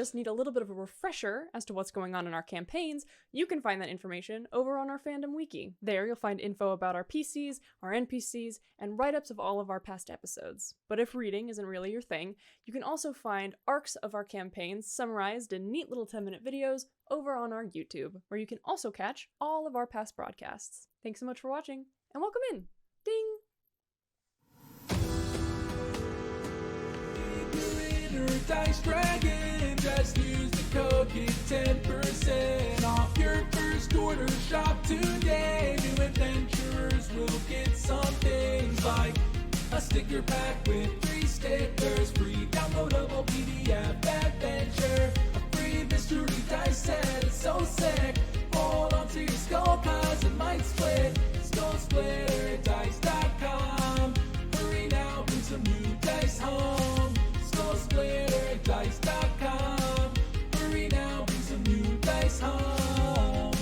just need a little bit of a refresher as to what's going on in our campaigns, you can find that information over on our fandom wiki. There you'll find info about our PCs, our NPCs, and write-ups of all of our past episodes. But if reading isn't really your thing, you can also find arcs of our campaigns summarized in neat little 10-minute videos over on our YouTube, where you can also catch all of our past broadcasts. Thanks so much for watching, and welcome in! Ding! Dice Dragon, just use the code, get 10% off your first order. Shop today. New adventurers will get some things like a sticker pack with 3 stickers, free downloadable PDF adventure, a free mystery dice set. It's so sick. Hold on to your skull, cause it might split. SkullSplitterDice.com. Hurry now, bring some new dice home. SkullSplitterDice.com. Hurry now, bring some new dice home.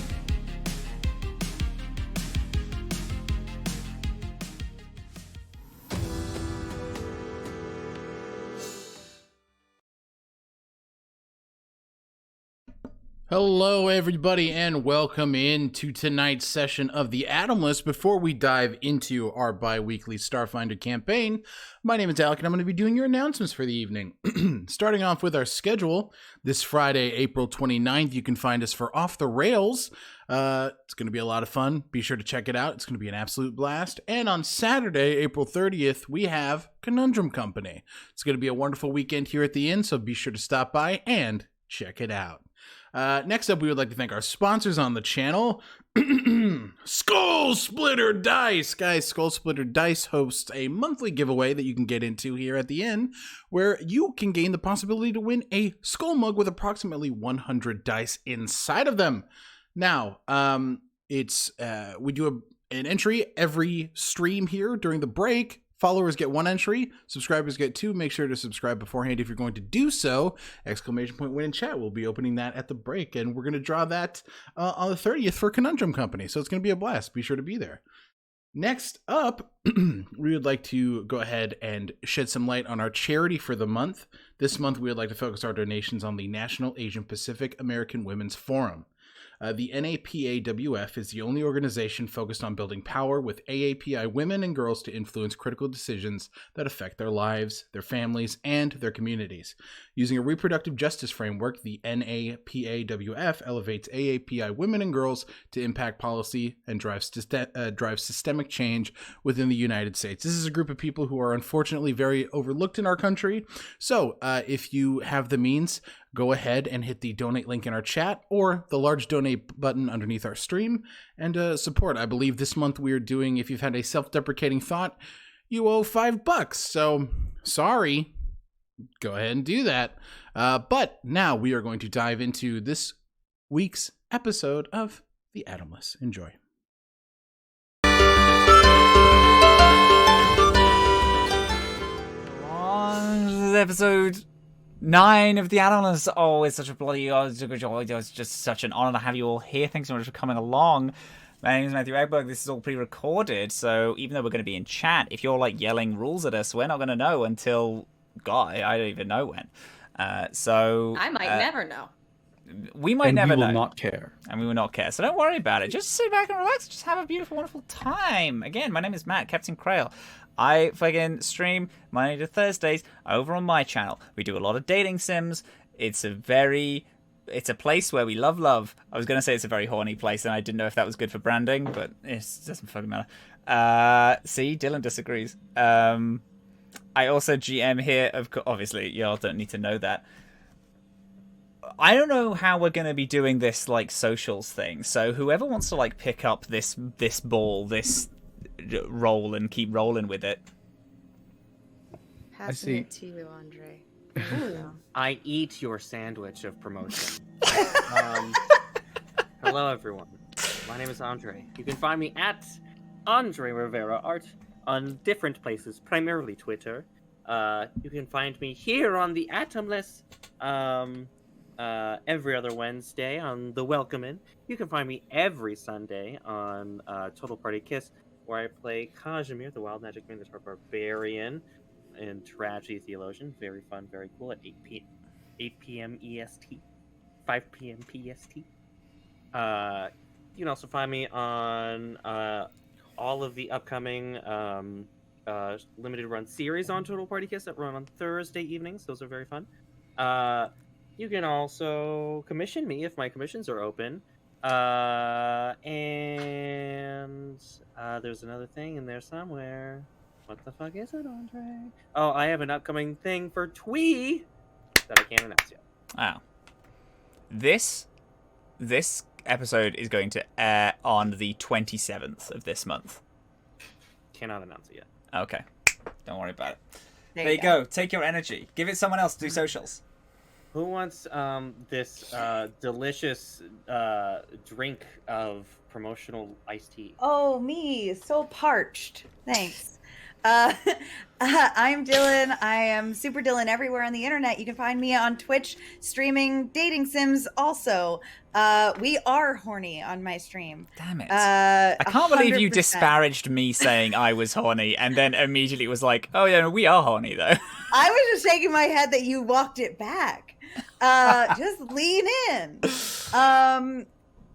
Hello, everybody, and welcome into tonight's session of the Atomless. Before we dive into our bi-weekly Starfinder campaign, my name is Alec, and I'm going to be doing your announcements for the evening. Starting off with our schedule, this Friday, April 29th, you can find us for Off the Rails. It's going to be a lot of fun. Be sure to check it out. It's going to be an absolute blast. And on Saturday, April 30th, we have Conundrum Company. It's going to be a wonderful weekend here at the inn, so be sure to stop by and check it out. Next up, we would like to thank our sponsors on the channel. Skull Splitter Dice! Guys, Skull Splitter Dice hosts a monthly giveaway that you can get into here at the inn, where you can gain the possibility to win a skull mug with approximately 100 dice inside of them. Now, we do an entry every stream here during the break. Followers get 1 entry, subscribers get 2. Make sure to subscribe beforehand if you're going to do so. ! Win in chat. We'll be opening that at the break, and we're going to draw that on the 30th for Conundrum Company, so it's going to be a blast. Be sure to be there. Next up, we would like to go ahead and shed some light on our charity for the month. This month, we would like to focus our donations on the National Asian Pacific American Women's Forum. The NAPAWF is the only organization focused on building power with AAPI women and girls to influence critical decisions that affect their lives, their families, and their communities. Using a reproductive justice framework, the NAPAWF elevates AAPI women and girls to impact policy and drive systemic change within the United States. This is a group of people who are unfortunately very overlooked in our country. So if you have the means, go ahead and hit the donate link in our chat or the large donate button underneath our stream and support. I believe this month we are doing, if you've had a self-deprecating thought, you owe $5. So sorry, go ahead and do that. But now we are going to dive into this week's episode of The Atomless. Enjoy. Episode 9 of the Atomless. Oh, it's such a bloody it's just such an honor to have you all here. Thanks so much for coming along. My name is Matthew Egberg. This is all pre-recorded, so even though we're going to be in chat, if you're like yelling rules at us, we're not going to know until I don't even know when. So I might never know. We might never know. We will not care. And we will not care. So don't worry about it. Just sit back and relax. Just have a beautiful, wonderful time. Again, my name is Matt, Captain Crail. I fucking stream Monday to Thursdays over on my channel. We do a lot of dating sims. It's a place where we love. I was going to say it's a very horny place, and I didn't know if that was good for branding, but it doesn't fucking matter. See, Dylan disagrees. I also GM here. Obviously, y'all don't need to know that. I don't know how we're going to be doing this, like, socials thing. So whoever wants to, like, pick up this ball, this roll and keep rolling with it. Passing it to you, Andre. I eat your sandwich of promotion. Hello, everyone. My name is Andre. You can find me at Andre Rivera Art on different places, primarily Twitter. You can find me here on the Atomless every other Wednesday on the Welcome In. You can find me every Sunday on Total Party Kiss, where I play Kazimir, the Wild Magic Minotaur Barbarian and Tragedy Theologian. Very fun, very cool at 8 8 p.m. EST, 5 p.m. PST. You can also find me on all of the upcoming limited run series on Total Party Kiss that run on Thursday evenings. Those are very fun. You can also commission me if my commissions are open. And there's another thing in there somewhere. What the fuck is it, Andre? Oh, I have an upcoming thing for Twee that I can't announce yet. Oh. This episode is going to air on the 27th of this month. Cannot announce it yet. Okay. Don't worry about it. There There you go. Take your energy. Give it someone else to do socials. Who wants this delicious drink of promotional iced tea? Oh, me. So parched. Thanks. I'm Dylan. I am Super Dylan everywhere on the internet. You can find me on Twitch streaming dating sims also. We are horny on my stream. Damn it. I can't believe you 100%. disparaged me saying I was horny and then immediately was like, oh yeah, no, we are horny though. I was just shaking my head that you walked it back. Just lean in.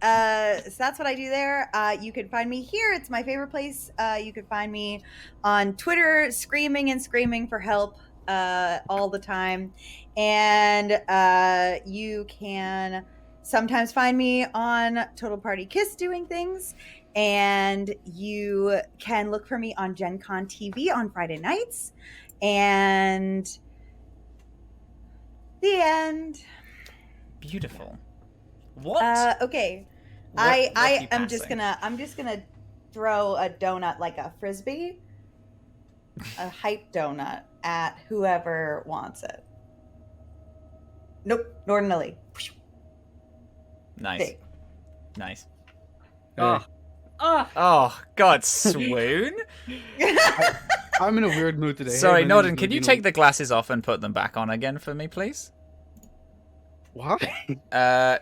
So that's what I do there. You can find me here. It's my favorite place. You can find me on Twitter, screaming for help all the time. And you can sometimes find me on Total Party Kiss doing things. And you can look for me on Gen Con TV on Friday nights. And the end. Beautiful. What? Okay. What I keep am just passing? gonna throw a donut like a frisbee, a hype donut at whoever wants it. Nope, Northern Lily. Nice. Big. Nice. Oh, Oh, God, swoon? I'm in a weird mood today. Sorry, Hey, my name Norden, is can you Nordino. take the glasses off and put them back on again for me, please? What?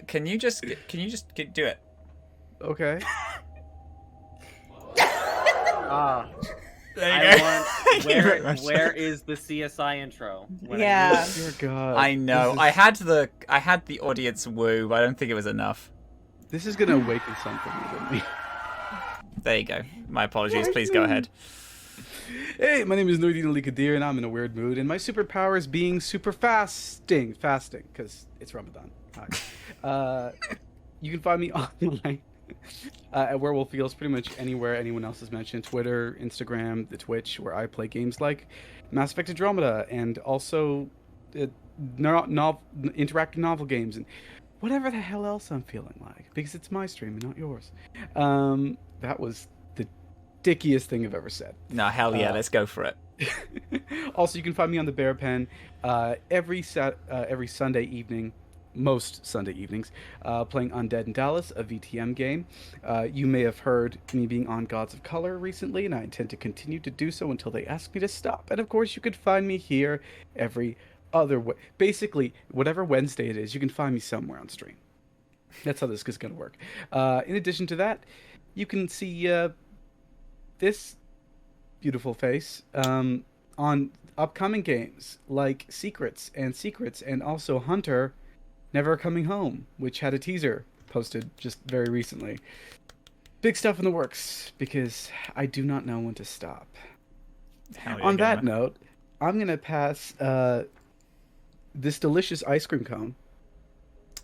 Can you just do it? Okay. ah. There I you want. Thank you very much. Where is the CSI intro? When I Yeah. need it? Dear God. I know. This I had the audience woo, but I don't think it was enough. This is gonna awaken something within me. There you go. My apologies. Please go ahead. Hey, my name is Nordino Likadir, and I'm in a weird mood. And my superpower is being super fasting, because it's Ramadan. Hi. You can find me online at Werewolf Feels pretty much anywhere anyone else has mentioned. Twitter, Instagram, the Twitch, where I play games like Mass Effect Andromeda, and also interactive novel games, and whatever the hell else I'm feeling like, because it's my stream and not yours. That was the dickiest thing I've ever said. No, hell yeah, let's go for it. Also, you can find me on the Bear Pen every Sunday evening, most Sunday evenings, playing Undead in Dallas, a VTM game. You may have heard me being on Gods of Color recently, and I intend to continue to do so until they ask me to stop. And of course, you can find me here every other way. Basically, whatever Wednesday it is, you can find me somewhere on stream. That's how this is going to work. In addition to that, you can see this beautiful face on upcoming games like Secrets, and also Hunter Never Coming Home, which had a teaser posted just very recently. Big stuff in the works, because I do not know when to stop. Hell yeah, On that gamer. note, I'm going to pass this delicious ice cream cone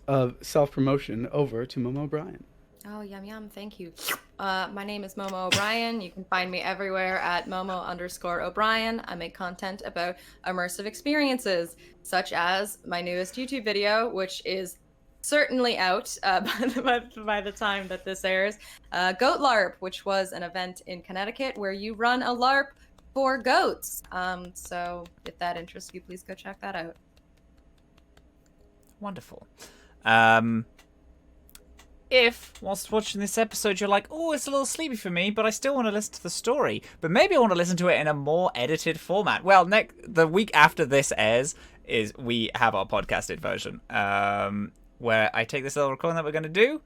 of self-promotion over to Momo O'Brien. Oh, yum yum, thank you. My name is Momo O'Brien. You can find me everywhere at Momo_O'Brien. I make content about immersive experiences, such as my newest YouTube video, which is certainly out by the time that this airs. Goat LARP, which was an event in Connecticut where you run a LARP for goats. So if that interests you, please go check that out. Wonderful. If, whilst watching this episode, you're like, oh, it's a little sleepy for me, but I still want to listen to the story, but maybe I want to listen to it in a more edited format. Well, the week after this airs is we have our podcasted version, where I take this little recording that we're going to do,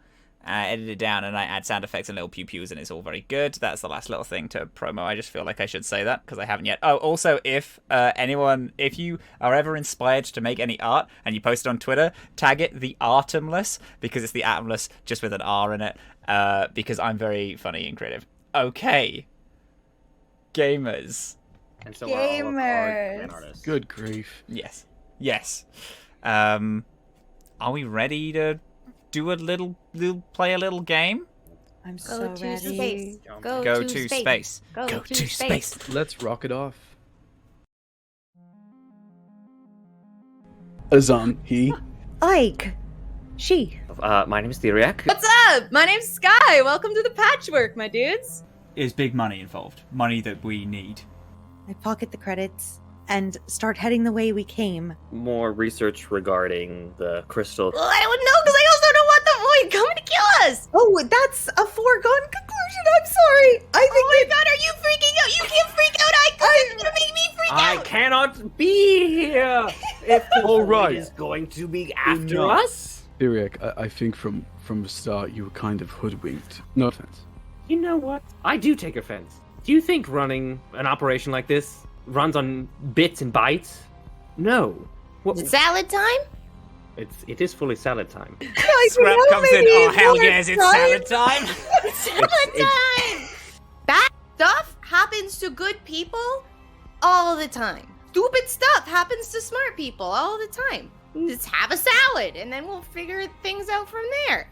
and I edit it down, and I add sound effects and little pew-pews, and it's all very good. That's the last little thing to promo. I just feel like I should say that, because I haven't yet. Oh, also, if you are ever inspired to make any art, and you post it on Twitter, tag it the Atomless, because it's the Atomless, just with an R in it, because I'm very funny and creative. Okay. Gamers. And so are all of our fan artists. Good grief. Yes. Are we ready to do play a little game? I'm Go so to ready. space. Go to space. Go to space. Let's rock it off. Azhaam, he. Ike. She. My name is Theriac. What's up? My name's Skye. Welcome to the Patchwork, my dudes. Is big money involved? Money that we need. I pocket the credits and start heading the way we came. More research regarding the crystal. Well, I don't know, because I also don't want the void coming to kill us. Oh, that's a foregone conclusion. I'm sorry. Oh my god, are you freaking out? You can't freak out, Ike. You're gonna make me freak I out. cannot be here if the All void right. is going to be after Enough. us. Theriac, I think from the start you were kind of hoodwinked. No offense. You know what? I do take offense. Do you think running an operation like this runs on bits and bytes? No. Is it salad time? It is fully salad time. Scrap comes in. Oh, hell yes, it's salad time. Salad time! Bad stuff happens to good people all the time. Stupid stuff happens to smart people all the time. Just have a salad, and then we'll figure things out from there.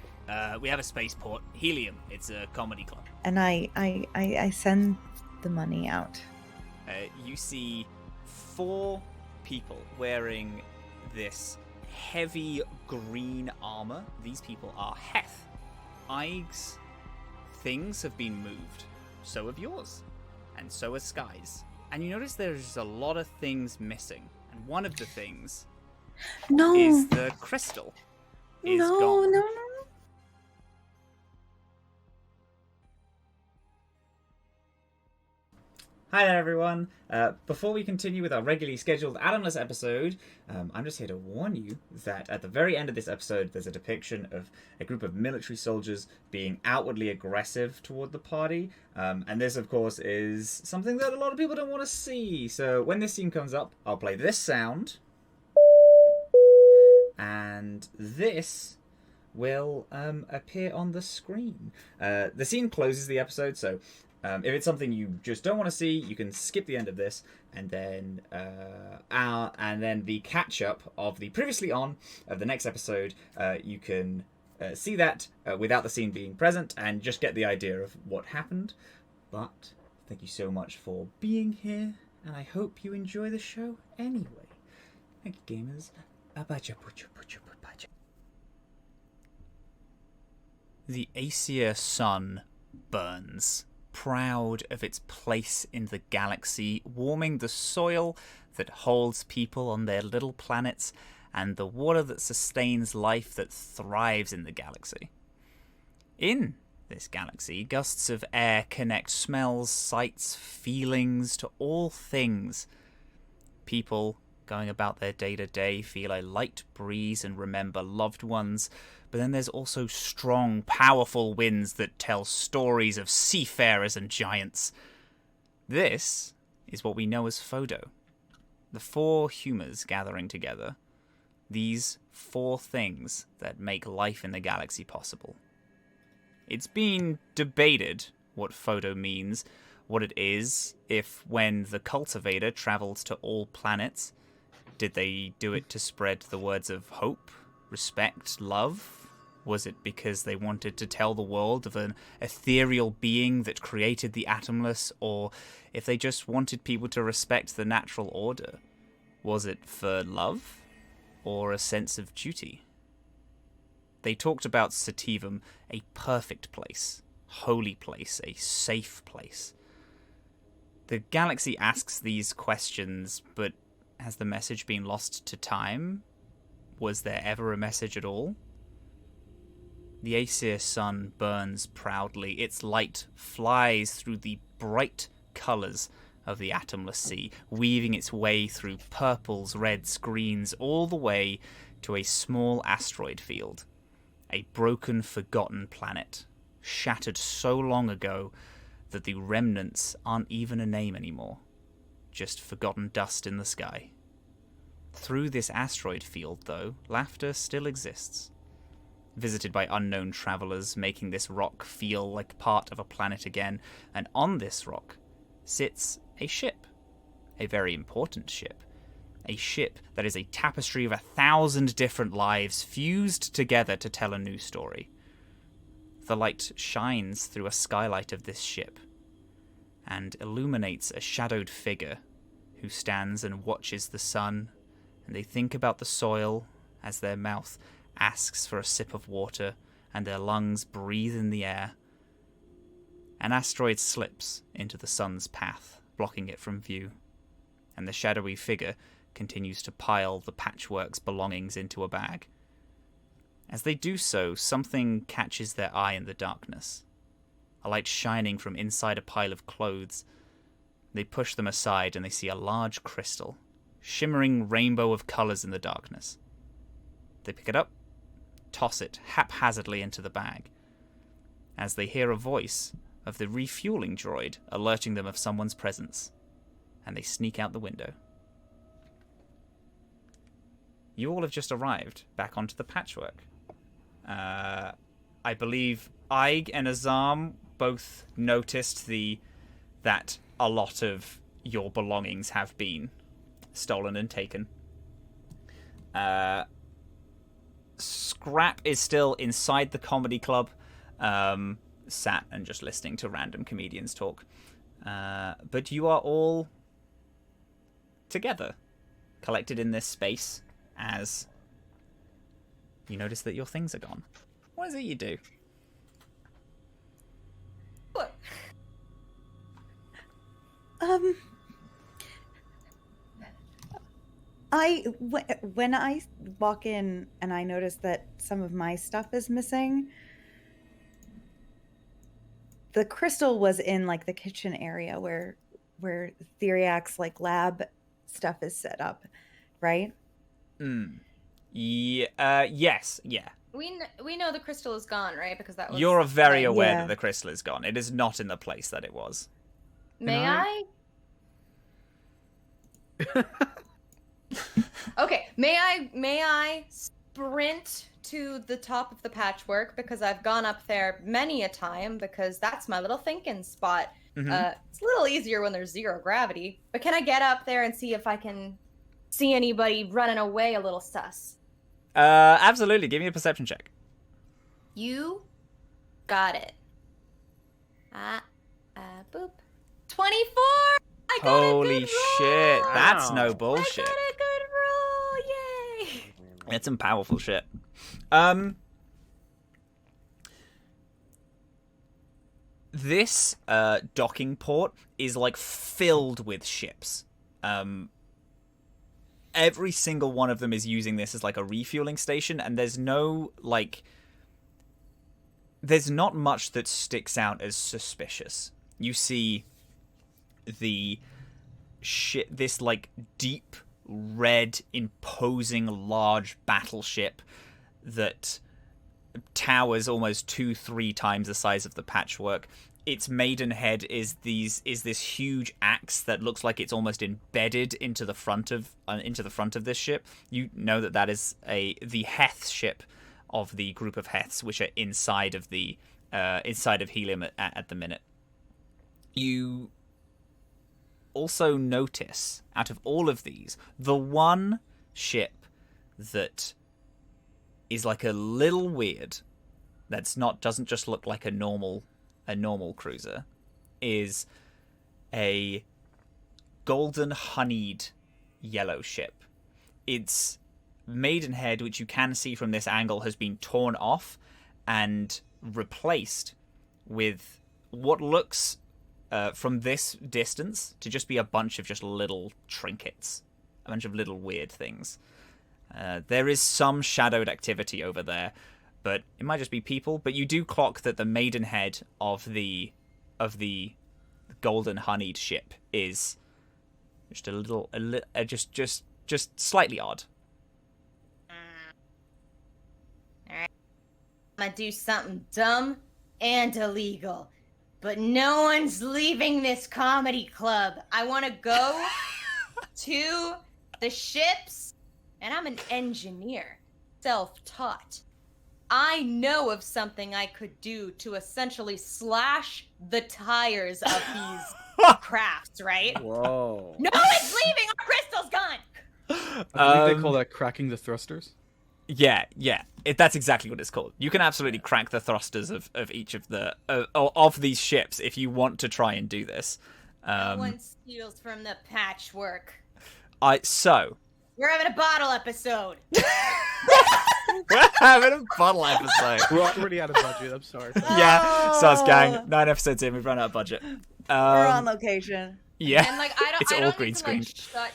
We have a spaceport. Helium. It's a comedy club. And I send the money out. You see 4 people wearing this heavy green armor. These people are Heth. Aig's things have been moved. So have yours. And so are Skye's. And you notice there's a lot of things missing. And one of the things is the crystal is gone. No. Hi there, everyone. Before we continue with our regularly scheduled Atomless episode, I'm just here to warn you that at the very end of this episode, there's a depiction of a group of military soldiers being outwardly aggressive toward the party. And this, of course, is something that a lot of people don't want to see. So when this scene comes up, I'll play this sound. And this will appear on the screen. The scene closes the episode, so if it's something you just don't want to see, you can skip the end of this, and then the catch-up of the previously on of the next episode. You can see that without the scene being present, and just get the idea of what happened. But thank you so much for being here, and I hope you enjoy the show anyway. Thank you, gamers. The Aesir sun burns, proud of its place in the galaxy, warming the soil that holds people on their little planets and the water that sustains life that thrives in the galaxy. In this galaxy, gusts of air connect smells, sights, feelings to all things. People going about their day-to-day feel a light breeze and remember loved ones, but then there's also strong, powerful winds that tell stories of seafarers and giants. This is what we know as Photo. The 4 humors gathering together. These 4 things that make life in the galaxy possible. It's been debated what Photo means, what it is, if when the cultivator travels to all planets, did they do it to spread the words of hope, respect, love? Was it because they wanted to tell the world of an ethereal being that created the Atomless, or if they just wanted people to respect the natural order? Was it for love, or a sense of duty? They talked about Sativum, a perfect place, holy place, a safe place. The galaxy asks these questions, but has the message been lost to time? Was there ever a message at all? The Aesir sun burns proudly. Its light flies through the bright colours of the Atomless sea, weaving its way through purples, reds, greens, all the way to a small asteroid field. a broken, forgotten planet, shattered so long ago that the remnants aren't even a name anymore, just forgotten dust in the sky. Through this asteroid field, though, laughter still exists. Visited by unknown travelers, making this rock feel like part of a planet again, and on this rock sits a ship. A very important ship. A ship that is a tapestry of 1,000 different lives fused together to tell a new story. The light shines through a skylight of this ship and illuminates a shadowed figure who stands and watches the sun, and they think about the soil as their mouth asks for a sip of water and their lungs breathe in the air. An asteroid slips into the sun's path, blocking it from view, and the shadowy figure continues to pile the Patchwork's belongings into a bag. As they do so, something catches their eye in the darkness. A light shining from inside a pile of clothes. They push them aside and they see a large crystal, shimmering rainbow of colors in the darkness. They pick it up, toss it haphazardly into the bag, as they hear a voice of the refueling droid alerting them of someone's presence, and they sneak out the window. You all have just arrived back onto the Patchwork. I believe Ig and Azhaam both noticed that a lot of your belongings have been stolen and taken. Scrap is still inside the comedy club, sat and just listening to random comedians talk. But you are all together, collected in this space, as you notice that your things are gone. What is it you do? What? When I walk in and I notice that some of my stuff is missing, the crystal was in like the kitchen area where Theriac's like lab stuff is set up, right? Yeah. Yes. Yeah. We know the crystal is gone, right? Because that was. You're very aware Yeah. that the crystal is gone. It is not in the place that it was. May I? Okay. May I sprint to the top of the Patchwork, because I've gone up there many a time, because that's my little thinking spot. Mhm. It's a little easier when there's zero gravity. But can I get up there and see if I can see anybody running away a little sus? Absolutely. Give me a perception check. You got it. Boop. 24! I got a Holy good shit. roll! That's no I bullshit. got a good roll! Yay! That's some powerful shit. This docking port is like filled with ships. Every single one of them is using this as like a refueling station, and there's not much that sticks out as suspicious. You see this like deep red, imposing, large battleship that towers almost 2-3 times the size of the Patchwork. Its maidenhead is this huge axe that looks like it's almost embedded into the front of this ship. You know that is the Heth ship of the group of Heths, which are inside of Helium at the minute. You also notice, out of all of these, the one ship that is like a little weird, doesn't just look like a normal cruiser, is a golden honeyed yellow ship. Its maidenhead, which you can see from this angle, has been torn off and replaced with what looks from this distance to just be a bunch of just little trinkets, a bunch of little weird things. There is some shadowed activity over there, but it might just be people. But you do clock that the maidenhead of the golden honeyed ship is just slightly odd. I'm gonna do something dumb and illegal. But no one's leaving this comedy club. I want to go to the ships, and I'm an engineer, self-taught. I know of something I could do to essentially slash the tires of these crafts, right? Whoa. No one's leaving! Our crystal's gone! I believe they call that cracking the thrusters. Yeah. That's exactly what it's called. You can absolutely crack the thrusters of each of the of these ships if you want to try and do this. No one steals from the Patchwork. So We're having a bottle episode. we're having a bottle episode. We're already out of budget. I'm sorry. Yeah, sus gang. 9 episodes in, we've run out of budget. We're on location. Yeah, And like I don't, it's I all don't green need to, screen. like,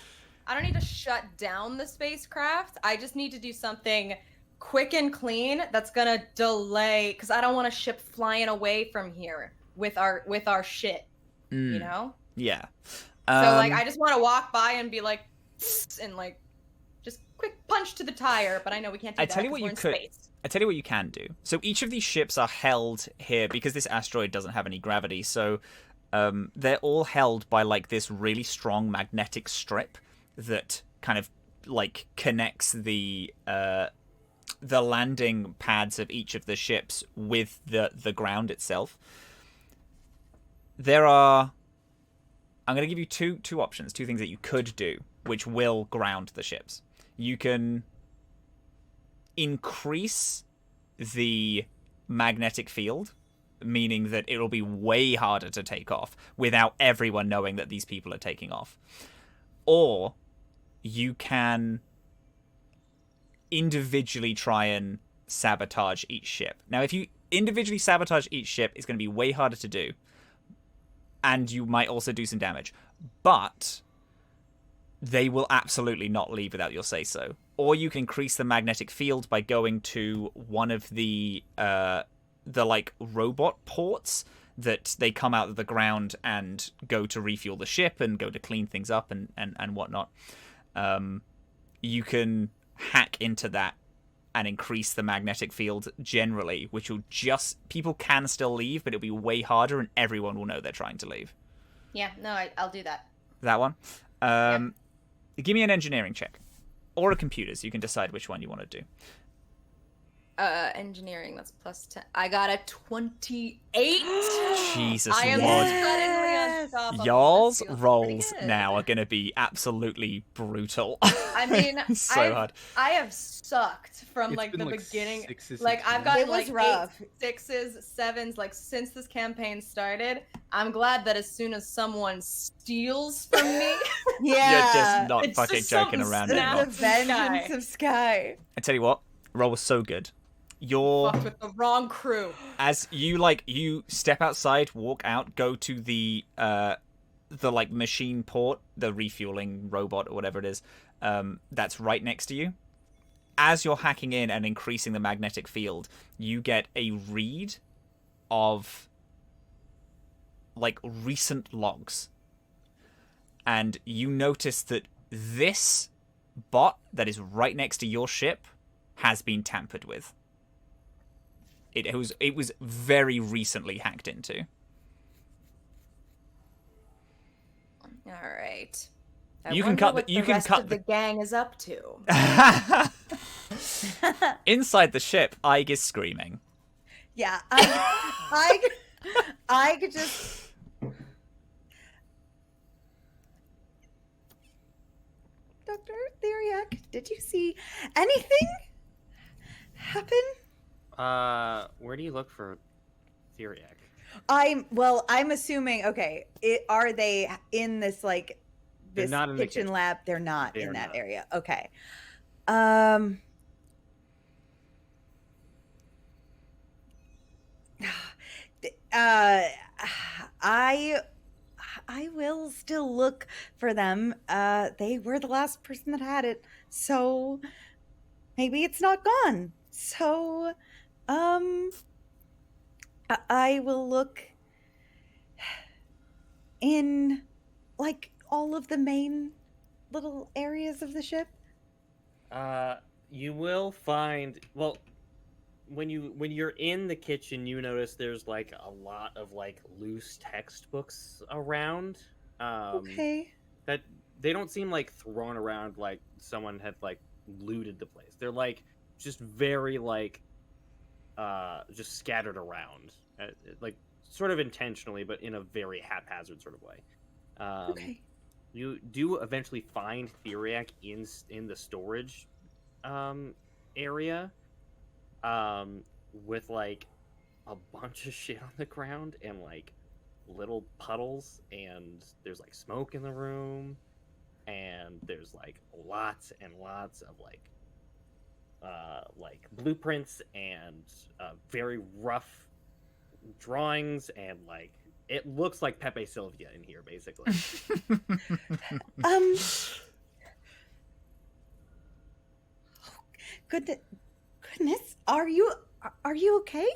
I don't need to shut down the spacecraft. I just need to do something quick and clean that's gonna delay, because I don't want a ship flying away from here with our shit. You know? Yeah. So like I just want to walk by and be like, and like, just quick punch to the tire. But I know we can't do that. I tell you what you could. I tell you what you can do. So each of these ships are held here because this asteroid doesn't have any gravity. So they're all held by like this really strong magnetic strip that kind of like connects the landing pads of each of the ships with the ground itself. There are. I'm going to give you two options, two things that you could do, which will ground the ships. You can increase the magnetic field, meaning that it'll be way harder to take off without everyone knowing that these people are taking off. Or you can individually try and sabotage each ship. Now, if you individually sabotage each ship, it's going to be way harder to do. And you might also do some damage. But they will absolutely not leave without your say-so. Or you can increase the magnetic field by going to one of the like robot ports that they come out of the ground and go to refuel the ship and go to clean things up and whatnot. You can hack into that and increase the magnetic field generally, which will just... People can still leave, but it'll be way harder and everyone will know they're trying to leave. Yeah, no, I'll do that. That one? Give me an engineering check. Or a computers. You can decide which one you want to do. Engineering, that's plus 10. I got a 28. Jesus I am Lord. suddenly unstoppable. Y'all's This feels rolls pretty good. now are going to be absolutely brutal. I mean, so hard. I have sucked from It's like been, the like, beginning. 6s, Like I've 7s. gotten It was like rough. 8s, 6s, 7s. Like since this campaign started, I'm glad that as soon as someone steals from me, You're Yeah. just not It's fucking just joking something around the snap. anymore. vengeance Skye. of Skye. I tell you what, roll was so good. You're... fucked with the wrong crew. As you step outside, walk out, go to the like machine port, the refueling robot or whatever it is, that's right next to you. As you're hacking in and increasing the magnetic field, you get a read of like recent logs. And you notice that this bot that is right next to your ship has been tampered with. It was very recently hacked into. All right. You can cut the- what you the can rest cut of the- the gang is up to. Inside the ship, Ige is screaming. Yeah, I could just. Dr. Theriac, did you see anything happen? Where do you look for Theriac? I'm assuming. Okay, are they in this like They're this not in the kitchen kitchen. lab? They're not They in are that not. area. Okay. I will still look for them. They were the last person that had it, so maybe it's not gone. So, I will look in like all of the main little areas of the ship. You will find. Well, when you're in the kitchen, you notice there's like a lot of like loose textbooks around. Okay. That they don't seem like thrown around like someone had like looted the place. They're like just very like just scattered around, like sort of intentionally, but in a very haphazard sort of way. Okay. You do eventually find Theriac in the storage area, with like a bunch of shit on the ground and like little puddles, and there's like smoke in the room, and there's like lots and lots of like blueprints and very rough drawings, and like it looks like Pepe Sylvia in here basically. Goodness, are you okay?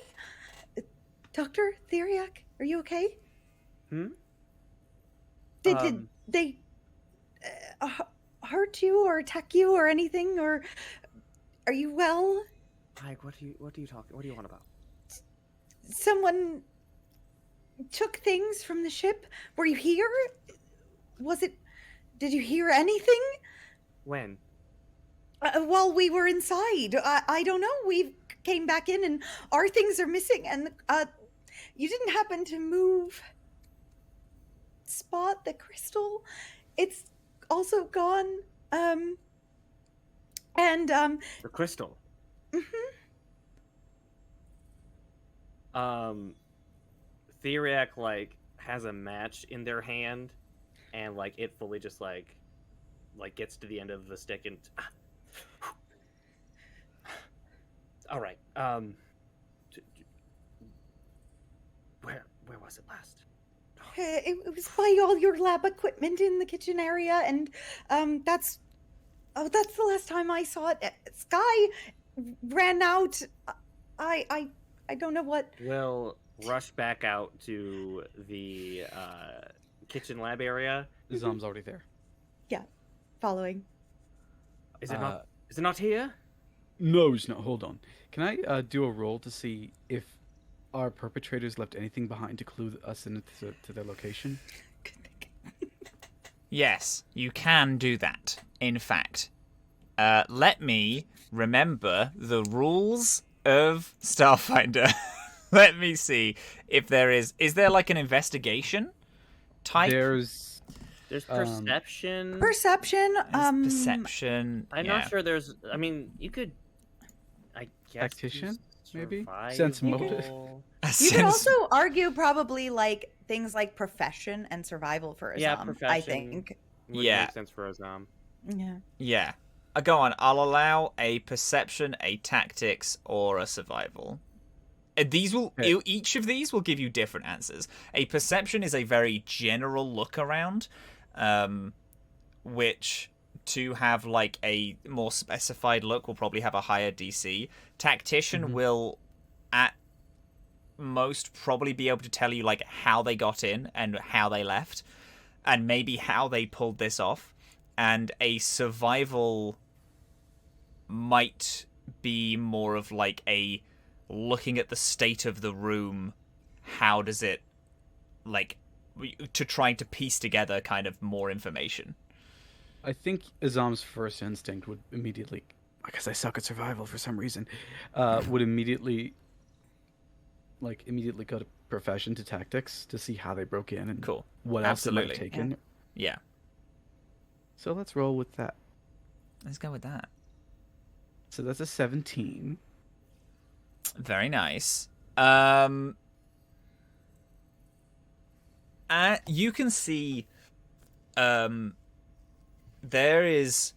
Dr. Theriac, are you okay? Did they hurt you or attack you or anything, or are you well? Mike, what do you want about? Someone took things from the ship. Were you here? Did you hear anything? When? While we were inside. I don't know. We came back in and our things are missing, and you didn't happen to move Spot the crystal? It's also gone. The crystal. Theriac like has a match in their hand, and like it fully just like gets to the end of the stick and all right. Where was it last? It was by all your lab equipment in the kitchen area, and that's the last time I saw it. Skye ran out. I don't know what. We'll rush back out to the kitchen lab area. Azhaam's already there. Yeah, following. Is it not here? No, it's not. Hold on. Can I do a roll to see if our perpetrators left anything behind to clue us into to their location? Yes, you can do that. In fact, let me remember the rules of Starfinder. Let me see if there is there like an investigation type? There's perception. Perception. Perception. I'm not sure there's. I mean, you could. I guess. Tactician, maybe. Survival. Sense motive. You could also argue probably like things like profession and survival for Azhaam. Yeah, profession. I think. Would make sense for Azhaam. Yeah. Yeah. Go on. I'll allow a perception, a tactics, or a survival. Each of these will give you different answers. A perception is a very general look around, which to have like a more specified look will probably have a higher DC. Tactician will at most probably be able to tell you like how they got in and how they left, and maybe how they pulled this off. And a survival might be more of like a looking at the state of the room, how does it, like, to trying to piece together kind of more information. I think Azhaam's first instinct would immediately, because I suck at survival for some reason, would immediately go to profession, to tactics, to see how they broke in and what else they might have taken. Yeah. So let's roll with that. Let's go with that. So that's a 17. Very nice. You can see there is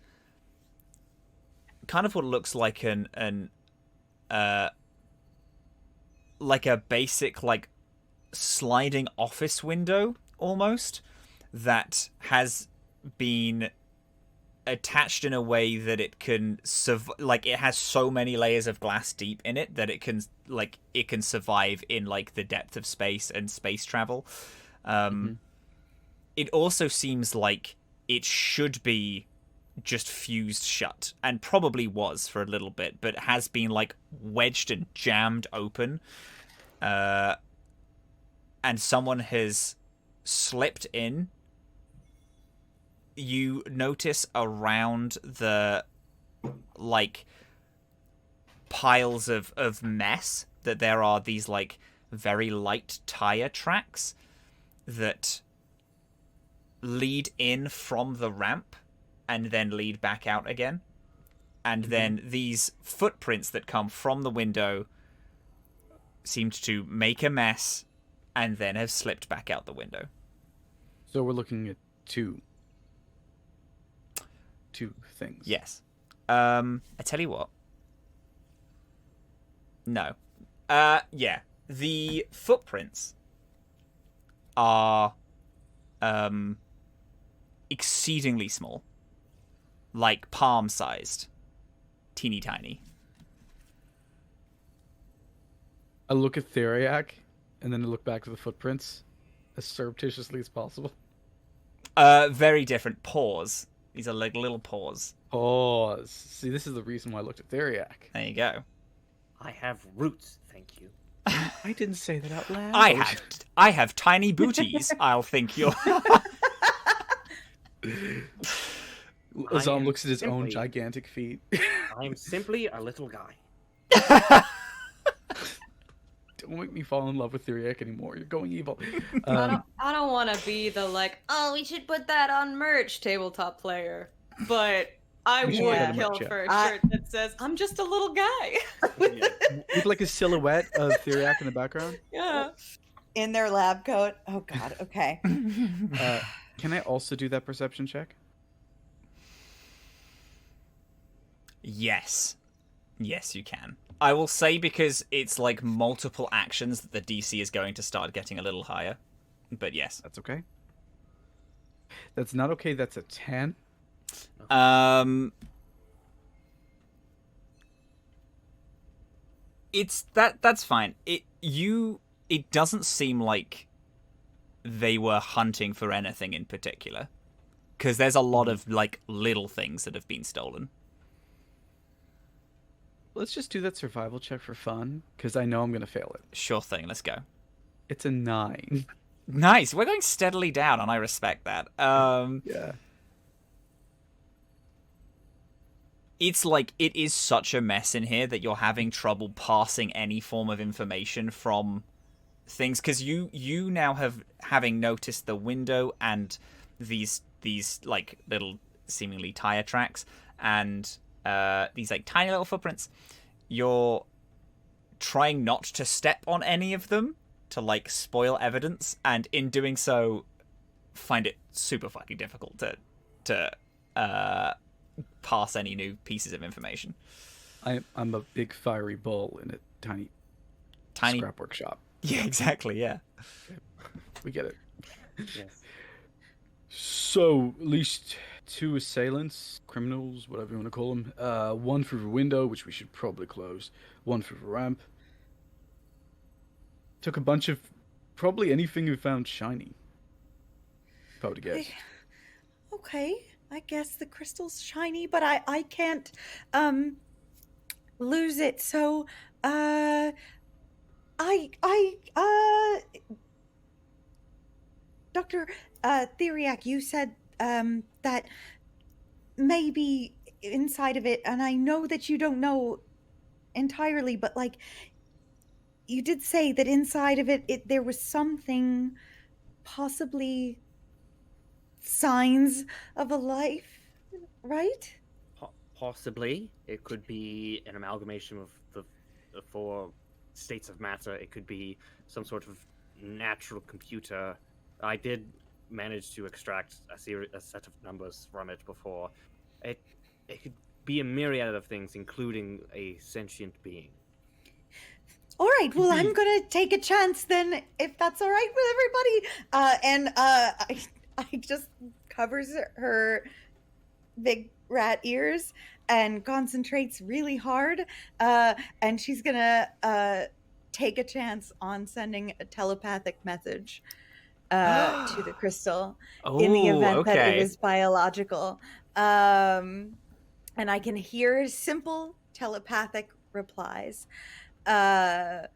kind of what looks like like a basic like sliding office window almost that has been attached in a way that it can it has so many layers of glass deep in it that it can survive in like the depth of space and space travel. It also seems like it should be just fused shut, and probably was for a little bit, but has been like wedged and jammed open, and someone has slipped in. You notice around the like piles of mess that there are these like very light tire tracks that lead in from the ramp and then lead back out again. And then these footprints that come from the window seemed to make a mess and then have slipped back out the window. So we're looking at two things. Yes. I tell you what. No. Yeah. The footprints are exceedingly small. Like palm-sized. Teeny tiny. I look at Theriac, and then I look back to the footprints as surreptitiously as possible. Very different. Paws. These are like little paws. Pause. See, this is the reason why I looked at Theriac. There you go. I have roots, thank you. I didn't say that out loud. I have tiny booties. I'll think you're. Azhaam looks at his own gigantic feet. I'm simply a little guy. Don't make me fall in love with Theriac anymore. You're going evil. I don't want to be the like, oh, we should put that on merch tabletop player, but I would should put that on kill merch, yeah. for a shirt that says, I'm just a little guy. With like a silhouette of Theriac in the background. Yeah. In their lab coat. Oh God. Okay. Can I also do that perception check? Yes. Yes, you can. I will say because it's like multiple actions that the DC is going to start getting a little higher. But yes. That's okay. That's not okay. That's a 10. It's that's fine. It doesn't seem like they were hunting for anything in particular. Because there's a lot of like little things that have been stolen. Let's just do that survival check for fun, because I know I'm going to fail it. Sure thing, let's go. It's a 9. Nice, we're going steadily down, and I respect that. Yeah. It's like, it is such a mess in here that you're having trouble parsing any form of information from things, because you now having noticed the window and these like little seemingly tire tracks and these like tiny little footprints, you're trying not to step on any of them to like spoil evidence, and in doing so find it super fucking difficult to pass any new pieces of information. I'm a big fiery bull in a tiny scrap workshop. Yeah, exactly, yeah. We get it. Yes. So, at least 2 assailants, criminals, whatever you want to call them. 1 through the window, which we should probably close. 1 through the ramp. Took a bunch of probably anything we found shiny. If I were to guess. Okay. I guess the crystal's shiny, but I can't lose it. So Dr. Theriac, you said that maybe inside of it, and I know that you don't know entirely, but like you did say that inside of it there was something, possibly signs of a life, right? Possibly. It could be an amalgamation of the 4 states of matter. It could be some sort of natural computer. I did manage to extract a set of numbers from it before. It could be a myriad of things, including a sentient being. All right, well, I'm gonna take a chance then, if that's all right with everybody. I just covers her big rat ears and concentrates really hard. And she's gonna take a chance on sending a telepathic message to the crystal in the Oh, event that it okay. is biological. And I can hear simple telepathic replies. It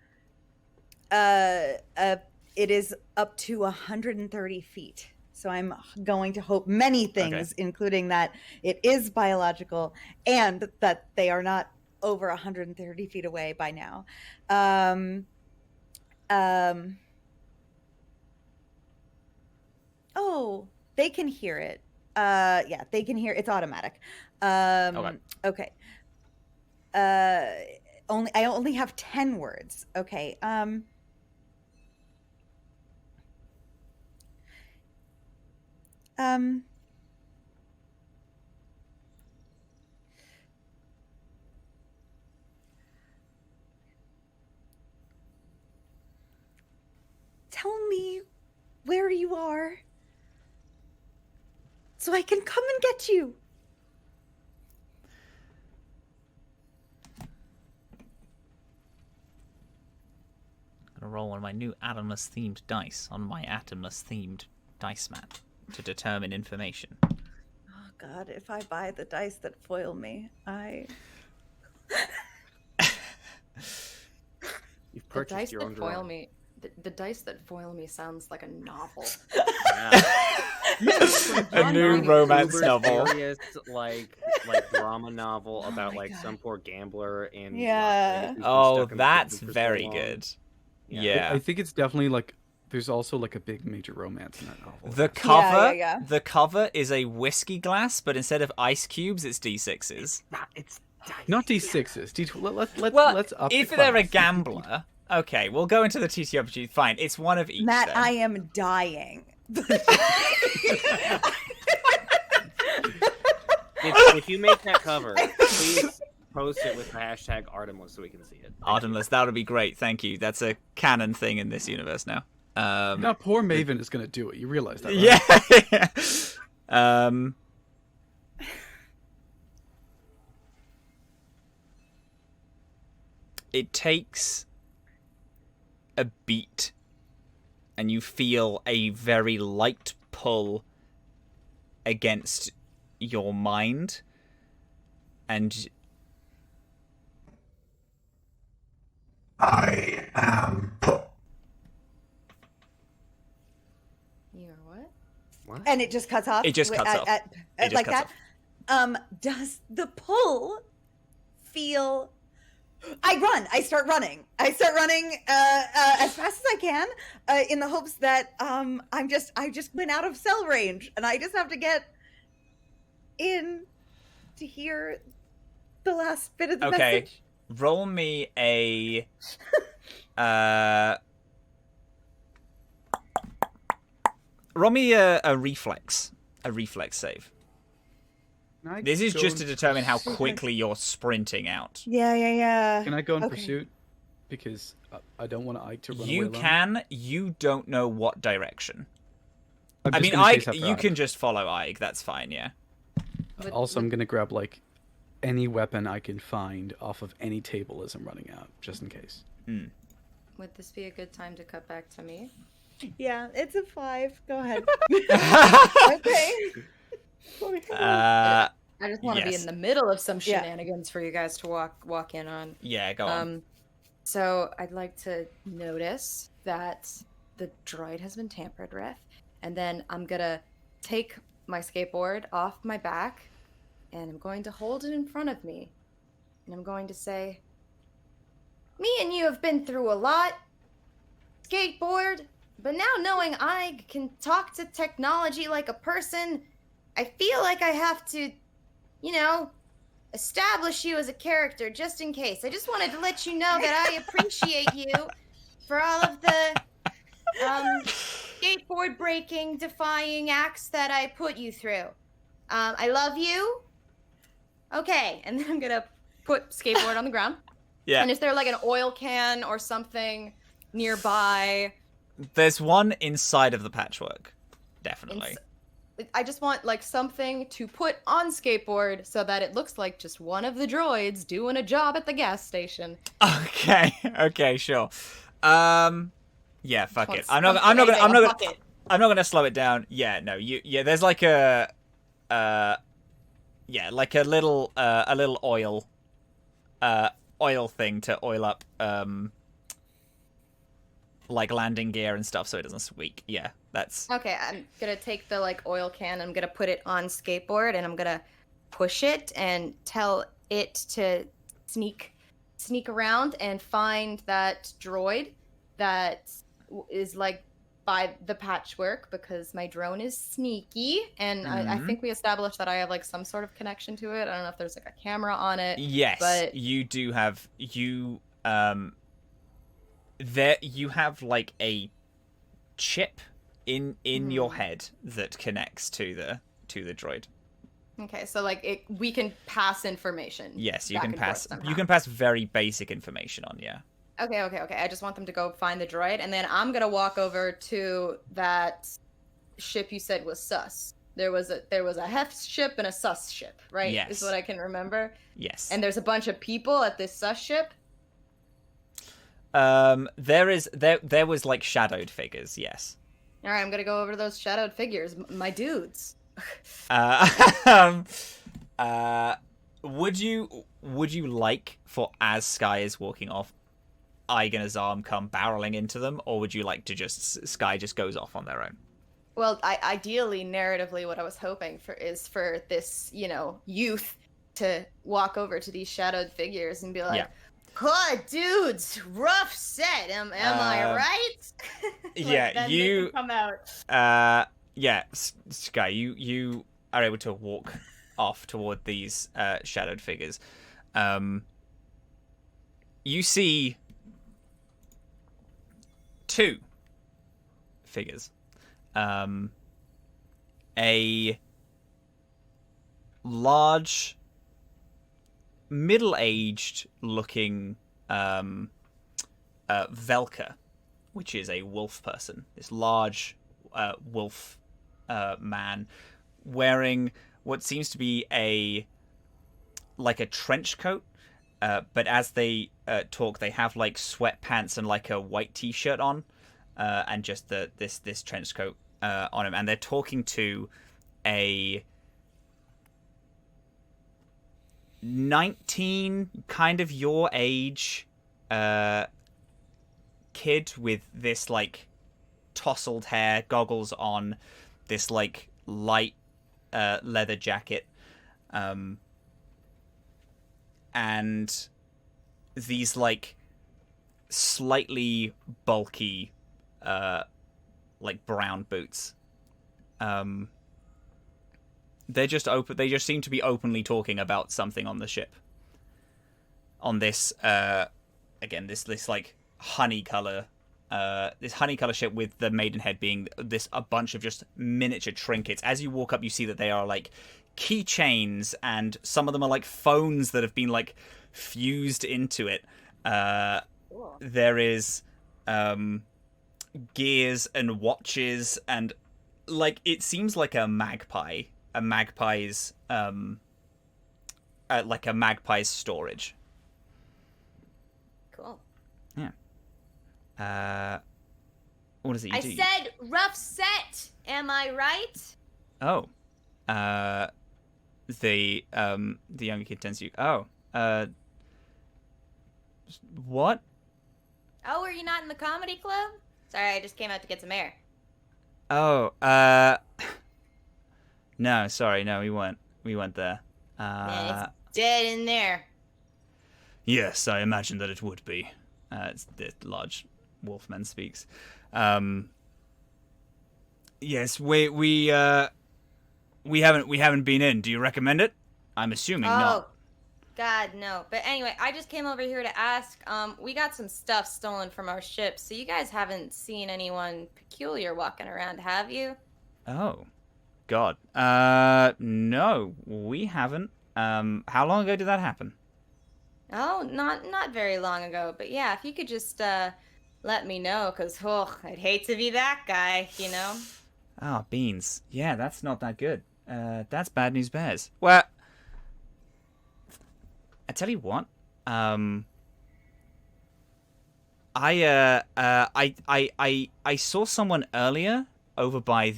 is up to 130 feet. So I'm going to hope many things, including that it is biological and that they are not over 130 feet away by now. Oh, they can hear it. Yeah, they can hear. It's automatic. Okay. I only have 10 words. Okay. Tell me where you are so I can come and get you. I'm gonna roll one of my new Atomless themed dice on my Atomless themed dice mat to determine information. Oh God, if I buy the dice that foil me, You've The purchased dice your own that foil drawer. me. The dice that foil me sounds like a novel. A new romance Uber novel. serious, like drama novel about like some poor gambler in Las Yeah. Vegas who's been Oh, stuck in that's prison for so very long. good. Yeah. Yeah. I think it's definitely like there's also like a big major romance in that novel. The cover, yeah. the cover is a whiskey glass, but instead of ice cubes, it's D6s. It's Not D6s. Let's Well, up if the they're a class. gambler, okay, we'll go into the TTRPG. Fine, it's one of each. Matt, then. I am dying. if you make that cover, please post it with the hashtag Atomless so we can see it. Atomless, that would be great. Thank you. That's a canon thing in this universe now. Now, poor Maven is going to do it. You realize that, right? Yeah. It takes a beat, and you feel a very light pull against your mind, and I am You're what? What? And it just cuts off. It just cuts off. It just like cuts that. Does the pull feel? I run. I start running as fast as I can, in the hopes that I just went out of cell range, and I just have to get in to hear the last bit of the okay. message. Roll me a reflex save. Can I This is go just to in determine how pursuit? quickly you're sprinting out. Yeah. Can I go in Okay. pursuit? Because I don't want Ike to run You away alone. can. You don't know what direction. I'm I just mean, gonna chase Ike. after You Ike. can just follow Ike. That's fine. Yeah. Also, I'm gonna grab like any weapon I can find off of any table as I'm running out, just in case. Would this be a good time to cut back to me? Yeah, it's a 5. Go ahead. Okay. I just want to be yes. in the middle of some Yeah. shenanigans for you guys to walk in on. Yeah. Go on. So I'd like to notice that the droid has been tampered with, and then I'm gonna take my skateboard off my back, and I'm going to hold it in front of me, and I'm going to say, "Me and you have been through a lot, skateboard, but now knowing I can talk to technology like a person, I feel like I have to, establish you as a character just in case. I just wanted to let you know that I appreciate you for all of the skateboard breaking, defying acts that I put you through. I love you. Okay, and then I'm gonna put skateboard on the ground. Yeah. And is there like an oil can or something nearby? There's one inside of the patchwork. Definitely. I just want like something to put on skateboard so that it looks like just one of the droids doing a job at the gas station. Okay. Okay. Sure. Yeah. Fuck it. Fuck it. I'm not gonna slow it down. Yeah, no, there's like a, like a little oil thing to oil up, like landing gear and stuff, so it doesn't squeak. Yeah, that's Okay, I'm gonna take the like oil can. I'm gonna put it on skateboard, and I'm gonna push it and tell it to sneak around and find that droid that is like by the Patchwork, because my drone is sneaky, and I think we established that I have like some sort of connection to it. I don't know if there's like a camera on it. Yes, but you do have there you have like a chip in your head that connects to the droid. Okay, so like we can pass information. Yes, you back can and forth pass. somehow. You can pass very basic information on. Yeah. Okay. I just want them to go find the droid, and then I'm gonna walk over to that ship you said was sus. There was a Hef ship and a sus ship, right? Yes. Is what I can remember. Yes. And there's a bunch of people at this sus ship. There was like shadowed figures. Yes. All right, I'm gonna go over to those shadowed figures, my dudes. Would you like for, as Skye is walking off, Ige and Azhaam come barreling into them, or would you like to just Skye just goes off on their own? Well, ideally, narratively, what I was hoping for is for this, youth to walk over to these shadowed figures and be like, God, dudes, rough set. Am I right? Yeah, then you they can come out. Skye, you are able to walk off toward these shadowed figures. You see two figures. A large, middle-aged looking Velka, which is a wolf person. This large wolf man wearing what seems to be a trench coat, but as they talk, they have like sweatpants and like a white t-shirt on, and just this trench coat on him, and they're talking to a 19, kind of your age, kid with this like tousled hair, goggles on, this like light leather jacket, and these like slightly bulky like brown boots. They just seem to be openly talking about something on the ship. On this again, this like honey color ship with the Maidenhead being a bunch of just miniature trinkets. As you walk up, you see that they are like keychains, and some of them are like phones that have been like fused into it. Cool. There is gears and watches, and like it seems like a magpie's like a magpie's storage. Cool. Yeah. What is it you do? I said rough set. Am I right? Oh. The younger kid turns to you. Oh. What? Oh, were you not in the comedy club? Sorry, I just came out to get some air. Oh. No, sorry, no, we weren't there. Man, it's dead in there. Yes, I imagine that it would be. It's the large wolfman speaks. Yes, we haven't been in. Do you recommend it? I'm assuming not. God, no. But anyway, I just came over here to ask. We got some stuff stolen from our ship, so you guys haven't seen anyone peculiar walking around, have you? Oh, God. No, we haven't. How long ago did that happen? Oh, not very long ago. But yeah, if you could just let me know, because I'd hate to be that guy, Ah, beans. Yeah, that's not that good. That's bad news bears. Well, I tell you what. I saw someone earlier over by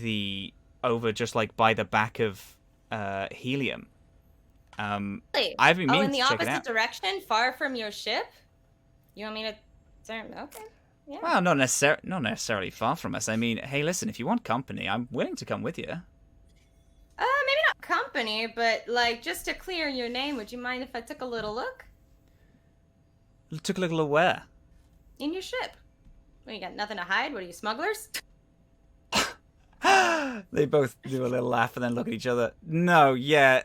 just like by the back of Helium. Really? I've been Oh, meaning in the to check it opposite out. direction, far from your ship? You want me to turn? Okay. Yeah. Well, not necessarily far from us. I mean, hey, listen, if you want company, I'm willing to come with you. Maybe not company, but like just to clear your name, would you mind if I took a little look Took a look at where? in your ship? What, you got nothing to hide? What are you, smugglers? They both do a little laugh and then look at each other. No, yeah.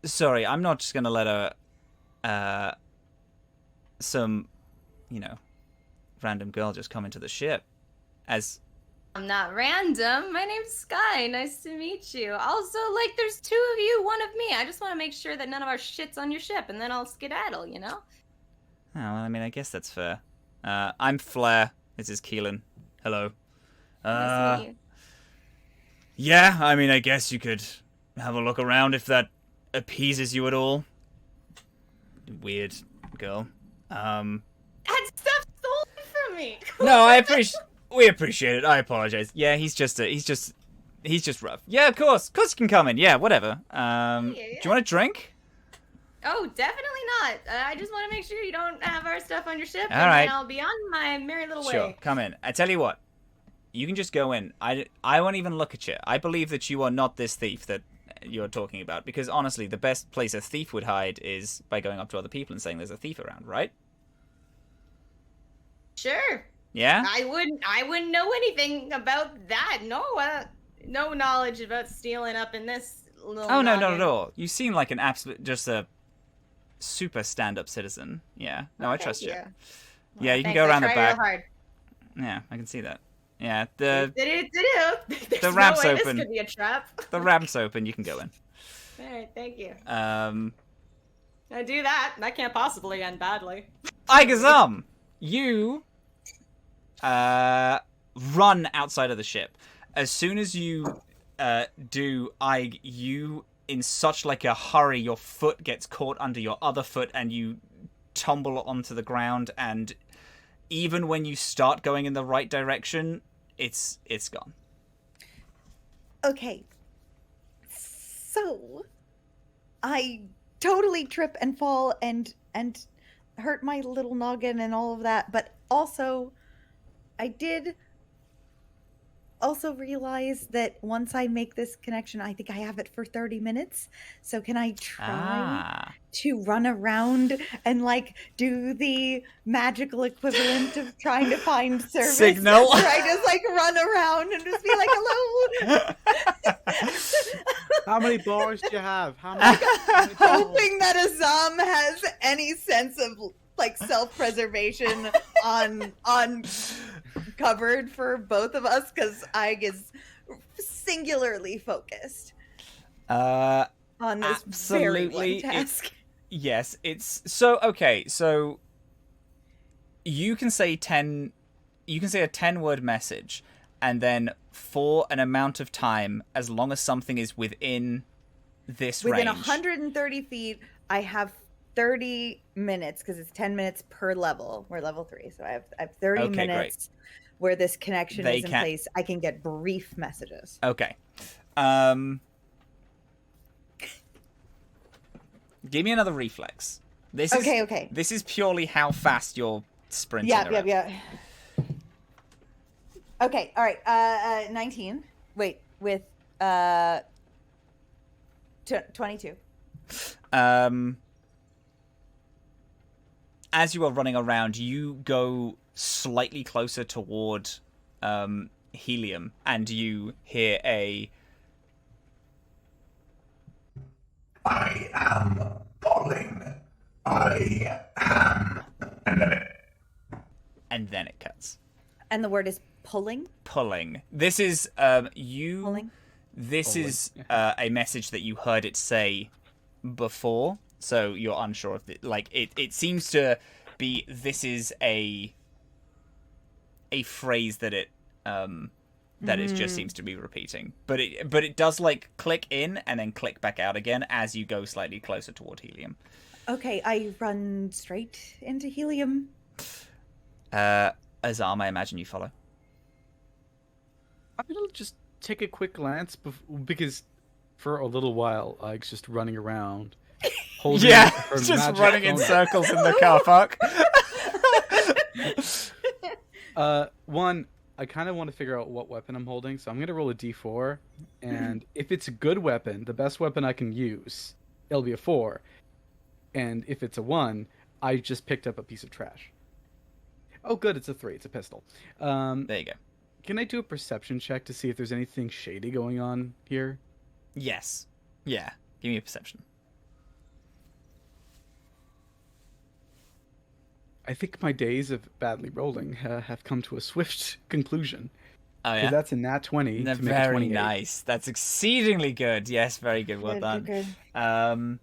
Sorry, I'm not just gonna let some, random girl just come into the ship. I'm not random. My name's Skye. Nice to meet you. Also, like, there's two of you, one of me. I just want to make sure that none of our shit's on your ship, and then I'll skedaddle, you know? Oh, well, I mean, I guess that's fair. I'm Flair. This is Keelan. Hello. Nice to meet you. Yeah, I mean, I guess you could have a look around if that appeases you at all. Weird girl. That stuff stolen from me. No, we appreciate it. I apologize. Yeah, he's just rough. Yeah, of course you can come in. Yeah, whatever. Do you want a drink? Oh, definitely not. I just want to make sure you don't have our stuff on your ship, All and right. then I'll be on my merry little Sure, way. come in. I tell you what, you can just go in. I won't even look at you. I believe that you are not this thief that you're talking about, because honestly, the best place a thief would hide is by going up to other people and saying there's a thief around, right? Sure. Yeah? I wouldn't know anything about that. No, no knowledge about stealing up in this little. Oh, no, not noggin. at all. You seem like an absolute, just a super stand-up citizen. Yeah. No, I Thank trust you. Well, Yeah, you can thanks. go around I the try back. real hard. Yeah, I can see that. Yeah, the There's ramp's no way open. This could be a trap. ramp's open. You can go in. All right, thank you. I I do that. That can't possibly end badly. Azhaam, you run outside of the ship. As soon as you do, you in such like a hurry, your foot gets caught under your other foot and you tumble onto the ground, and even when you start going in the right direction, it's gone. Okay. So, I totally trip and fall and hurt my little noggin and all of that, but also I did also realize that once I make this connection, I think I have it for 30 minutes. So can I try to run around and like do the magical equivalent of trying to find service? Signal. Where I just like run around and just be like, hello. How many bars do you have? How many? Hoping that Azhaam has any sense of like self-preservation on covered for both of us, because I is singularly focused on this very one task. Yes, it's so okay. So you can say 10. You can say a 10-word message, and then for an amount of time, as long as something is within this Within range. 130 feet, I have 30 minutes, because it's 10 minutes per level. We're level 3, so I have 30 Okay, minutes where this connection They is in can- place. I can get brief messages. Okay. Give me another reflex. Okay. This is purely how fast you're sprinting. around. Yeah. Okay, all right. 19. Wait, with 22. As you are running around, you go slightly closer toward Helium, and you hear a I am pulling. I am. and then it cuts. And the word is pulling? Pulling. This is you. Pulling? This is a message that you heard it say before, so you're unsure of it. Like it seems to be. This is a phrase that it just seems to be repeating, but it does like click in and then click back out again as you go slightly closer toward Helium. Okay, I run straight into Helium. Azhaam, I imagine you follow. I'm gonna just take a quick glance because for a little while Ike's just running around, holding Yeah, her just magic running in phone. circles in the car park. One, I kind of want to figure out what weapon I'm holding, so I'm gonna roll a d4, and if it's a good weapon, the best weapon I can use, it'll be a 4, and if it's a 1, I just picked up a piece of trash. Oh, good, it's a 3. It's a pistol. There you go. Can I do a perception check to see if there's anything shady going on here? Yes. Yeah. Give me a perception. I think my days of badly rolling have come to a swift conclusion. Oh, yeah? Because that's a nat 20 to make a Very 28. nice. That's exceedingly good. Yes, very good. Well done. Good.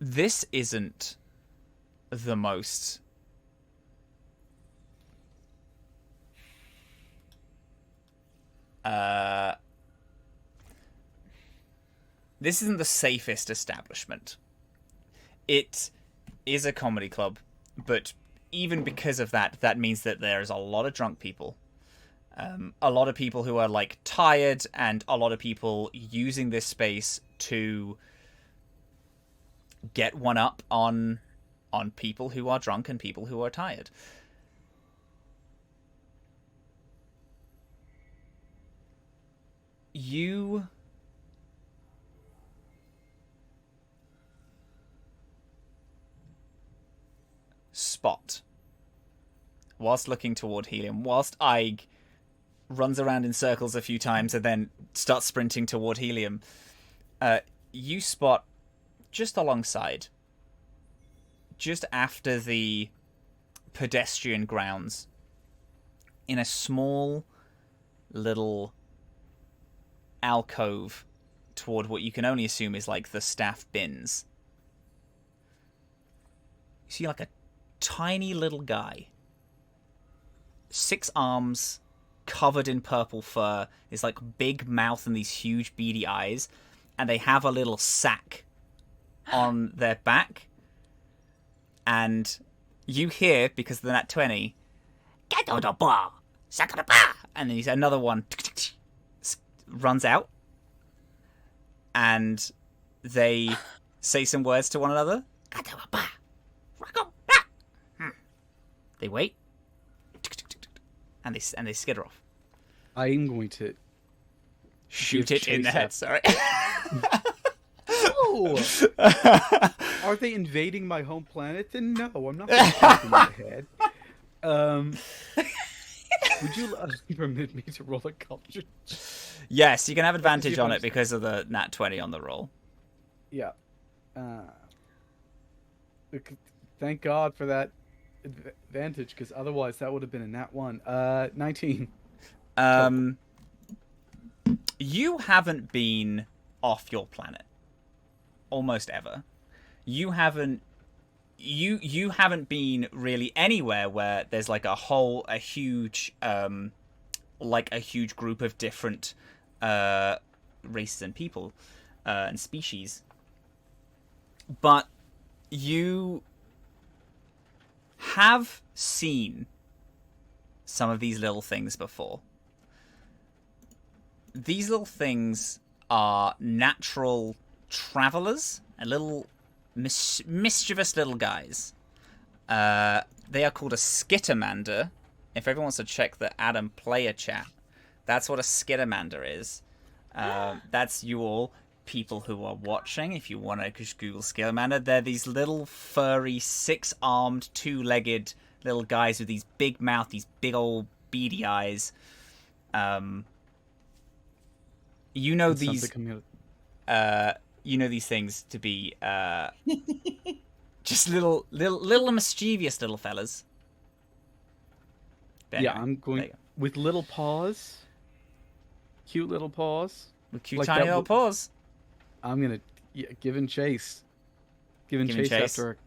This isn't the most this isn't the safest establishment. It is a comedy club, but even because of that, that means that there's a lot of drunk people. A lot of people who are like tired, and a lot of people using this space to get one up on people who are drunk and people who are tired. You spot, whilst looking toward Helium, whilst Ige runs around in circles a few times and then starts sprinting toward Helium, you spot just alongside, just after the pedestrian grounds, in a small little alcove toward what you can only assume is like the staff bins, you see like a tiny little guy, 6 arms, covered in purple fur, his like big mouth and these huge beady eyes, and they have a little sack on their back, and you hear, because of the nat 20, get on the bar, sack on the bar, and then he's another one runs out, and they say some words to one another. They wait, and they skitter off. I am going to Shoot give it in the chase head. Sorry. Oh! Are they invading my home planet? Then no, I'm not going to shoot them in the head. Would you permit me to roll a culture? Yes, you can have advantage if on I'm- it because of the nat 20 on the roll. Yeah. Thank God for that advantage, because otherwise that would have been a nat 1. 19. You haven't been off your planet almost ever. You haven't been really anywhere where there's like a huge group of different races and people and species. But you have seen some of these little things before. These little things are natural travelers, and little mischievous little guys. They are called a skittermander. If everyone wants to check the Adam player chat, that's what a skittermander is. That's you all people who are watching. If you want to just Google skittermander, they're these little furry, 6-armed, 2-legged little guys with these big mouth, these big old beady eyes. You know these things to be just little mischievous little fellas. But Yeah, anyway, I'm going with little paws. Cute little paws. with cute like tiny that little w- paws. I'm gonna giving chase. Giving Giving chase chase. after our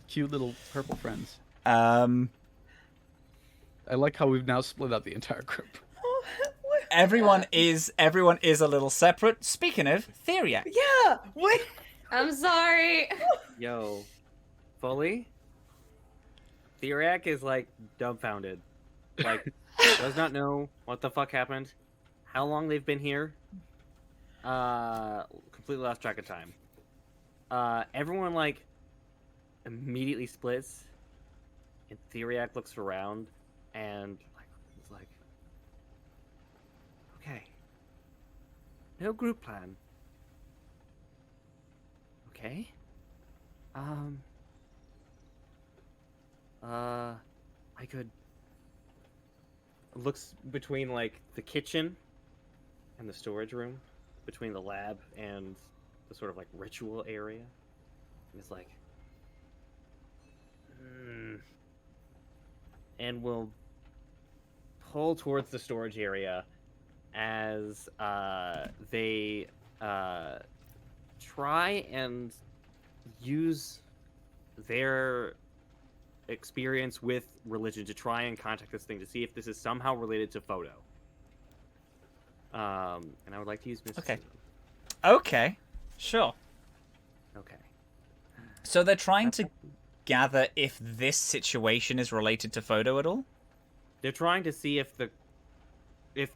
cute little purple friends. I like how we've now split up the entire group. everyone is a little separate. Speaking of Theriac, Yeah. I'm sorry. Yo, fully? Theriac is like dumbfounded. Like, does not know what the fuck happened, how long they've been here. Completely lost track of time. Everyone like immediately splits, and Theriac looks around and is like, okay, no group plan. Okay. I could. Looks between like the kitchen and the storage room, between the lab and the sort of like ritual area, and it's like, and we'll pull towards the storage area as they try and use their experience with religion to try and contact this thing to see if this is somehow related to Photo. And I would like to use mysticism. Okay. Sure. Okay. So they're trying to gather if this situation is related to Photo at all? They're trying to see if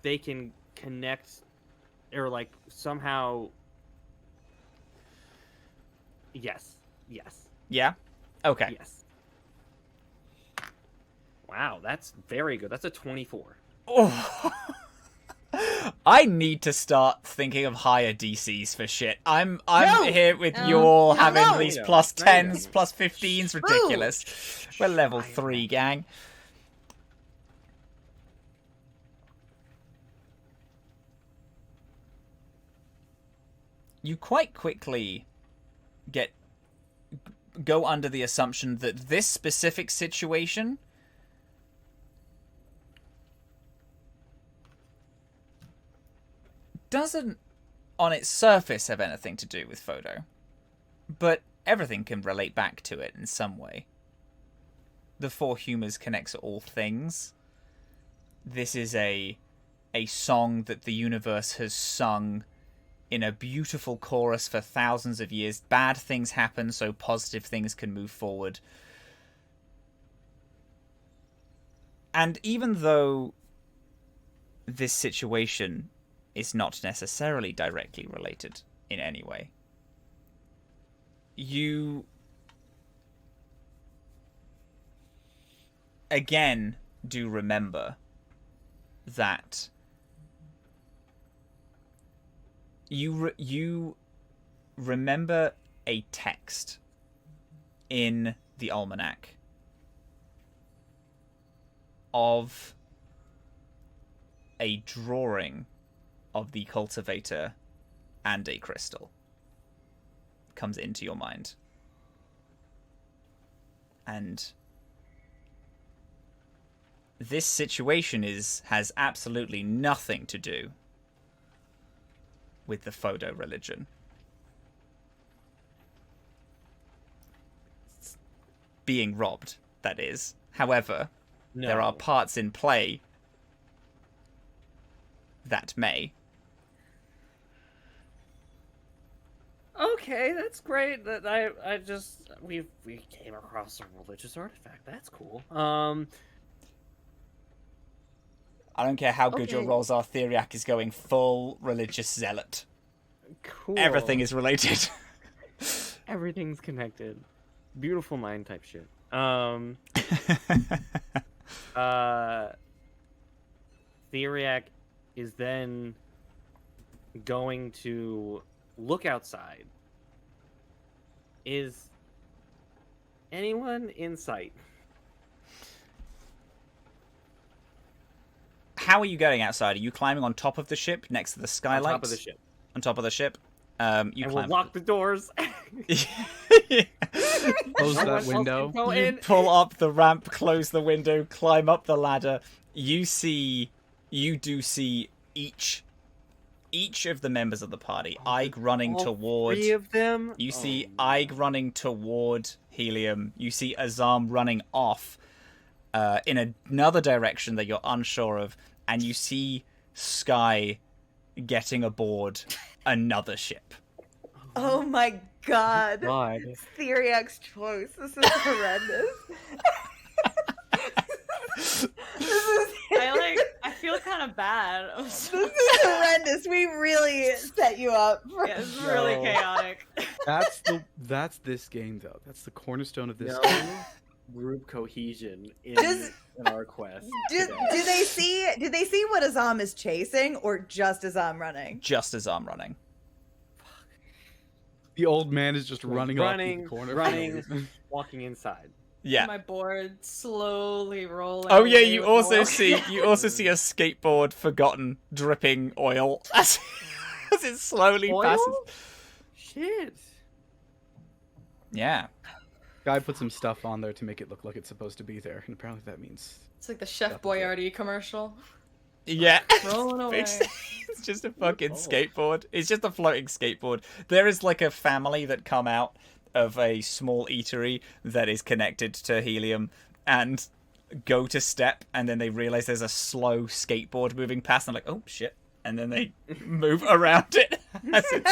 they can connect or like somehow. Yes. Yeah? Okay. Yes. Wow, that's very good. That's a 24. Oh. I need to start thinking of higher DCs for shit. I'm here with you all having these plus 10s, plus 15s. Ridiculous. We're level 3, gang. You quite quickly go under the assumption that this specific situation doesn't, on its surface, have anything to do with Photo. But everything can relate back to it in some way. The Four Humors connects all things. This is a song that the universe has sung in a beautiful chorus for thousands of years. Bad things happen so positive things can move forward. And even though this situation is not necessarily directly related in any way, you again do remember that you remember a text in the almanac of a drawing of the cultivator and a crystal comes into your mind. And this situation has absolutely nothing to do with the Photo religion. Being robbed, that is. However, there are parts in play that may. Okay, that's great. That I just we came across a religious artifact. That's cool. I don't care how good your rolls are. Theriac is going full religious zealot. Cool. Everything is related. Everything's connected. Beautiful mind type shit. Theriac is then going to look outside. Is anyone in sight? How are you getting outside? Are you climbing on top of the ship next to the skylights? On top of the ship. On top of the ship? We'll lock the doors. Close that window. You pull up the ramp, close the window, climb up the ladder. You do see each of the members of the party. Ike running toward... 3 of them? You see Ike running toward Helium. You see Azhaam running off in another direction that you're unsure of. And you see Skye getting aboard another ship. Oh my god. God. Theriac's choice. This is horrendous. I feel kind of bad. This is horrendous. We really set you up. Yeah, it's really No. chaotic. That's this game though. That's the cornerstone of this No game. group cohesion in Does- our quest. Do today. they see what Azhaam is chasing, or just Azhaam running? Just as I'm running. The old man is just running off to the corner. running, walking inside. Yeah. My board slowly rolling. Oh yeah, away you with also oil. see a skateboard forgotten dripping oil as it slowly Oil? passes. Shit. Yeah. Guy put some stuff on there to make it look like it's supposed to be there, and apparently that means It's like the Chef Boyardee commercial. Yeah. Rolling away. It's just a fucking skateboard. It's just a floating skateboard. There is like a family that come out of a small eatery that is connected to helium and go to step, and then they realize there's a slow skateboard moving past, and they're like, oh shit. And then they move around it as it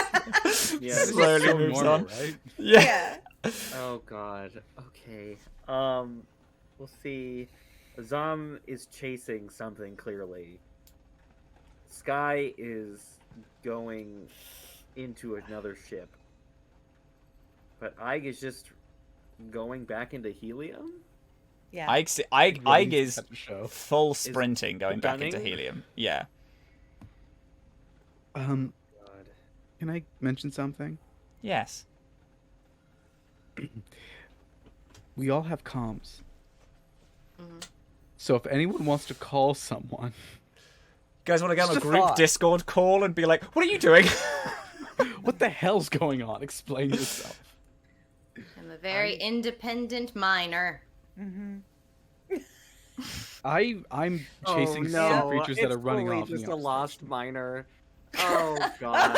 Yeah, slowly so moves normal, on. right? Yeah. Oh god. Okay. We'll see. Azhaam is chasing something clearly. Skye is going into another ship. But Ike is just going back into helium? Yeah. Ike is At the show. full sprinting going back into gunning? helium. Yeah. God. Can I mention something? Yes. We all have comms. Mm-hmm. So if anyone wants to call someone, Guys want to get on a Just a group thought. Discord call and be like, what are you doing? what the hell's going on? Explain yourself. I'm a very independent miner. Mm-hmm. I'm chasing some creatures that are running off. in Just the a opposite lost miner. Oh god.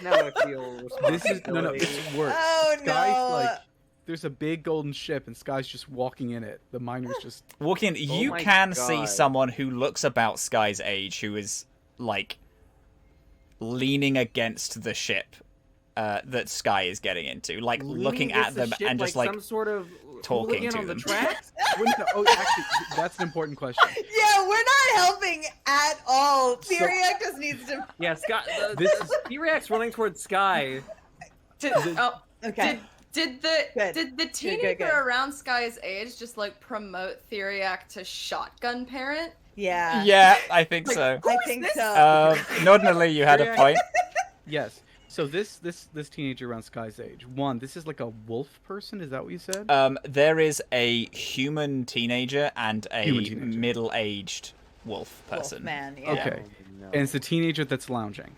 Now I feel This is no, responsibility. it's worse. Oh, Skye's no. like, there's a big golden ship, and Skye's just walking in it. The miner's just Walking, you my can see God. someone who looks about Skye's age, who is like leaning against the ship that Skye is getting into, like looking at against the them ship and just like some sort of talking hooligan to on them. the tracks. Oh, actually, that's an important question. Yeah, we're not helping at all. Theriac just needs to. Yeah, Scott. This This T-Rex running towards Skye. Okay. Did Good. the teenager good. around Skye's age just like promote Theriac to shotgun parent? Yeah. yeah, I think so. I think so. Nordinally, you had a point. Yes. So this teenager around Skye's age. One, this is like a wolf person. Is that what you said? There is a human teenager and a Human teenager. middle-aged wolf person. Man, yeah. Okay. Oh, no. And it's the teenager that's lounging.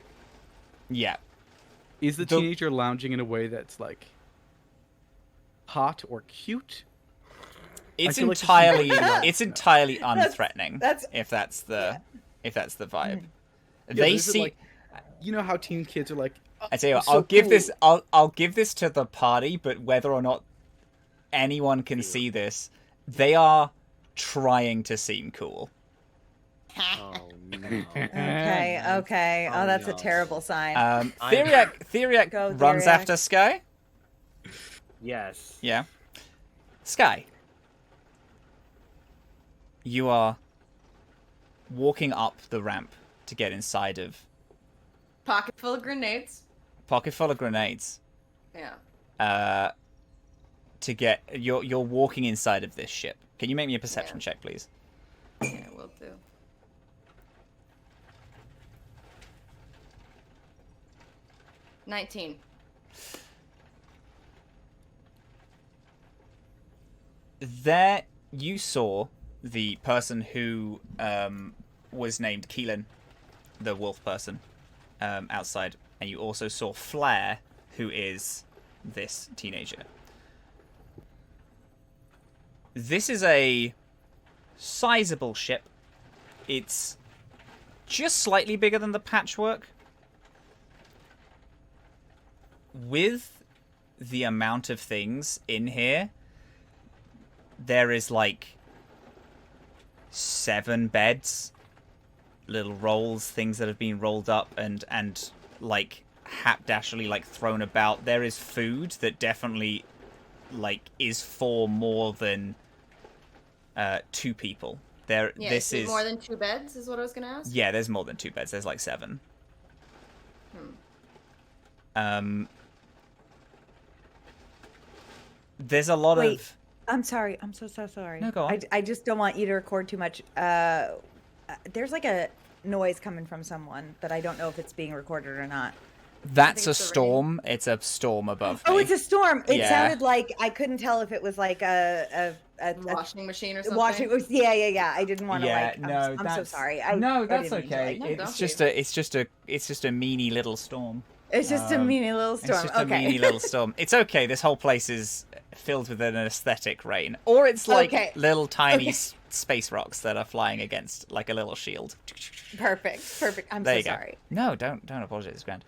Yeah. Is the The- teenager lounging in a way that's like hot or cute? It's feel like this is entirely what it's entirely unthreatening. that's- if that's the vibe. Yeah, They this is see. like, you know how teen kids are like. I tell you what, so I'll give cool." this. I'll give this to the party, but whether or not anyone can see this, they are trying to seem cool. Oh no. Okay. Okay. Oh, Oh, that's a no. terrible sign. Theriac Go, runs Theriac. after Skye. Yes. Yeah. Skye. You are walking up the ramp to get inside of Pocket full of grenades. pocket full of grenades. Yeah. To get you're walking inside of this ship. Can you make me a perception check, please? Yeah, will do. $19. There you saw the person who was named Keelan, the wolf person, outside, and you also saw Flair, who is this teenager. This is a sizable ship. It's just slightly bigger than the Patchwork. With the amount of things in here, there is like 7 beds, little rolls, things that have been rolled up and like hapdashly like thrown about. There is food that definitely like is for more than 2 people. There, Yeah, this is more than 2 beds, is what I was gonna ask. Yeah, there's more than 2 beds. There's like 7. There's a lot Wait. of. I'm sorry. I'm so sorry. No, go on. I just don't want you to record too much. There's like a noise coming from someone, but I don't know if it's being recorded or not. That's a it's the rain. storm. It's a storm above Oh, me. it's a storm. It Yeah. sounded like I couldn't tell if it was like a Washing machine or something. washing. Yeah. I didn't want to Yeah, like. no, I'm so that's sorry. no, I that's didn't mean to, okay. like- No, It's don't just a meany little storm. It's just a meany little storm. It's just Okay. a meany little storm. It's okay. This whole place is filled with an aesthetic rain, or it's like Okay. little tiny Okay. space rocks that are flying against like a little shield. Perfect. I'm There so you go. sorry. No, don't apologize. It's grand.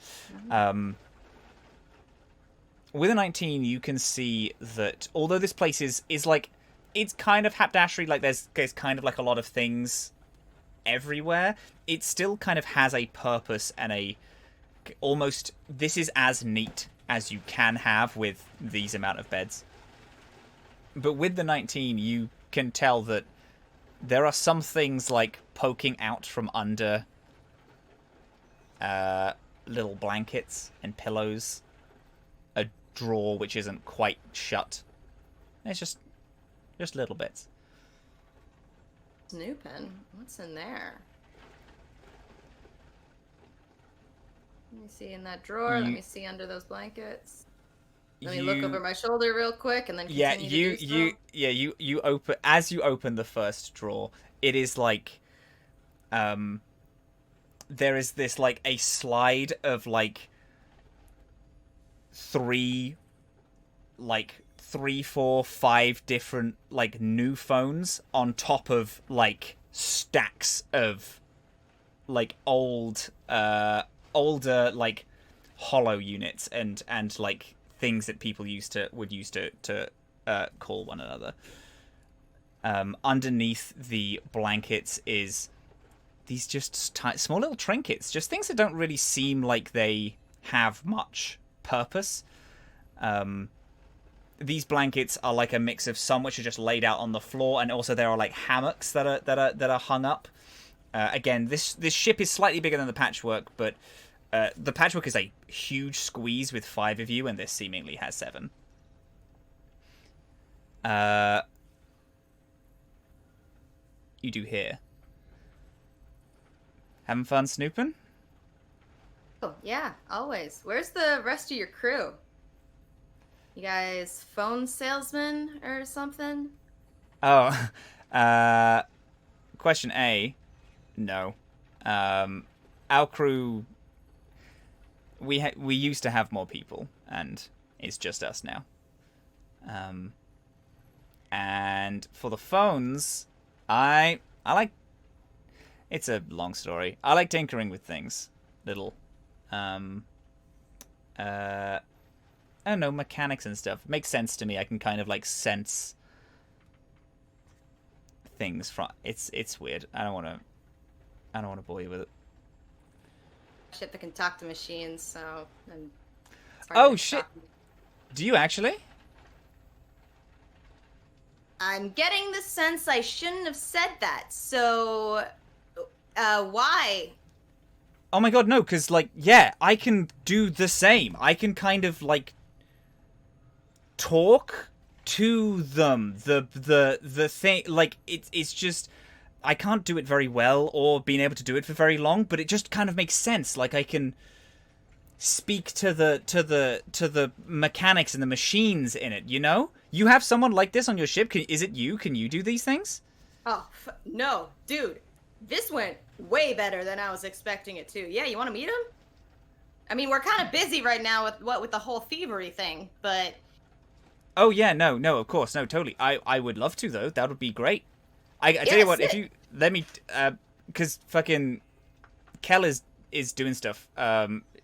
With a 19, you can see that although this place is like, it's kind of haberdashery, like there's kind of like a lot of things everywhere, it still kind of has a purpose and a almost, this is as neat as you can have with these amount of beds. But with the 19, you can tell that there are some things like poking out from under little blankets and pillows, a drawer which isn't quite shut. It's just little bits. Snooping. What's in there? Let me see in that drawer. Let me see under those blankets. Let me look over my shoulder real quick and then continue to do so. you open, as you open the first drawer, it is like there is this like a slide of like 3, 4, 5 different like new phones on top of like stacks of like older like hollow units and like things that people would use to call one another. Underneath the blankets is these just small little trinkets, just things that don't really seem like they have much purpose. These blankets are like a mix of some which are just laid out on the floor, and also there are like hammocks that are hung up. Again, this ship is slightly bigger than the Patchwork, but the Patchwork is a huge squeeze with 5 of you, and this seemingly has 7. You do here. Having fun snooping? Oh, yeah, always. Where's the rest of your crew? You guys phone salesmen or something? Oh, question A, no. Our crew, we used to have more people, and it's just us now. And for the phones, I like. It's a long story. I like tinkering with things, little. I don't know, mechanics and stuff. It makes sense to me. I can kind of like sense things from. It's weird. I don't want to bore you with it. Shit that can talk to machines, so. Oh shit! Do you actually? I'm getting the sense I shouldn't have said that. So, why? Oh my god, no! Because like, yeah, I can do the same. I can kind of like talk to them. The thing, like, it's just. I can't do it very well, or being able to do it for very long, but it just kind of makes sense. Like I can speak to the mechanics and the machines in it. You know, you have someone like this on your ship. Is it you? Can you do these things? Oh no, dude! This went way better than I was expecting it to. Yeah, you want to meet him? I mean, we're kind of busy right now with the whole thievery thing, but. Oh yeah, no, of course, no, totally. I would love to though. That would be great. I tell you what, if you let me, because fucking Kel is doing stuff.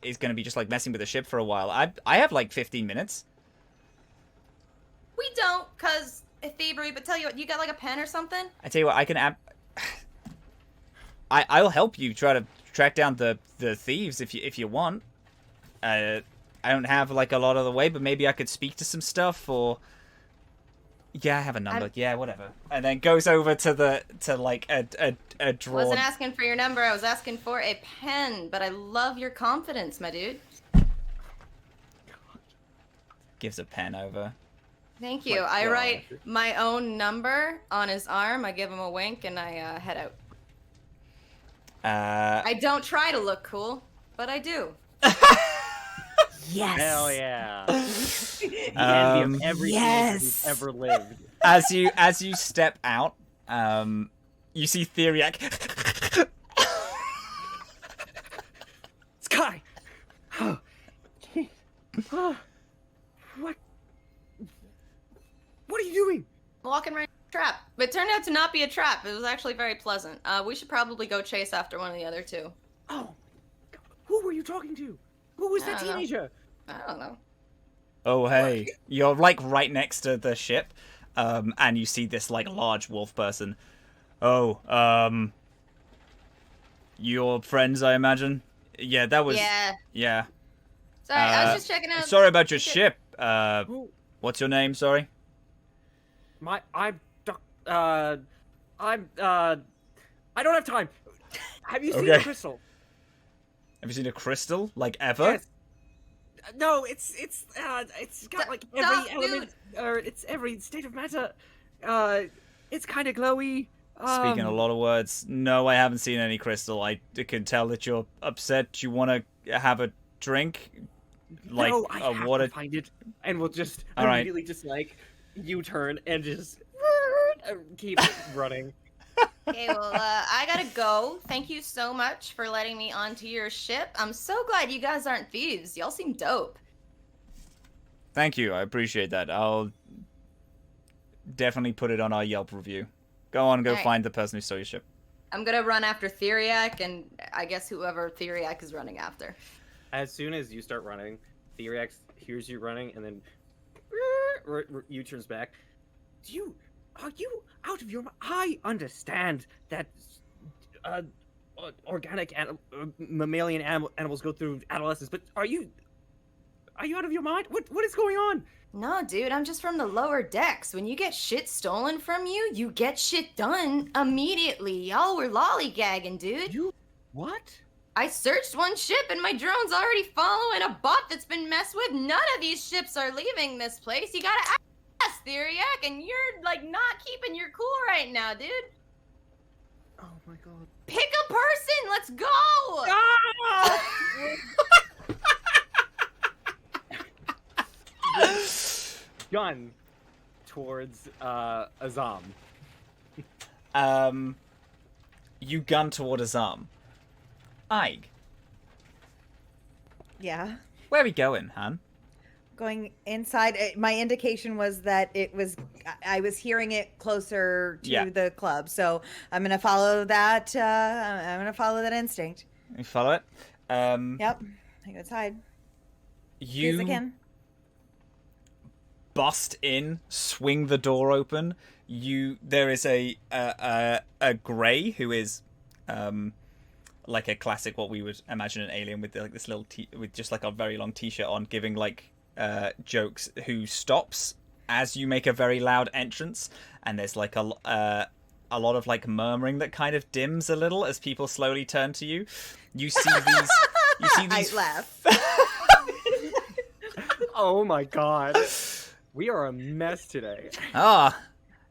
Is going to be just like messing with the ship for a while. I have like 15 minutes. We don't, cause thievery. But tell you what, you got like a pen or something? I tell you what, I can. I'll help you try to track down the thieves if you want. I don't have like a lot of the way, but maybe I could speak to some stuff, or Yeah, I have a number. Yeah, whatever. And then goes over to like a drawer. Wasn't asking for your number. I was asking for a pen. But I love your confidence, my dude. Gives a pen over. Thank you. I write my own number on his arm. I give him a wink, and I head out. I don't try to look cool, but I do. Yes. Hell yeah. The envy of every teenager who's ever lived. As you step out, you see Theriac. Skye! Oh, jeez. What are you doing? Walking right into a trap. But it turned out to not be a trap. It was actually very pleasant. We should probably go chase after one of the other two. Oh, who were you talking to? Who was that I don't know. teenager? I don't know. Oh, hey. You're, like, right next to the ship, and you see this, like, large wolf person. Oh, your friends, I imagine? Yeah, that was... Yeah. Sorry, I was just checking out... Sorry about your ship. Who? What's your name, sorry? I don't have time. Have you seen a crystal? Have you seen a crystal? Like, ever? Yes. No, it's got like every element, or it's every state of matter. It's kind of glowy. Speaking a lot of words. No, I haven't seen any crystal. I can tell that you're upset. You want to have a drink? Like no, I a have water. to find it, and we'll just All right. immediately just like U-turn and just keep running. Okay, well, I gotta go. Thank you so much for letting me onto your ship. I'm so glad you guys aren't thieves. Y'all seem dope. Thank you. I appreciate that. I'll definitely put it on our Yelp review. Go on, go All right. find the person who stole your ship. I'm gonna run after Theriac, and I guess whoever Theriac is running after. As soon as you start running, Theriac hears you running, and then U-turns back. Are you out of your mind? I understand that organic mammalian animals go through adolescence, but are you out of your mind? What is going on? No, dude, I'm just from the lower decks. When you get shit stolen from you, you get shit done immediately. Y'all were lollygagging, dude. You what? I searched one ship and my drone's already following a bot that's been messed with. None of these ships are leaving this place. You gotta ask, Theriac, and you're, like, not keeping your cool right now, dude. Oh my god. Pick a person! Let's go! Gun towards Azhaam. You gun toward Azhaam. Aig, Yeah. where are we going, Han? Going inside. My indication was that I was hearing it closer to the club, so I'm gonna follow that. I'm gonna follow that instinct. You follow it? Yep. I go inside. You Again. bust in, swing the door open. There is a grey who is like a classic, what we would imagine an alien with like this little with just like a very long t-shirt on, giving like jokes, who stops as you make a very loud entrance, and there's like a lot of like murmuring that kind of dims a little as people slowly turn to you. You see these. I laugh. Oh my god. We are a mess today. Oh,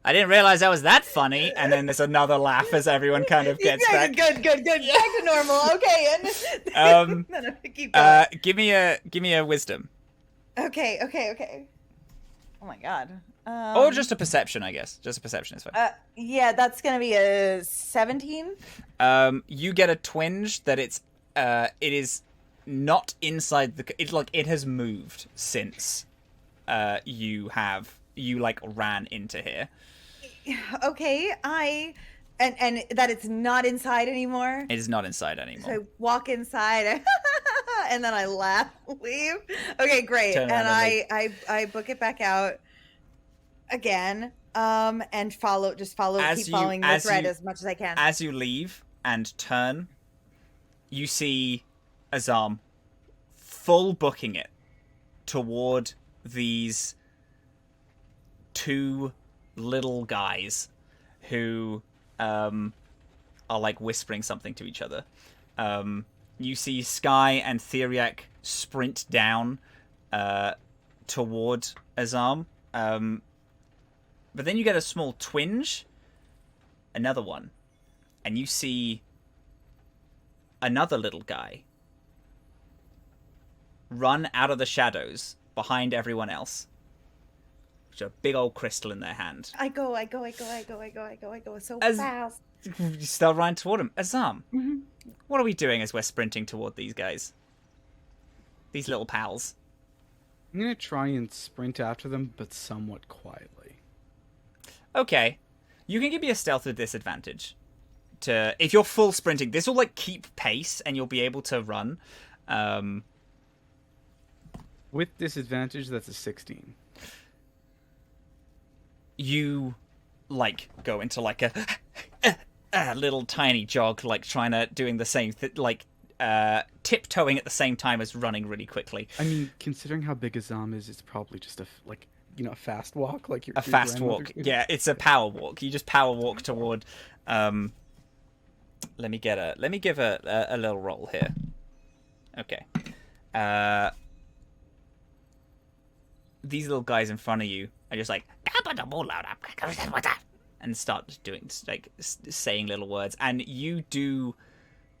I didn't realize that was that funny. And then there's another laugh as everyone kind of gets back. Good. Back to normal. Okay. And then I keep going. Give me a wisdom. Okay. Oh my god. Or just a perception, I guess. Just a perception is fine. Yeah, that's gonna be a 17. You get a twinge that it is not inside it has moved since you like ran into here. Okay, and that it's not inside anymore. It is not inside anymore. So I walk inside, and then I laugh, leave. Okay, great. Turn And around I book it back out again, and keep following the thread as much as I can. As you leave and turn, you see Azhaam full booking it toward these two little guys who are like whispering something to each other. You see Skye and Theriac sprint down toward Azhaam. But then you get a small twinge, another one, and you see another little guy run out of the shadows behind everyone else. With a big old crystal in their hand. I go so As- fast. You start running toward him. Azhaam, Mhm. what are we doing as we're sprinting toward these guys? These little pals. I'm gonna try and sprint after them, but somewhat quietly. Okay. You can give me a stealth with disadvantage. If you're full sprinting, this will like keep pace and you'll be able to run. With disadvantage, that's a 16. You like go into like a little tiny jog, like doing the same tiptoeing at the same time as running really quickly. I mean, considering how big Azhaam is, it's probably just a fast walk, like your A fast walk. Yeah, it's a power walk. You just power walk toward. Let me give a little roll here. Okay. These little guys in front of you are just like and start doing like saying little words, and you do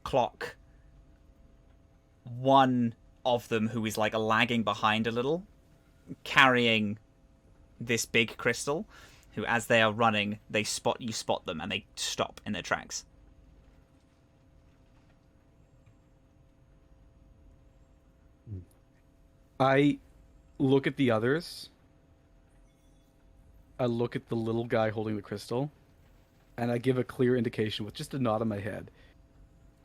clock one of them who is like lagging behind a little, carrying this big crystal, who as they are running, you spot them and they stop in their tracks. I look at the others. I look at the little guy holding the crystal, and I give a clear indication with just a nod of my head.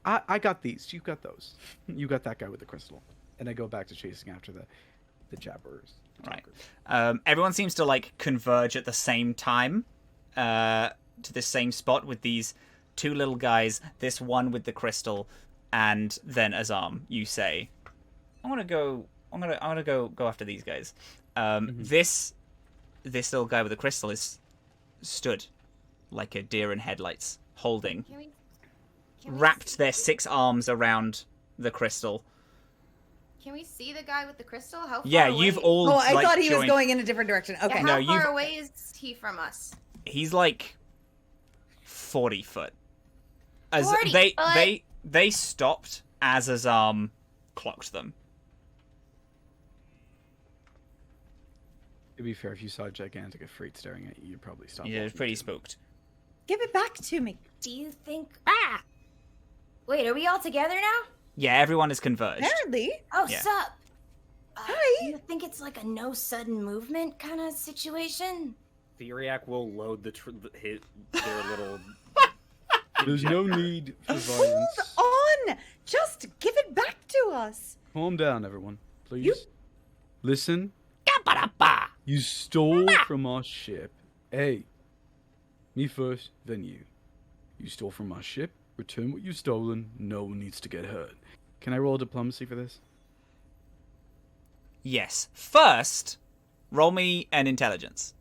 I got these. You got those. You got that guy with the crystal. And I go back to chasing after the jabberers. Right. Everyone seems to like converge at the same time to the same spot with these two little guys, this one with the crystal, and then Azhaam, you say, I'm gonna go after these guys. This little guy with the crystal is stood like a deer in headlights, holding, wrapped their 6 arms around the crystal. Can we see the guy with the crystal? How far Yeah, away? you've all. Oh, I like, thought he was joined- going in a different direction. Okay. Yeah, No, how far you've- away is he from us? He's like 40 foot. As 40 foot? they stopped as Azhaam clocked them. To be fair, if you saw a gigantic Ifrit staring at you, you'd probably stop. Yeah, it's walking pretty too. spooked. Give it back to me. Do you think... Wait, are we all together now? Yeah, everyone is converged. Apparently. Oh, Yeah. sup? Hi. You think it's like a no sudden movement kind of situation? Theriac will load their little. There's no need for violence. Hold on. Just give it back to us. Calm down, everyone. Please. Listen. You stole from our ship. Hey. Me first, then you. You stole from our ship. Return what you've stolen. No one needs to get hurt. Can I roll diplomacy for this? Yes. First, roll me an intelligence.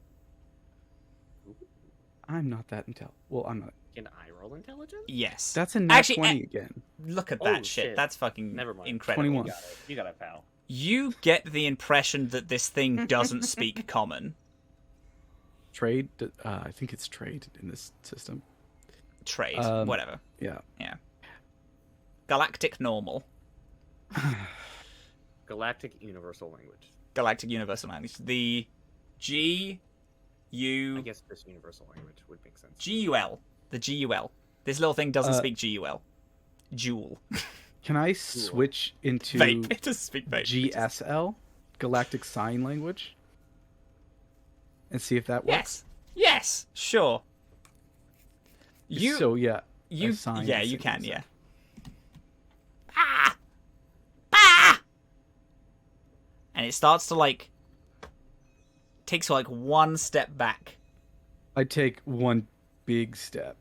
I'm not that intelligent. Well, I'm not. Can I roll intelligence? Yes. That's a nat Actually, 20 again. Look at Oh, that shit. shit. That's fucking Never mind. incredible. 21. You got it, pal. You get the impression that this thing doesn't speak common. Trade? I think it's trade in this system. Trade. Um, Whatever. Yeah. Yeah. Galactic normal. Galactic Universal Language. Galactic universal language. The I GUL. guess this Universal Language would make sense. GUL. The GUL. This little thing doesn't Uh, speak GUL. Joule. Can I switch into Vape. It doesn't speak vape. GSL? Galactic Sign Language? And see if that works? Yes. Yes. Sure. You. So, yeah. You. a sign Yeah. and You signal can. Yeah. stuff. And it starts to like. Takes like one step back. I take one big step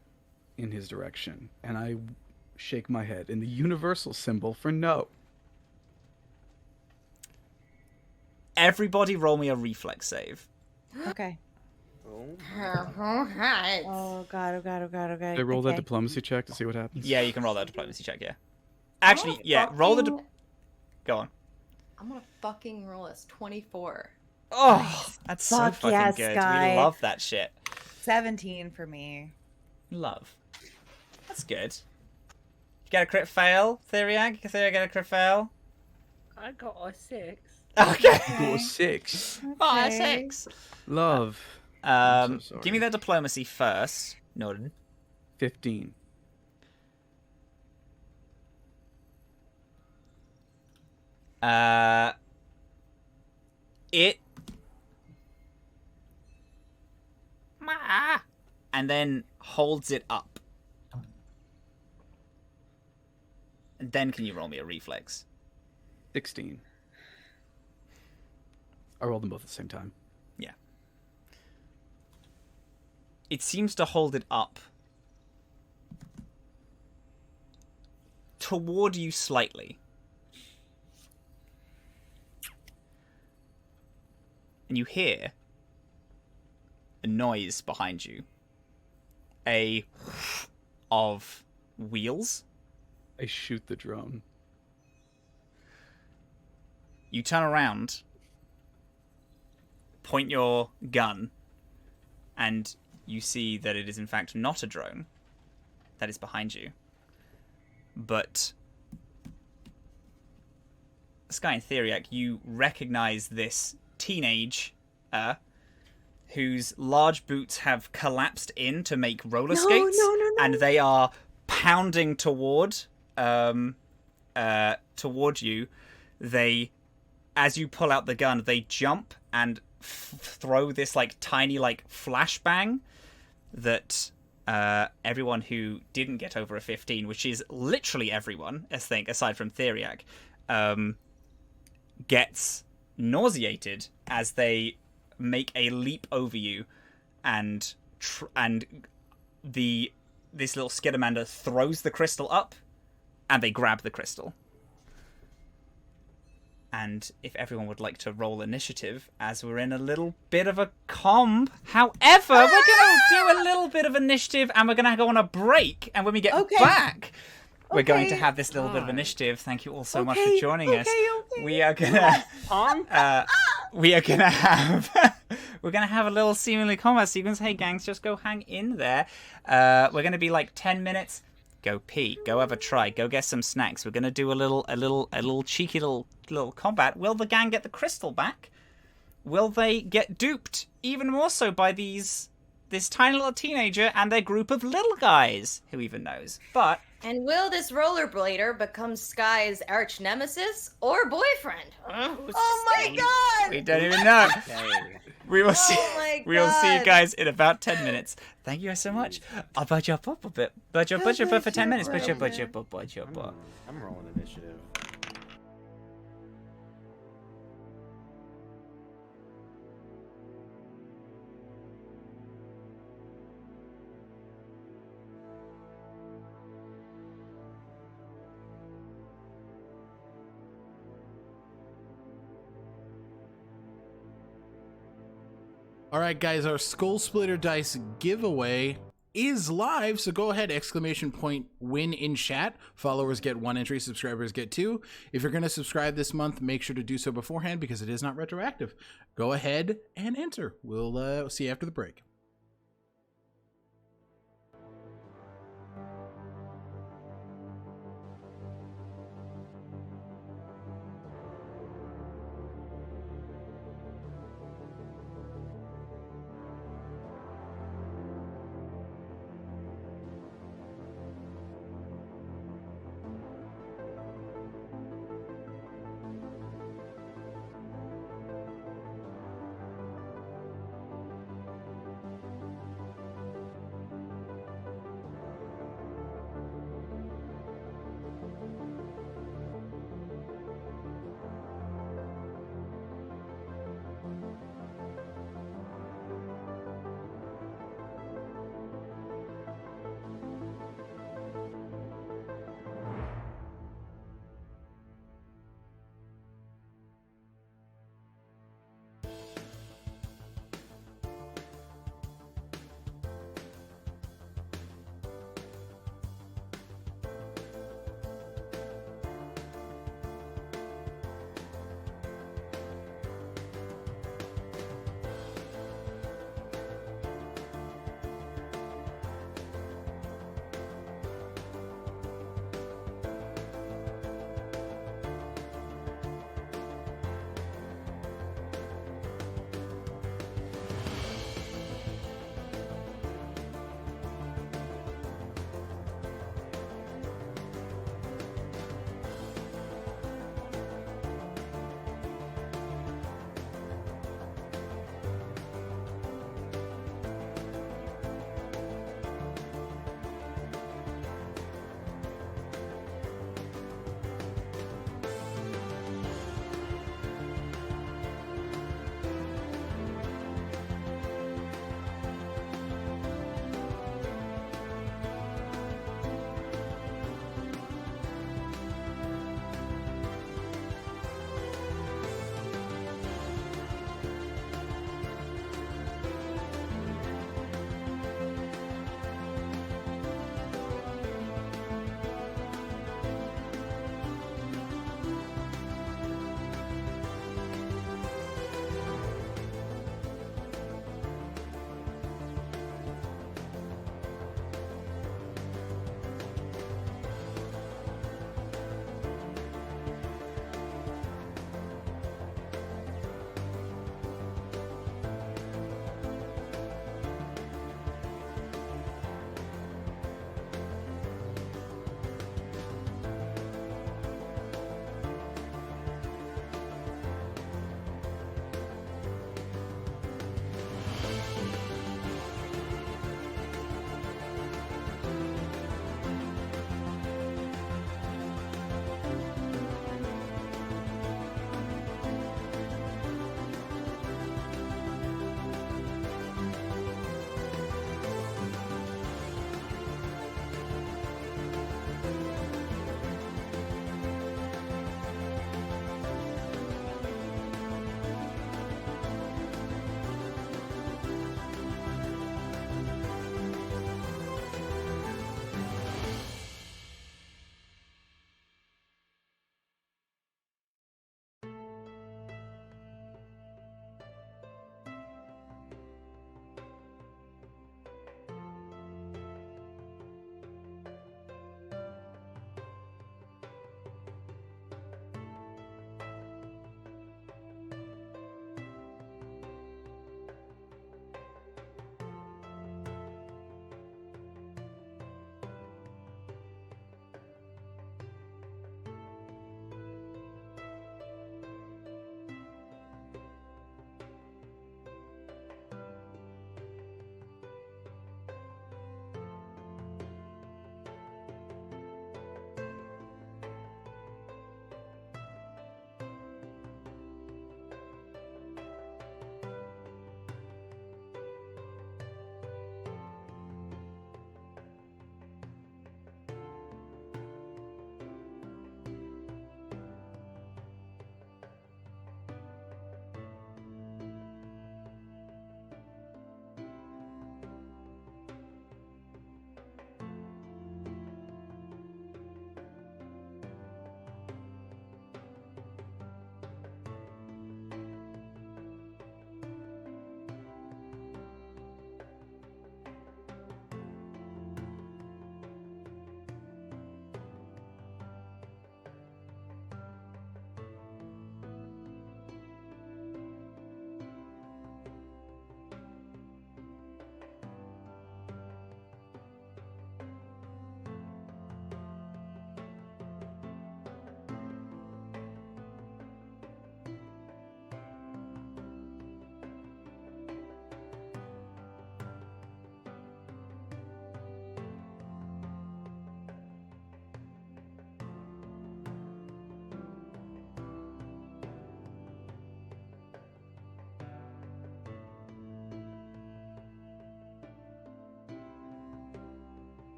in his direction, and I shake my head in the universal symbol for no. Everybody roll me a reflex save. Okay. Alright. Oh god, oh god, oh god, oh god. They roll that Okay. diplomacy check to see what happens. Yeah, you can roll that diplomacy check, yeah. Actually, yeah, roll the... Go on. I'm gonna fucking roll this 24. Oh, that's so Fuck fucking yes, good. Skye. We love that shit. 17 for me. Love. That's good. You get a crit fail, Theriac? Can Theriac get a crit fail? I got a 6. Okay. Or 6. Oh, Okay. 6. Love. I'm so sorry. Give me that diplomacy first, Norden. 15. It... And then holds it up. And then can you roll me a reflex? 16. I rolled them both at the same time. Yeah. It seems to hold it up toward you slightly. And you hear a noise behind you. A of wheels. I shoot the drone. You turn around, point your gun, and you see that it is in fact not a drone that is behind you, but Skye and Theriac, you recognize this teenage whose large boots have collapsed in to make roller skates, no. and they are pounding toward you. They, as you pull out the gun, they jump and throw this like tiny like flashbang that everyone who didn't get over a 15, which is literally everyone, I think, aside from Theriac, gets nauseated as they make a leap over you, and this little Skidamander throws the crystal up, and they grab the crystal. And if everyone would like to roll initiative, as we're in a little bit of a comb. However, we're going to do a little bit of initiative, and we're going to go on a break. And when we get back, we're going to have this little bit of initiative. Thank you all so much for joining us. We are gonna we're gonna have a little seemingly combat sequence. Hey gangs, just go hang in there. We're gonna be like 10 minutes. Go pee. Go have a try. Go get some snacks. We're gonna do a little cheeky little combat. Will the gang get the crystal back? Will they get duped even more so by this tiny little teenager and their group of little guys? Who even knows? But And will this rollerblader become Skye's arch nemesis or boyfriend? Huh? Oh my god! we don't even know. We will see. my We will see you God. guys in about 10 minutes. Thank you guys so much. I'll budge up a bit. Budge up for 10 minutes. Budge up. I'm rolling initiative. All right, guys, our Skull Splitter Dice giveaway is live, so go ahead, !win in chat. Followers get 1 entry, subscribers get 2. If you're going to subscribe this month, make sure to do so beforehand because it is not retroactive. Go ahead and enter. We'll see you after the break.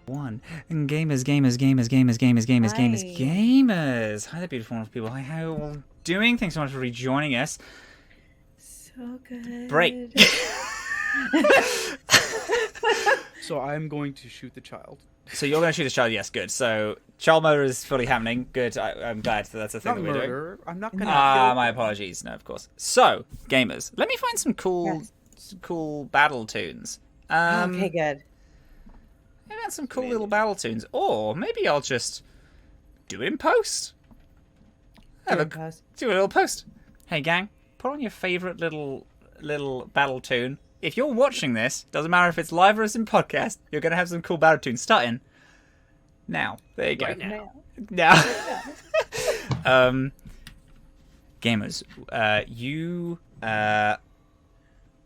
One. Gamers. Hi there, beautiful, wonderful people. Hi, how are you all doing? Thanks so much for rejoining us. So good. Break. So I'm going to shoot the child. So you're going to shoot the child? Yes, good. So child murder is fully happening. Good. I'm glad that's a thing Not that we're doing. murder. I'm not gonna. My apologies. No, of course. So, gamers, let me find some cool battle tunes. Okay, good. Maybe that's some cool little battle tunes, or maybe I'll just do it in post. Do a little post. Hey, gang, put on your favorite little battle tune. If you're watching this, doesn't matter if it's live or it's in podcast, you're gonna have some cool battle tunes starting now. There you go. Right now. Now. Gamers, you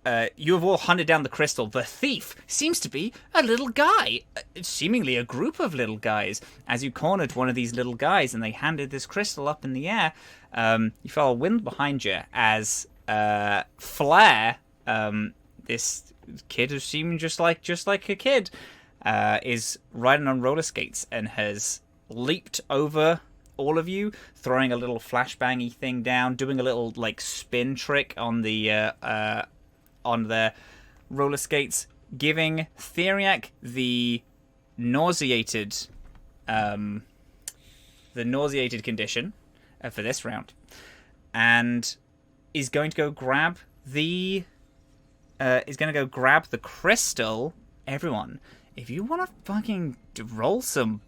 have all hunted down the crystal. The thief seems to be a little guy, seemingly a group of little guys. As you cornered one of these little guys and they handed this crystal up in the air, you felt a wind behind you as Flair, this kid who seemed just like a kid, is riding on roller skates and has leaped over all of you, throwing a little flashbangy thing down, doing a little like spin trick on the roller skates, giving Theriac the nauseated condition for this round, and is going to go grab the crystal. Everyone, if you want to fucking roll some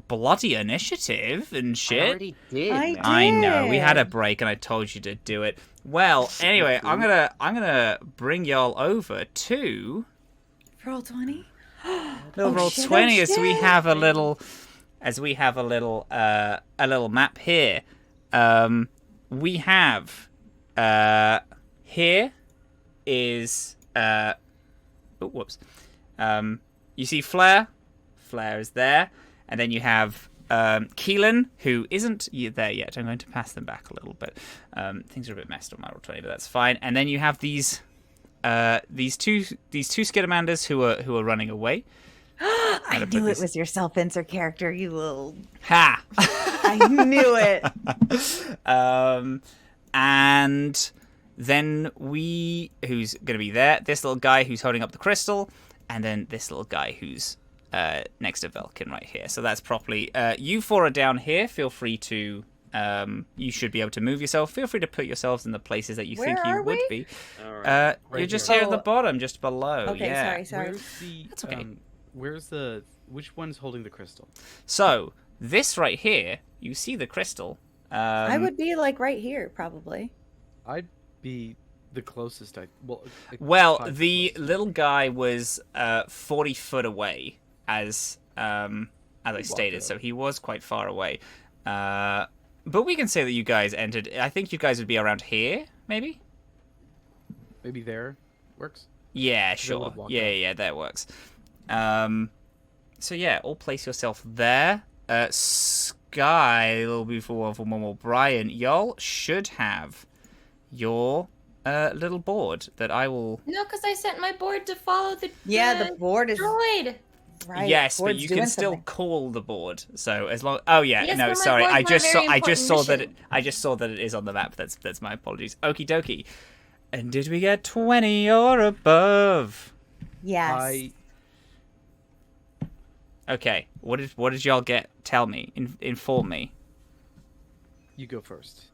bloody initiative and shit. I already did. I know. We had a break and I told you to do it. Well, anyway, I'm gonna bring y'all over to Roll 20. little roll 20 as we have a little map here. We have here is you see Flair is there. And then you have Keelan, who isn't there yet. I'm going to pass them back a little bit. Things are a bit messed on my roll 20, but that's fine. And then you have these two Skidamanders who are running away. I knew it was your self-insert character, you little... Ha! I knew it. And then who's going to be there? This little guy who's holding up the crystal, and then this little guy who's next to Velkin right here. So that's properly. You four are down here. Feel free to. You should be able to move yourself. Feel free to put yourselves in the places that you think you would be. Right. You're just here at the bottom, just below. Okay, yeah. sorry. That's okay. Which one's holding the crystal? So this right here, you see the crystal. I would be like right here, probably. I'd be the closest. Well, the little guy was 40 foot away, as I stated, so he was quite far away. But we can say that you guys entered. I think you guys would be around here, maybe. Maybe there works. Yeah, sure. Yeah, that works. So yeah, all place yourself there. Skye, a little before for Momo Brian, y'all should have your little board that I will. No, because I sent my board to follow the the board is droid. Right. Yes, but board's you doing can still something. call the board. So as long. Oh yeah, Yes, no, but my sorry. board's I my just very saw that. important I just saw that it is on the map. That's my apologies. Okie dokie. And did we get 20 or above? Yes. Okay. What did y'all get? Tell me. Inform me. You go first,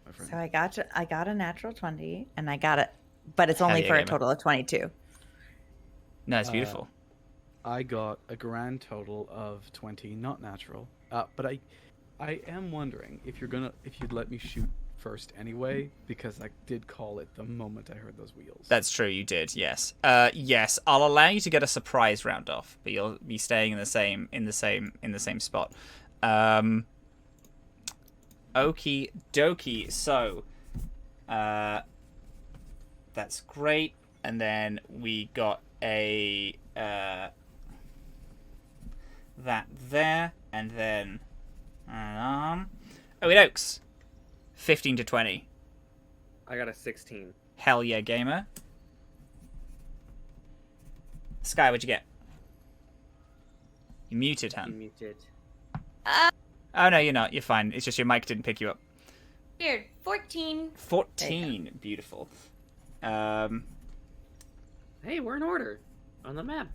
my friend. So I got a natural 20, and I got it, but it's only yeah, for a gamer. total of 22. No, it's beautiful. I got a grand total of 20, not natural. But I am wondering if you'd let me shoot first anyway, because I did call it the moment I heard those wheels. That's true. You did. Yes. Yes. I'll allow you to get a surprise round off, but you'll be staying in the same spot. Okie dokie. So, that's great. And then we got a that there, and then okey-dokes. 15 to 20. I got a 16. Hell yeah, gamer. Skye, what'd you get? You muted, You huh? muted. Oh, no, you're not. You're fine. It's just your mic didn't pick you up. Weird. 14. 14. Beautiful. Hey, we're in order on the map.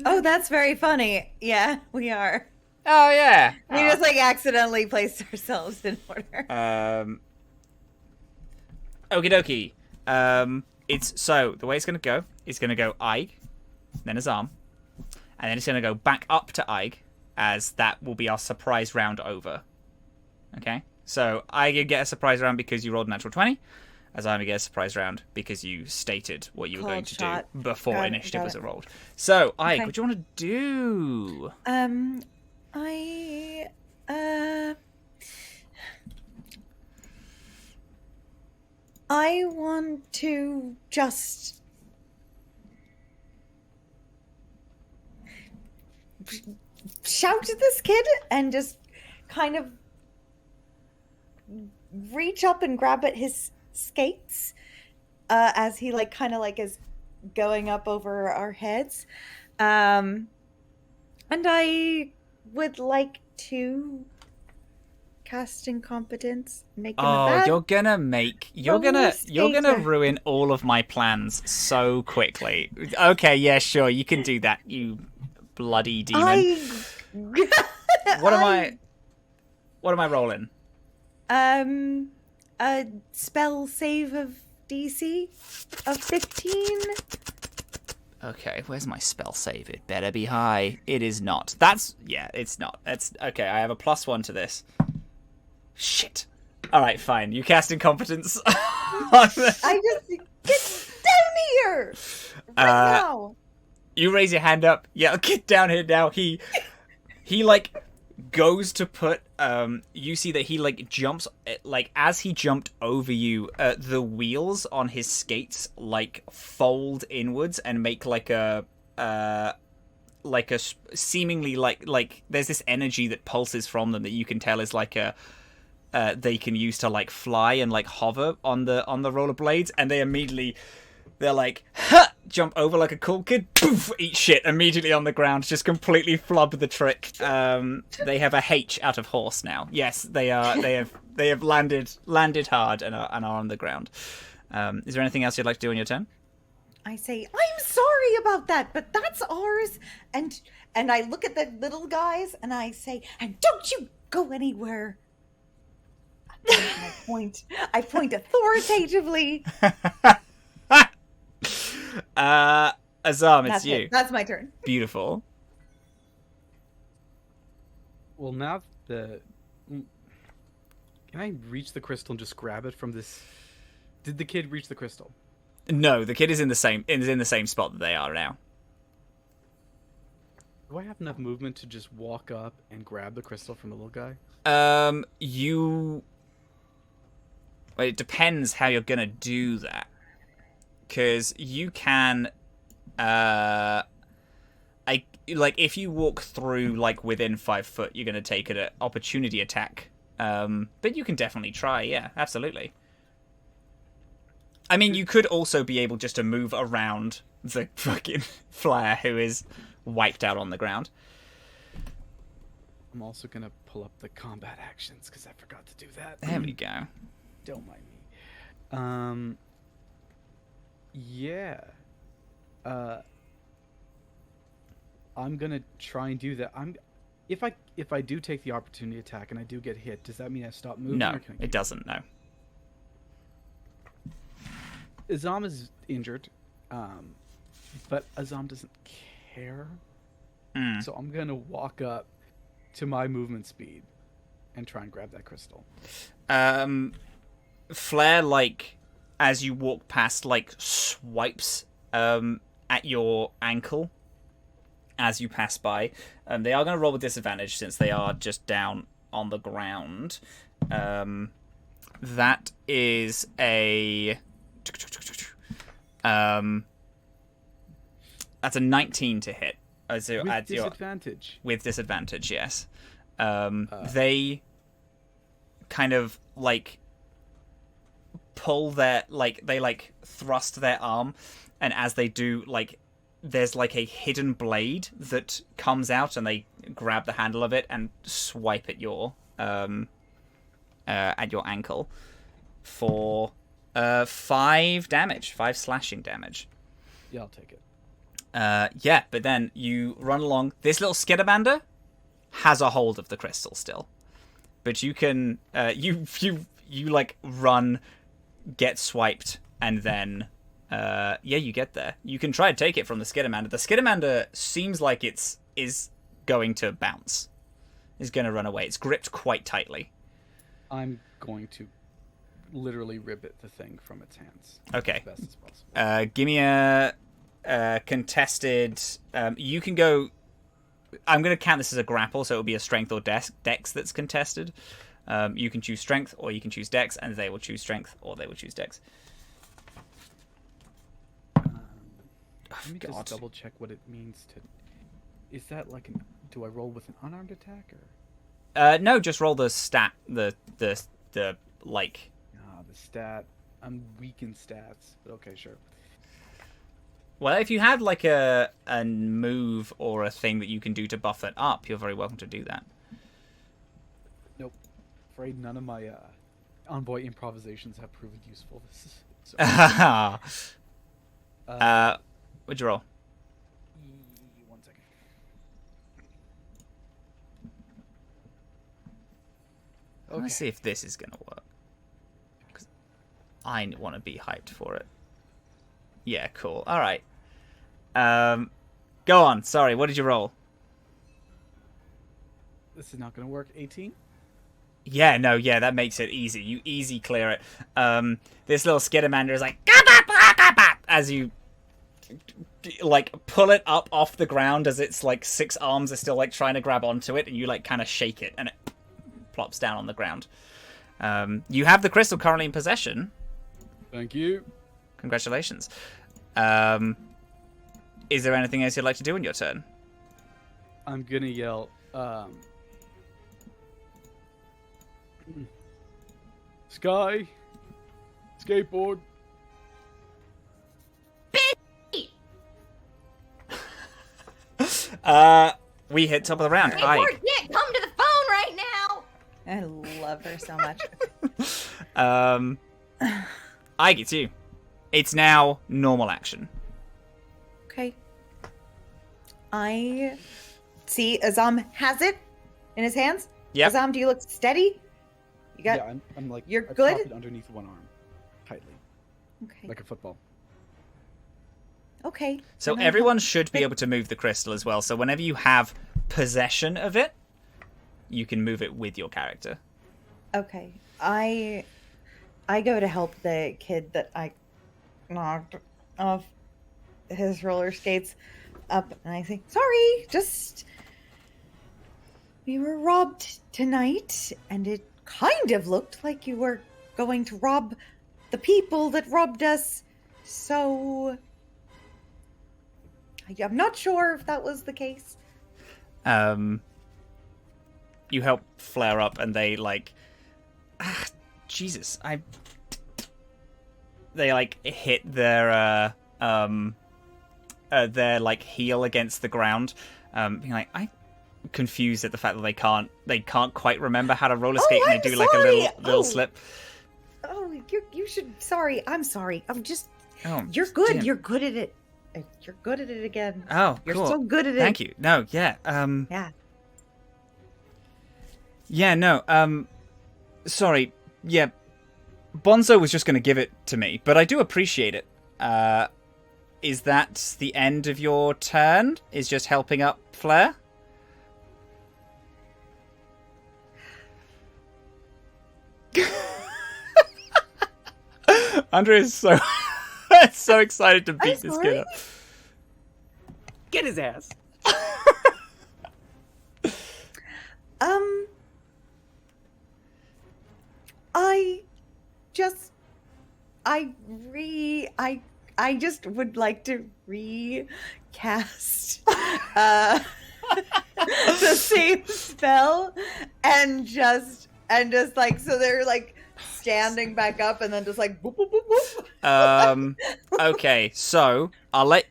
Oh, that's very funny. Yeah, we are. Oh, yeah. We just like accidentally placed ourselves in order. Okie dokie. It's so the way it's gonna go is gonna go Ige, then Azhaam, and then it's gonna go back up to Ige, as that will be our surprise round over. Okay? So Ige get a surprise round because you rolled a natural 20. Azhaam get a surprise round because you stated what you were going to shot. do before Got it, initiative got was it. rolled. So Ige, Okay. what do you want to do? I want to just shout at this kid and just kind of reach up and grab at his skates as he like kind of like is going up over our heads. And I would like to cast incompetence, make him a Oh, bad you're gonna ruin all of my plans so quickly. Okay, yeah, sure, you can do that, you bloody demon. What am I rolling? A spell save of DC of 15. Okay, where's my spell save? It better be high. It is not. It's not. That's okay. I have a +1 to this. Shit. All right, fine. You cast incompetence. I just get down here right now. You raise your hand up. Yeah, get down here now. He like goes to put. You see that he like jumps. Like as he jumped over you, the wheels on his skates like fold inwards and make like a seemingly like there's this energy that pulses from them that you can tell is like a. They can use to like fly and like hover on the rollerblades, and they're like jump over like a cool kid, poof, eat shit immediately on the ground, just completely flub the trick. They have a H out of horse now. Yes, they have landed hard and are on the ground. Is there anything else you'd like to do on your turn? I say, I'm sorry about that, but that's ours. And I look at the little guys and I say, and don't you go anywhere. I point authoritatively. Azhaam, it's you. That's my turn. Beautiful. Well, now can I reach the crystal and just grab it from this? Did the kid reach the crystal? No, the kid is in the same spot that they are now. Do I have enough movement to just walk up and grab the crystal from the little guy? Well, it depends how you're gonna do that, because you can, if you walk through like within 5 foot, you're gonna take an opportunity attack. But you can definitely try. Yeah, absolutely. I mean, you could also be able just to move around the fucking flare who is wiped out on the ground. I'm also gonna pull up the combat actions because I forgot to do that. There we go. Don't mind me. Yeah. I'm gonna try and do that. If I do take the opportunity attack and I do get hit, does that mean I stop moving? No, or can I it doesn't. No. Azhaam is injured, but Azhaam doesn't care. So I'm gonna walk up to my movement speed and try and grab that crystal. Flare, like, as you walk past, like, swipes at your ankle as you pass by. They are going to roll with disadvantage since they are just down on the ground. That is a... that's a 19 to hit. So With disadvantage. With disadvantage, yes. They kind of, like... pull their, like, they, like, thrust their arm, and as they do, like, there's like a hidden blade that comes out, and they grab the handle of it and swipe at your ankle for 5 damage, 5 slashing damage. Yeah, I'll take it. Yeah, but then you run along. This little skittermander has a hold of the crystal still, but you can you like run, get swiped, and then you get there. You can try to take it from the skittermander. The skittermander seems like is going to bounce, is going to run away. It's gripped quite tightly. I'm going to literally rip the thing from its hands. Okay. As best as possible. Give me a contested. You can go. I'm going to count this as a grapple, so it'll be a strength or dex that's contested. You can choose strength, or you can choose dex, and they will choose strength, or they will choose dex. Let me just double check what it means to. Is that like an? Do I roll with an unarmed attack or? No, just roll the stat. The like. The stat. I'm weak in stats, but okay, sure. Well, if you had like a move or a thing that you can do to buff that up, you're very welcome to do that. Nope. Afraid none of my envoy improvisations have proven useful. This is. What'd you roll? 1 second. Okay. Let's see if this is gonna work. 'Cause I want to be hyped for it. Yeah, cool. All right. Go on. Sorry, what did you roll? This is not going to work. 18? Yeah, no, yeah, that makes it easy. You easy clear it. This little skittermander is like, as you like pull it up off the ground, as its like 6 arms are still like trying to grab onto it, and you like kind of shake it, and it plops down on the ground. You have the crystal currently in possession. Thank you. Congratulations. Is there anything else you'd like to do in your turn? I'm going to yell, Skye, skateboard. We hit top of the round. Skateboard can't come to the phone right now. I love her so much. Ike, it's you. It's now normal action. Okay. I see Azhaam has it in his hands. Yep. Azhaam, do you look steady? You got. Yeah, I'm like. You're I good? prop it underneath one arm, tightly, Okay. like a football. Okay. So And I everyone have- should be able to move the crystal as well. So whenever you have possession of it, you can move it with your character. Okay. I go to help the kid that I knocked off his roller skates up, and I say, "Sorry, just we were robbed tonight, and it kind of looked like you were going to rob the people that robbed us. So I'm not sure if that was the case." You help flare up, and they like, Jesus, they like hit their like heel against the ground, being like, I'm confused at the fact that they can't quite remember how to roller skate, and I'm they do like a sorry. little slip. Oh, you should. Sorry, I'm sorry. I'm just. Oh, You're good. damn. You're good at it. You're good at it again. Oh, You're cool. so good at it. Thank you. No, yeah. Yeah. Yeah, no. Sorry. Yeah. Bonzo was just going to give it to me, but I do appreciate it. Is that the end of your turn? Is just helping up Flare? Andre is so so excited to beat this kid up. Get his ass. I just would like to recast the same spell and just like, so they're like standing back up and then just like boop, boop, boop, boop. Okay, so I'll let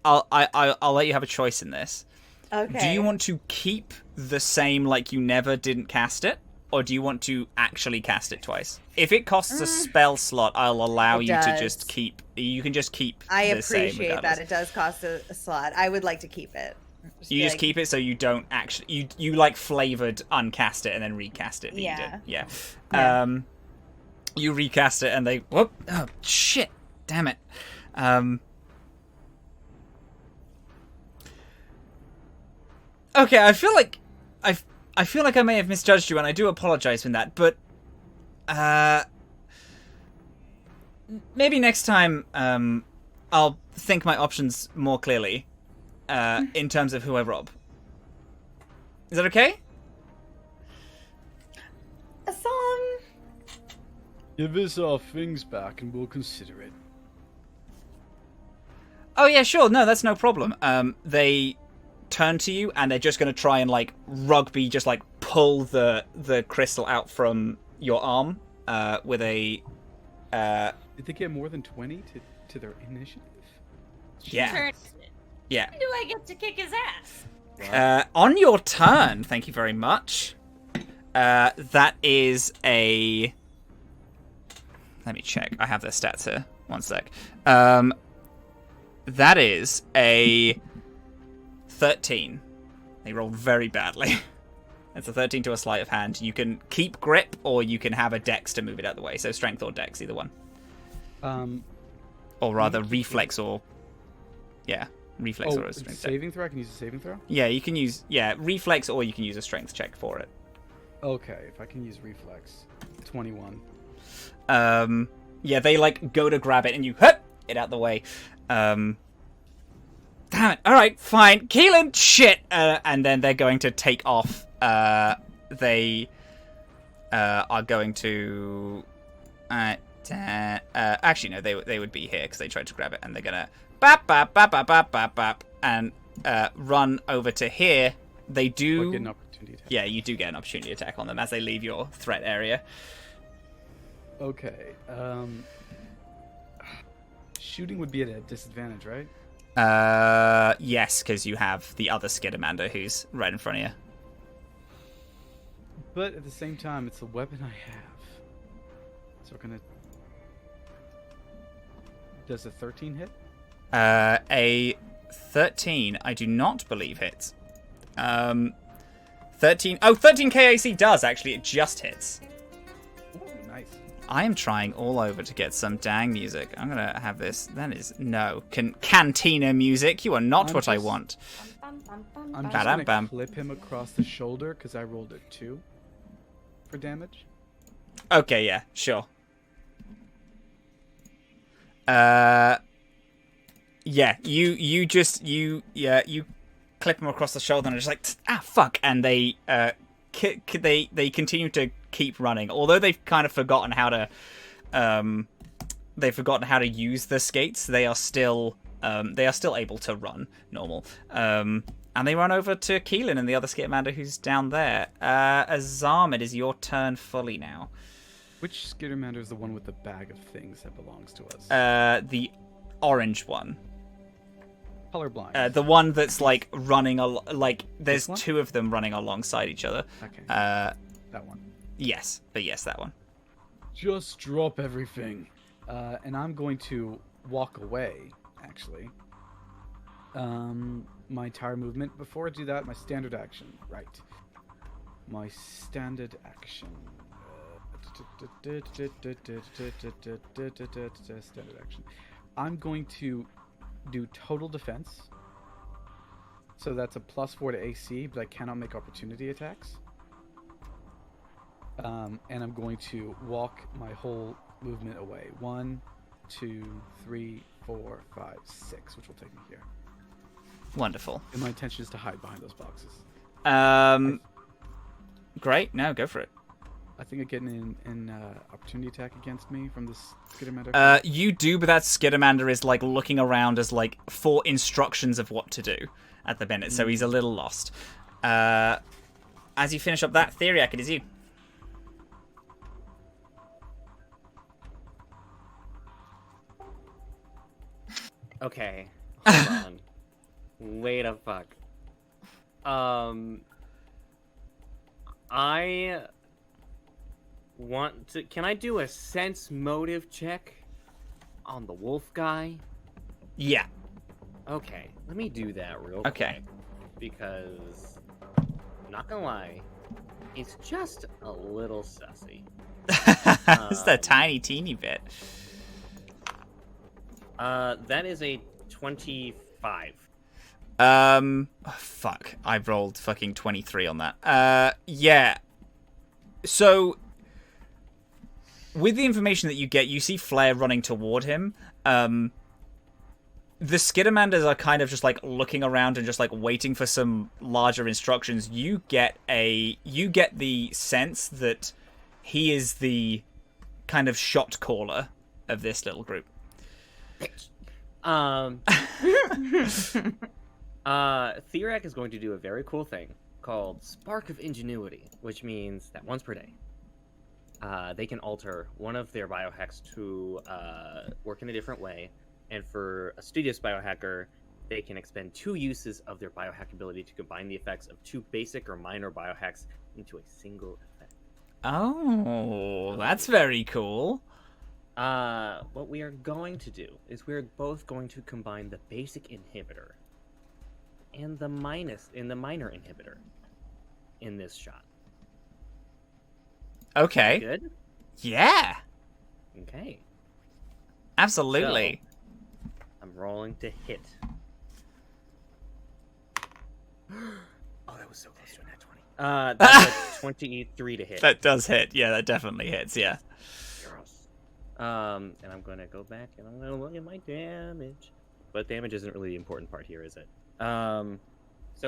you have a choice in this. Okay. Do you want to keep the same like you never didn't cast it, or do you want to actually cast it twice? If it costs a spell slot, I'll allow you to just keep. You can just keep. I the same appreciate regardless. that it does cost a slot. I would like to keep it. You just keep it so you don't actually you like flavored uncast it and then recast it. Yeah. Yeah. You recast it and they whoop. Oh shit! Damn it. Okay, I feel like I may have misjudged you, and I do apologize for that. But maybe next time I'll think my options more clearly in terms of who I rob. Is that okay? Azhaam. Give us our things back and we'll consider it. Oh yeah, sure. No, that's no problem. They turn to you and they're just going to try and like rugby, just like pull the crystal out from your arm with a. Did they get more than 20 to their initiative? Yeah. Turn. Yeah. When do I get to kick his ass? On your turn, thank you very much. That is a. Let me check. I have their stats here. One sec. That is a 13. They rolled very badly. It's a 13 to a sleight of hand. You can keep grip, or you can have a dex to move it out of the way. So strength or dex, either one. Or rather, reflex or. Yeah, reflex or a strength check. Saving throw? I can use a saving throw? Yeah, you can use reflex, or you can use a strength check for it. Okay, if I can use reflex. 21. Yeah, they like go to grab it and you hut it out the way. Damn it. Alright, fine. Keelan, shit! And then they're going to take off. They are going to actually no, they would be here because they tried to grab it, and they're gonna bap bap bap bap bap bap bap and run over to here. They do Get an opportunity attack. Yeah, you do get an opportunity attack on them as they leave your threat area. Okay. Shooting would be at a disadvantage, right? Yes, because you have the other Skidamander who's right in front of you. But at the same time, it's a weapon I have. So we're gonna. Does a 13 hit? A 13, I do not believe hits. 13. Oh, 13 KAC does actually. It just hits. Ooh, nice. I am trying all over to get some dang music. I'm gonna have this. That is no cantina music. You are not what I want. I'm just gonna clip him across the shoulder because I rolled a 2 for damage. Okay, yeah, sure. Yeah, you clip him across the shoulder and are just like fuck, and they they continue to keep running, although they've kind of forgotten how to use the skates. They are still able to run normal. And they run over to Keelan and the other Skitamander who's down there. Azhaam, it is your turn fully now. Which Skittermander is the one with the bag of things that belongs to us? The orange one. Colorblind. The one that's like running there's two of them running alongside each other. Okay. That one. Yes, that one. Just drop everything. And I'm going to walk away, actually. My entire movement. Before I do that, my standard action. Right. My standard action. Standard action. I'm going to do total defense. So that's a +4 to AC, but I cannot make opportunity attacks. And I'm going to walk my whole movement away. 1, 2, 3, 4, 5, 6, which will take me here. Wonderful. And my intention is to hide behind those boxes. Great. No, go for it. I think I get an opportunity attack against me from this Skittermander. You do, but that Skittermander is like looking around as like for instructions of what to do at the minute, so he's a little lost. As you finish up that, Theriac, it is you. Okay. Hold on. Wait a fuck. I want to. Can I do a sense motive check on the wolf guy? Yeah. Okay, let me do that real Okay. quick. Because, not gonna lie, it's just a little sussy. Just a tiny, teeny bit. That is a 25. Fuck. I rolled fucking 23 on that. Yeah. So, with the information that you get, you see Flair running toward him. The Skidamanders are kind of just like looking around and just like waiting for some larger instructions. You get the sense that he is the kind of shot caller of this little group. Theriac is going to do a very cool thing called Spark of Ingenuity, which means that once per day, they can alter one of their biohacks to work in a different way, and for a studious biohacker, they can expend 2 uses of their biohack ability to combine the effects of 2 basic or minor biohacks into a single effect. Oh, that's very cool. What we are going to do is we're both going to combine the basic inhibitor and the minor inhibitor in this shot. Okay. Good? Yeah. Okay. Absolutely. So, I'm rolling to hit. Oh, that was so close to a nat 20. That's a 23 to hit. That does hit. Yeah, that definitely hits. Yeah. And I'm going to go back and I'm going to look at my damage. But damage isn't really the important part here, is it? So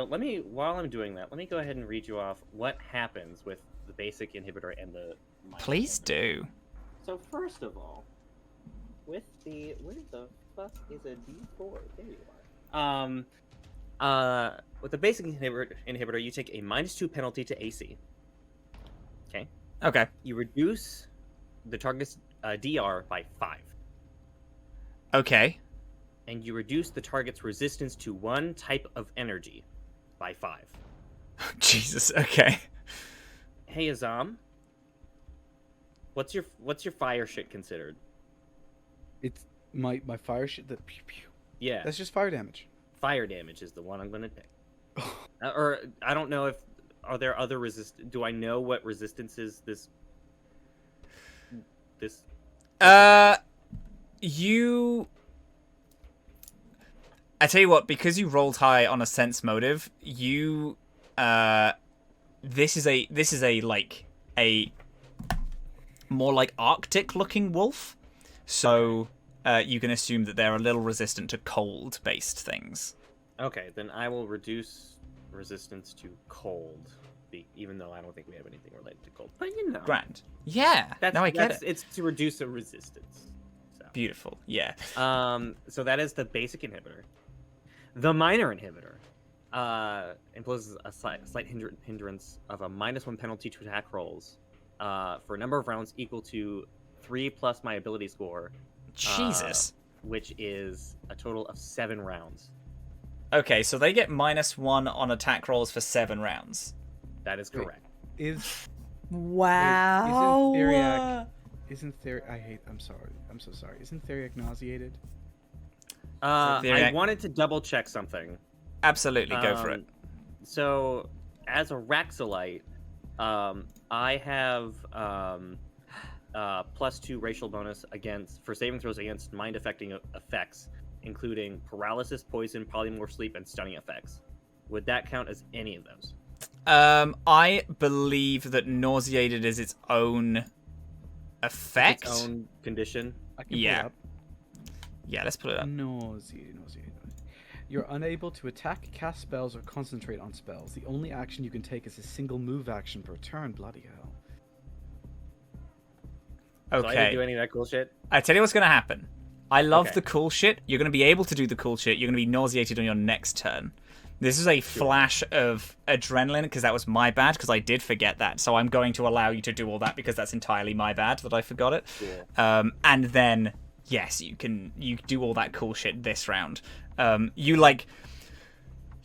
while I'm doing that, let me go ahead and read you off what happens with the basic inhibitor and the minor Please inhibitor. do. So first of all, with the where the fuck is a D4? There you are. With the basic inhibitor, you take a -2 penalty to AC. Okay. Okay. You reduce the target's DR by 5. Okay. And you reduce the target's resistance to 1 type of energy by 5. Jesus. Okay. Hey Azhaam, what's your fire shit considered? It's my fire shit. That pew pew. Yeah, That's just fire damage. fire damage is the one I'm gonna pick. Or I don't know if are there other do I know what resistances this? You. I tell you what, because you rolled high on a sense motive, you this is a like a more like Arctic looking wolf. So you can assume that they're a little resistant to cold based things. Okay, then I will reduce resistance to cold, even though I don't think we have anything related to cold. But you know, Grand. Yeah. No, I get it. It's to reduce a resistance. So. Beautiful. Yeah. So that is the basic inhibitor. The minor inhibitor imposes a slight hindrance of a -1 penalty to attack rolls for a number of rounds equal to 3 plus my ability score. Jesus. Which is a total of 7 rounds. Okay, so they get -1 on attack rolls for 7 rounds. That is correct. Wow. Isn't Theriac? I'm sorry. I'm so sorry. Isn't Theriac nauseated? I wanted to double check something. Absolutely, go for it. So, as a Raxolite, I have +2 racial bonus for saving throws against mind-affecting effects, including paralysis, poison, polymorph, sleep, and stunning effects. Would that count as any of those? I believe that nauseated is its own effect. Its own condition. I can pull it up. Yeah, let's put it up. Nauseated. You're unable to attack, cast spells, or concentrate on spells. The only action you can take is a single move action per turn. Bloody hell. So I didn't Okay. do any of that cool shit? I tell you what's going to happen. I love Okay. the cool shit. You're going to be able to do the cool shit. You're going to be nauseated on your next turn. This is a flash of adrenaline, because that was my bad, because I did forget that. So I'm going to allow you to do all that, because that's entirely my bad that I forgot it. Cool. And then yes, you do all that cool shit this round.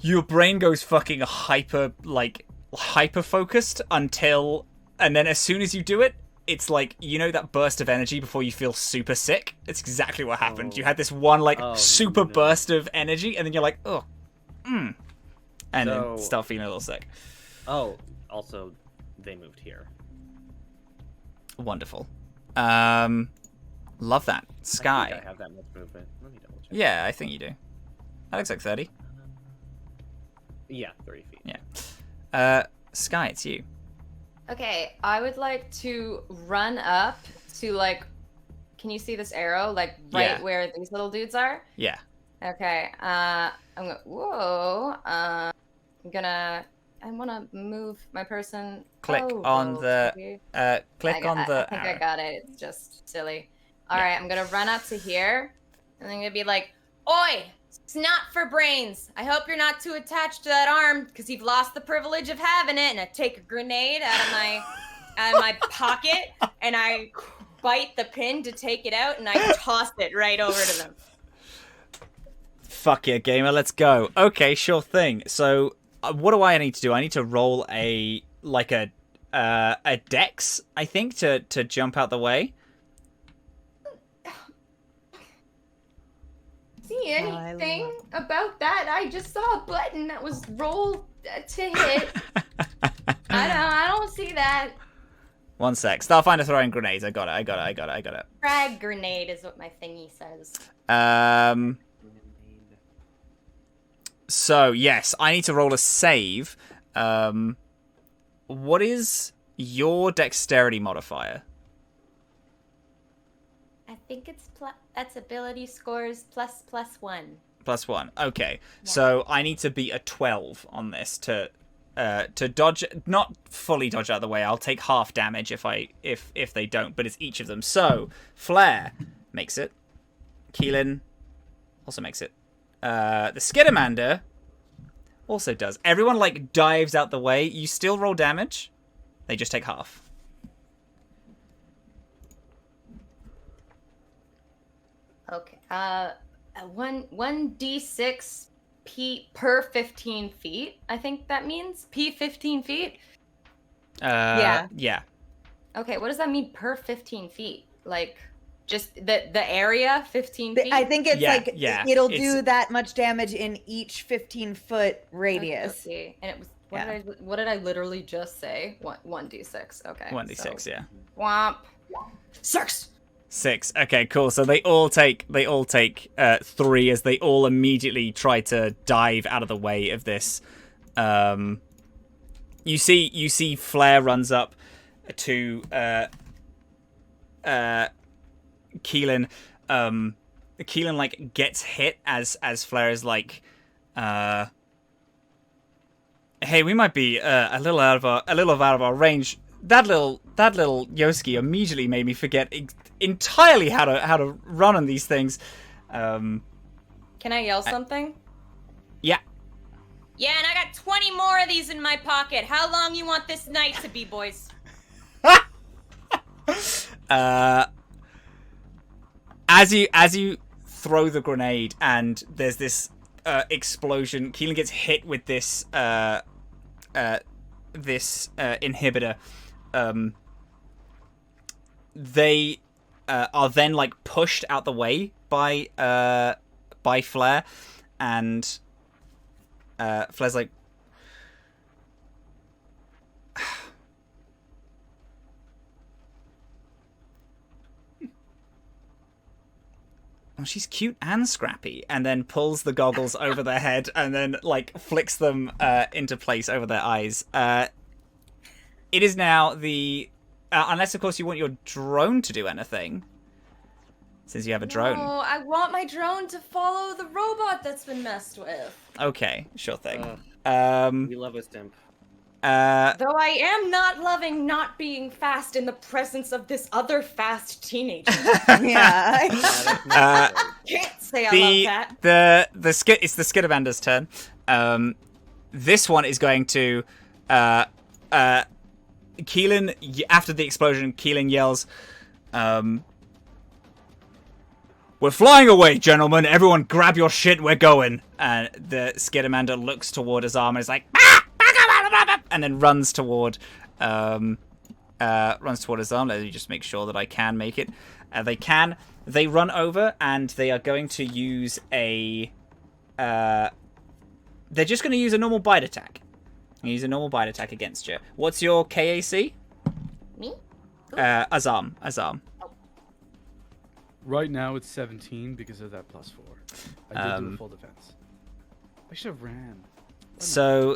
Your brain goes fucking hyper focused until, and then as soon as you do it, it's like, you know that burst of energy before you feel super sick? It's exactly what happened. You had this one super burst of energy, and then you're like, oh, and then start feeling a little sick. Oh, also, they moved here. Wonderful. Love that. Skye. I think I have that much movement. Let me double check. Yeah, I think you do. That looks like 30. Yeah, 30 feet. Yeah. Skye, it's you. Okay, I would like to run up to, like, can you see this arrow? Like, right where these little dudes are? Yeah. Okay, I want to move my person. Click on the, I think I got it. It's just silly. All right, I'm going to run up to here, and I'm going to be like, oi! It's not for brains. I hope you're not too attached to that arm, because you've lost the privilege of having it. And I take a grenade out of my pocket, and I bite the pin to take it out, and I toss it right over to them. Fuck yeah, gamer, let's go. Okay, sure thing. So, what do I need to do? I need to roll a dex, I think, to jump out the way. See anything about that? I just saw a button that was rolled to hit. I don't see that. 1 sec. Starfinder throwing grenades. I got it. Frag grenade is what my thingy says. So yes, I need to roll a save. What is your dexterity modifier? I think that's ability scores +1. +1. Okay. So I need to beat a 12 on this to dodge, not fully dodge out of the way. I'll take half damage if they don't, but it's each of them. So Flare makes it. Keelan also makes it. The Skidamander also does. Everyone dives out the way. You still roll damage. They just take half. Okay. 1d6 p per 15 feet. I think that means p 15 feet. Yeah. Okay. What does that mean per 15 feet? Like, just the area 15 feet? I think it's it'll do that much damage in each 15-foot radius. Okay. And it was what did I literally just say? 1d6. Okay. 1d6. So. Yeah. Womp. 6. Okay, cool. So they all take 3 as they all immediately try to dive out of the way of this. You see Flare runs up to Keelan. Keelan gets hit as Flare is hey, we might be a little out of our range. That little Yosuke immediately made me forget entirely how to run on these things. Can I yell something? Yeah. Yeah, and I got 20 more of these in my pocket. How long you want this night to be, boys? As you throw the grenade and there's this explosion, Keelan gets hit with this inhibitor. They are then pushed out the way by Flare, and Flare's like, oh, she's cute and scrappy, and then pulls the goggles over their head and then flicks them into place over their eyes. It is now the unless of course you want your drone to do anything, since you have a drone. No, I want my drone to follow the robot that's been messed with. Okay, sure thing. We love a stimp. Though I am not loving not being fast in the presence of this other fast teenager. Yeah. Can't say I love that. It's the Skidamander's turn. This one is going to Keelan, after the explosion, Keelan yells, "We're flying away, gentlemen. Everyone grab your shit, we're going." And the Skidamander looks toward Azhaam and is like, "Ah! And then runs toward Azhaam. Let me just make sure that I can make it. They can. They run over and they are going to use a... they're just going to use a normal bite attack. Use a normal bite attack against you. What's your KAC? Me? Azhaam. Right now it's 17 because of that +4. I did do a full defense. I should have ran. So,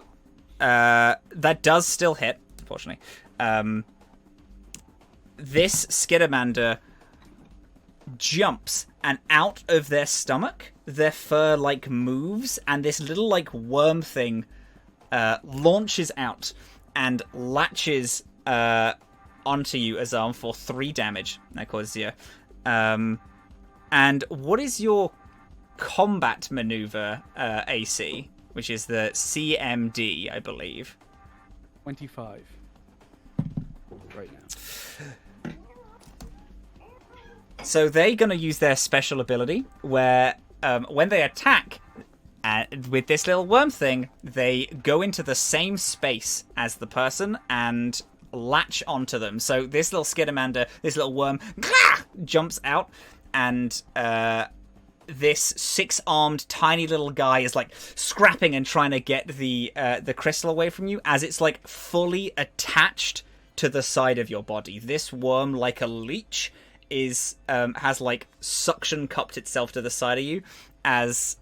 that does still hit, unfortunately. This Skidamander jumps, and out of their stomach, their fur, like, moves, and this little, like, worm thing launches out and latches onto you, Azhaam, for 3 damage. That causes you. And what is your combat maneuver AC? Which is the CMD, I believe. 25. Right now. So they're going to use their special ability where when they attack with this little worm thing, they go into the same space as the person and latch onto them. So this little Skidamander, this little worm, jumps out, and this 6-armed tiny little guy is like scrapping and trying to get the crystal away from you as it's like fully attached to the side of your body. This worm, like a leech, has like suction cupped itself to the side of you as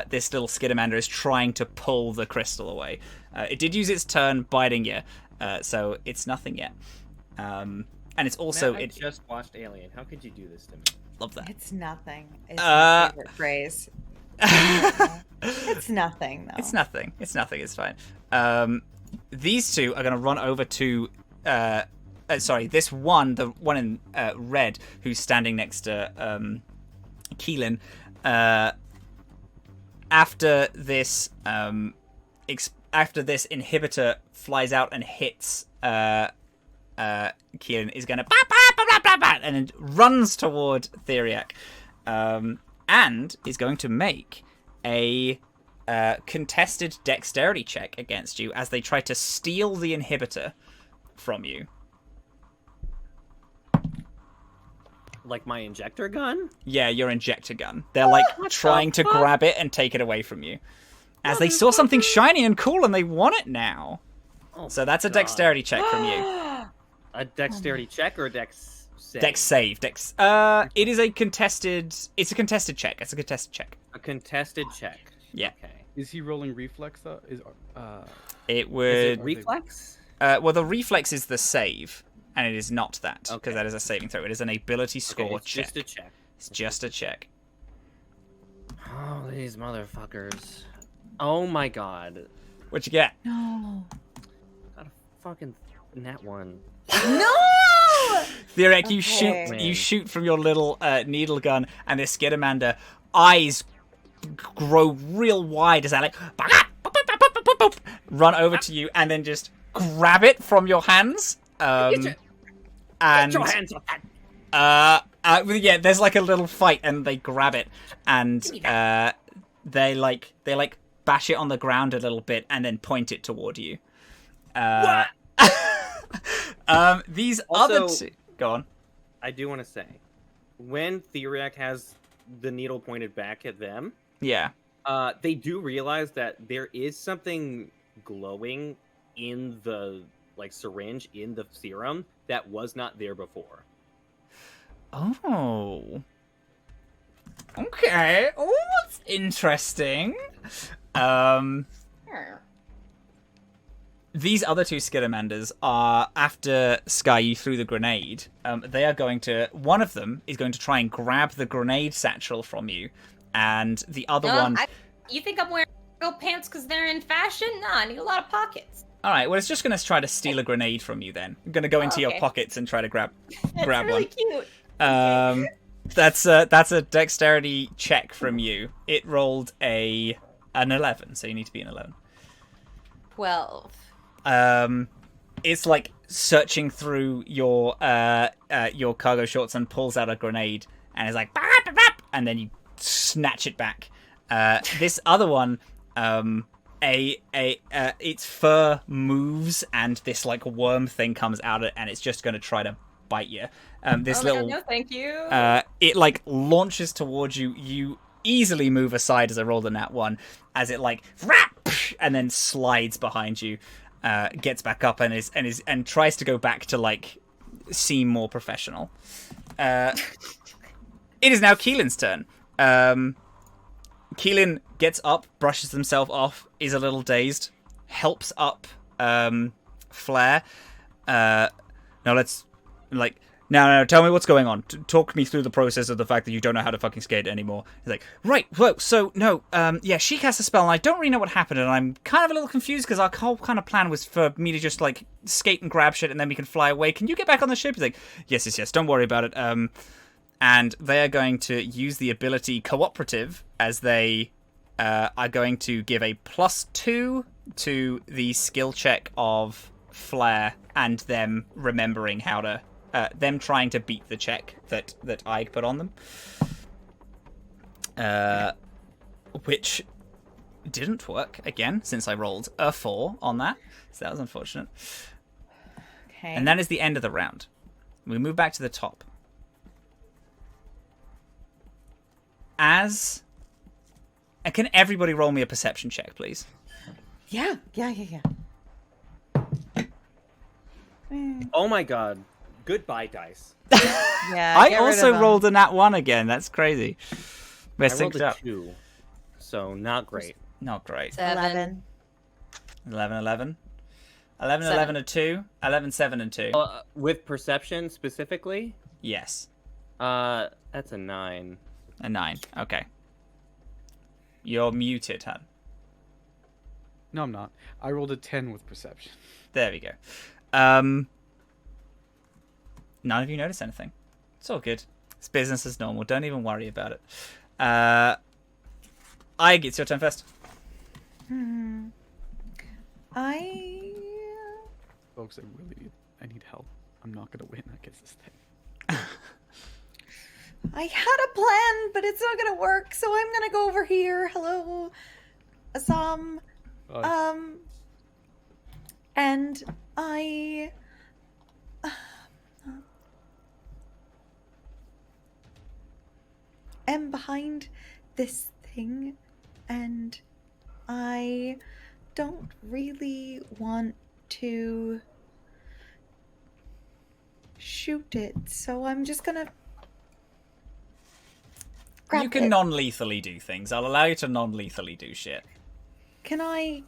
this little Skidamander is trying to pull the crystal away. It did use its turn biting you, so it's nothing yet. And it's also... Matt, I just watched Alien. How could you do this to me? Love that. It's nothing. It's my favorite phrase. It's nothing, though. It's nothing. It's fine. These two are going to run over to... this one, the one in red, who's standing next to Keelan. After this inhibitor flies out and hits Keelan, is going to and then runs toward Theriac, and is going to make a contested dexterity check against you as they try to steal the inhibitor from you. Like my injector gun? Yeah, your injector gun. They're like trying to grab it and take it away from you. As they saw something shiny and cool and they want it now. Oh so that's a dexterity check from you. A dexterity check or a dex save? Dex save. It is a contested... It's a contested check. It's a contested check. A contested check. Yeah. Okay. Is he rolling reflex, though? It would... Is it reflex? Well, the reflex is the save, and it is not that, because Okay. that is a saving throw. It is an ability score it's check. just a check. It's just a check. Oh, these motherfuckers. Oh my god. What you get? No. Got a fucking nat one. No! Theriac, Okay. you shoot from your little needle gun, and this Skidamander eyes grow real wide as I like run over to you and then just grab it from your hands. Get your hands off that. Yeah, there's like a little fight, and they grab it, and they bash it on the ground a little bit, and then point it toward you. These Also, other two... Go on. I do want to say, when Theriac has the needle pointed back at them, Yeah. they do realize that there is something glowing in the syringe in the serum that was not there before. Oh. Okay. Oh, that's interesting. These other two Skidamanders are, after Skye, you threw the grenade, they are going to... One of them is going to try and grab the grenade satchel from you, and the other one... You think I'm wearing cargo pants because they're in fashion? No, I need a lot of pockets. Alright, well, it's just going to try to steal a grenade from you, then. I'm going to go into your Okay. pockets and try to grab That's one. really cute. That's a dexterity check from you. It rolled an 11, so you need to be an 11. 12. It's like searching through your cargo shorts and pulls out a grenade and is like, and then you snatch it back. This other one, its fur moves, and this like worm thing comes out of it, and it's just going to try to bite you. This oh my little, God, no, thank you. it like launches towards you. You easily move aside as I rolled a nat 1, as it like and then slides behind you, gets back up and tries to go back to like seem more professional. It is now Keelan's turn. Keelan gets up, brushes himself off, is a little dazed, helps up Flare. Now let's like. Now, tell me what's going on. Talk me through the process of the fact that you don't know how to fucking skate anymore. He's like, right, well, so, no, yeah, she cast a spell, and I don't really know what happened, and I'm kind of a little confused, because our whole kind of plan was for me to just, like, skate and grab shit, and then we can fly away. Can you get back on the ship? He's like, yes, don't worry about it. And they are going to use the ability Cooperative, as they are going to give a +2 to the skill check of Flare, and them remembering how to... them trying to beat the check that I put on them. Which didn't work, again, since I rolled a 4 on that. So that was unfortunate. Okay. And that is the end of the round. We move back to the top. And can everybody roll me a perception check, please? Yeah. Oh my god. Goodbye, dice. Yeah. I get rid also of 'em. rolled a nat 1 again. That's crazy. We're I rolled synced a up. 2, so not great. Not great. 7. 11. 11. 11, a 2. 11, 7, and 2. With perception specifically, Yes. that's a 9. A 9. Okay. You're muted, hun. No, I'm not. I rolled a 10 with perception. There we go. None of you notice anything. It's all good. It's business as normal. Don't even worry about it. It's your turn first. Folks, I need help. I'm not gonna win against this thing. I had a plan, but it's not gonna work, so I'm gonna go over here. Hello, Azhaam. And I am behind this thing, and I don't really want to shoot it, so I'm just gonna grab You can it. non-lethally do things. I'll allow you to non-lethally do shit. Can I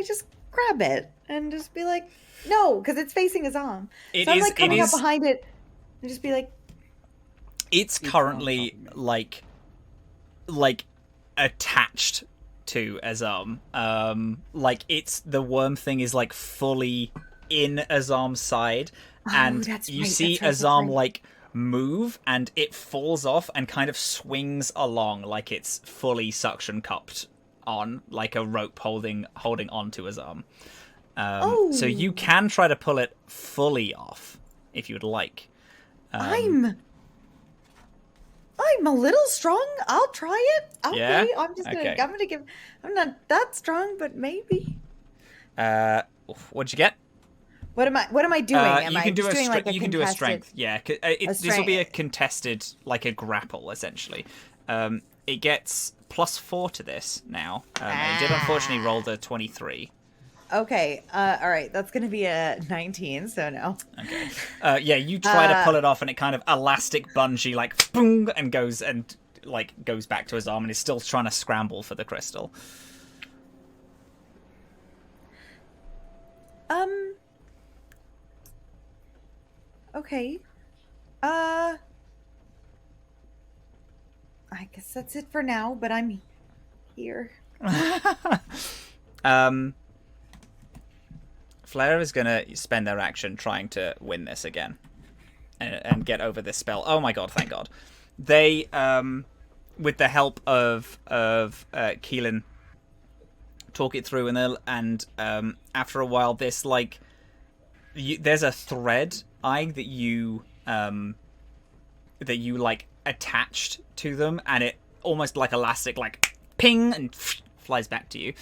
just grab it and just be like, no, because it's facing Azhaam. So I'm like coming up behind it and just be like, It's currently like attached to Azhaam. Like it's the worm thing is like fully in Azhaam's side, and you see Azhaam like move, and it falls off and kind of swings along like it's fully suction cupped on like a rope holding onto Azhaam. So you can try to pull it fully off if you would like. I'm a little strong. I'll try it. Yeah? Okay. I'm not that strong, but maybe. What'd you get? What am I doing? Am I just doing like a you can do a contested- strength. Yeah, this will be a contested, like a grapple essentially. It gets +4 to this now. It did unfortunately roll the 23. Okay. All right. That's gonna be a 19. So no. Okay. Yeah, you try to pull it off, and it kind of elastic bungee like boom, and goes back to his arm, and is still trying to scramble for the crystal. Okay. I guess that's it for now, but I'm here. Flare is gonna spend their action trying to win this again, and get over this spell. Oh my god! Thank God. They, with the help of Keelan, talk it through, and after a while, this there's a thread that you that you like attached to them, and it almost like elastic, like ping, and flies back to you.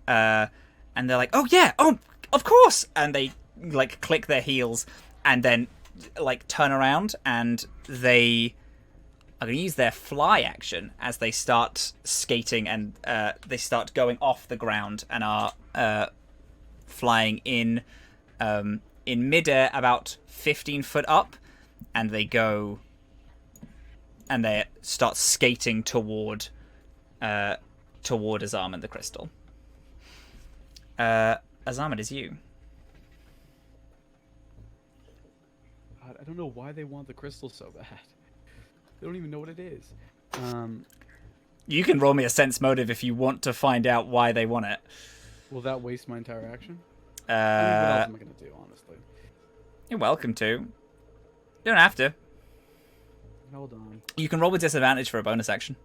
And they're like, "Oh yeah, oh of course!" And they like click their heels, and then like turn around, and they are going to use their fly action as they start skating, and they start going off the ground and are flying in midair about 15 foot up, and they go and they start skating toward Azhaam and the crystal. Azhaam, it is you. God, I don't know why they want the crystal so bad. They don't even know what it is. You can roll me a sense motive if you want to find out why they want it. Will that waste my entire action? I mean, what else am I going to do, honestly? You're welcome to. You don't have to. Hold on. You can roll with disadvantage for a bonus action.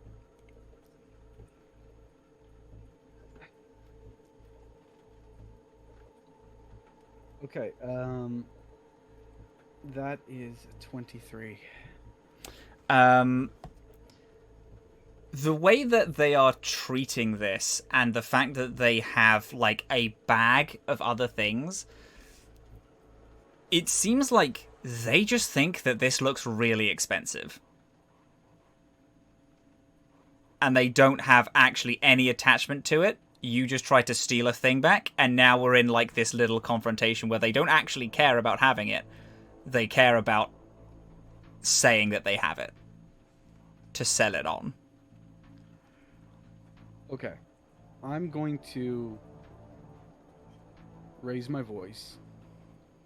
Okay, that is 23. The way that they are treating this, and the fact that they have like a bag of other things, it seems like they just think that this looks really expensive. And they don't have actually any attachment to it. You just tried to steal a thing back, and now we're in like this little confrontation where they don't actually care about having it. They care about saying that they have it to sell it on. Okay. I'm going to raise my voice.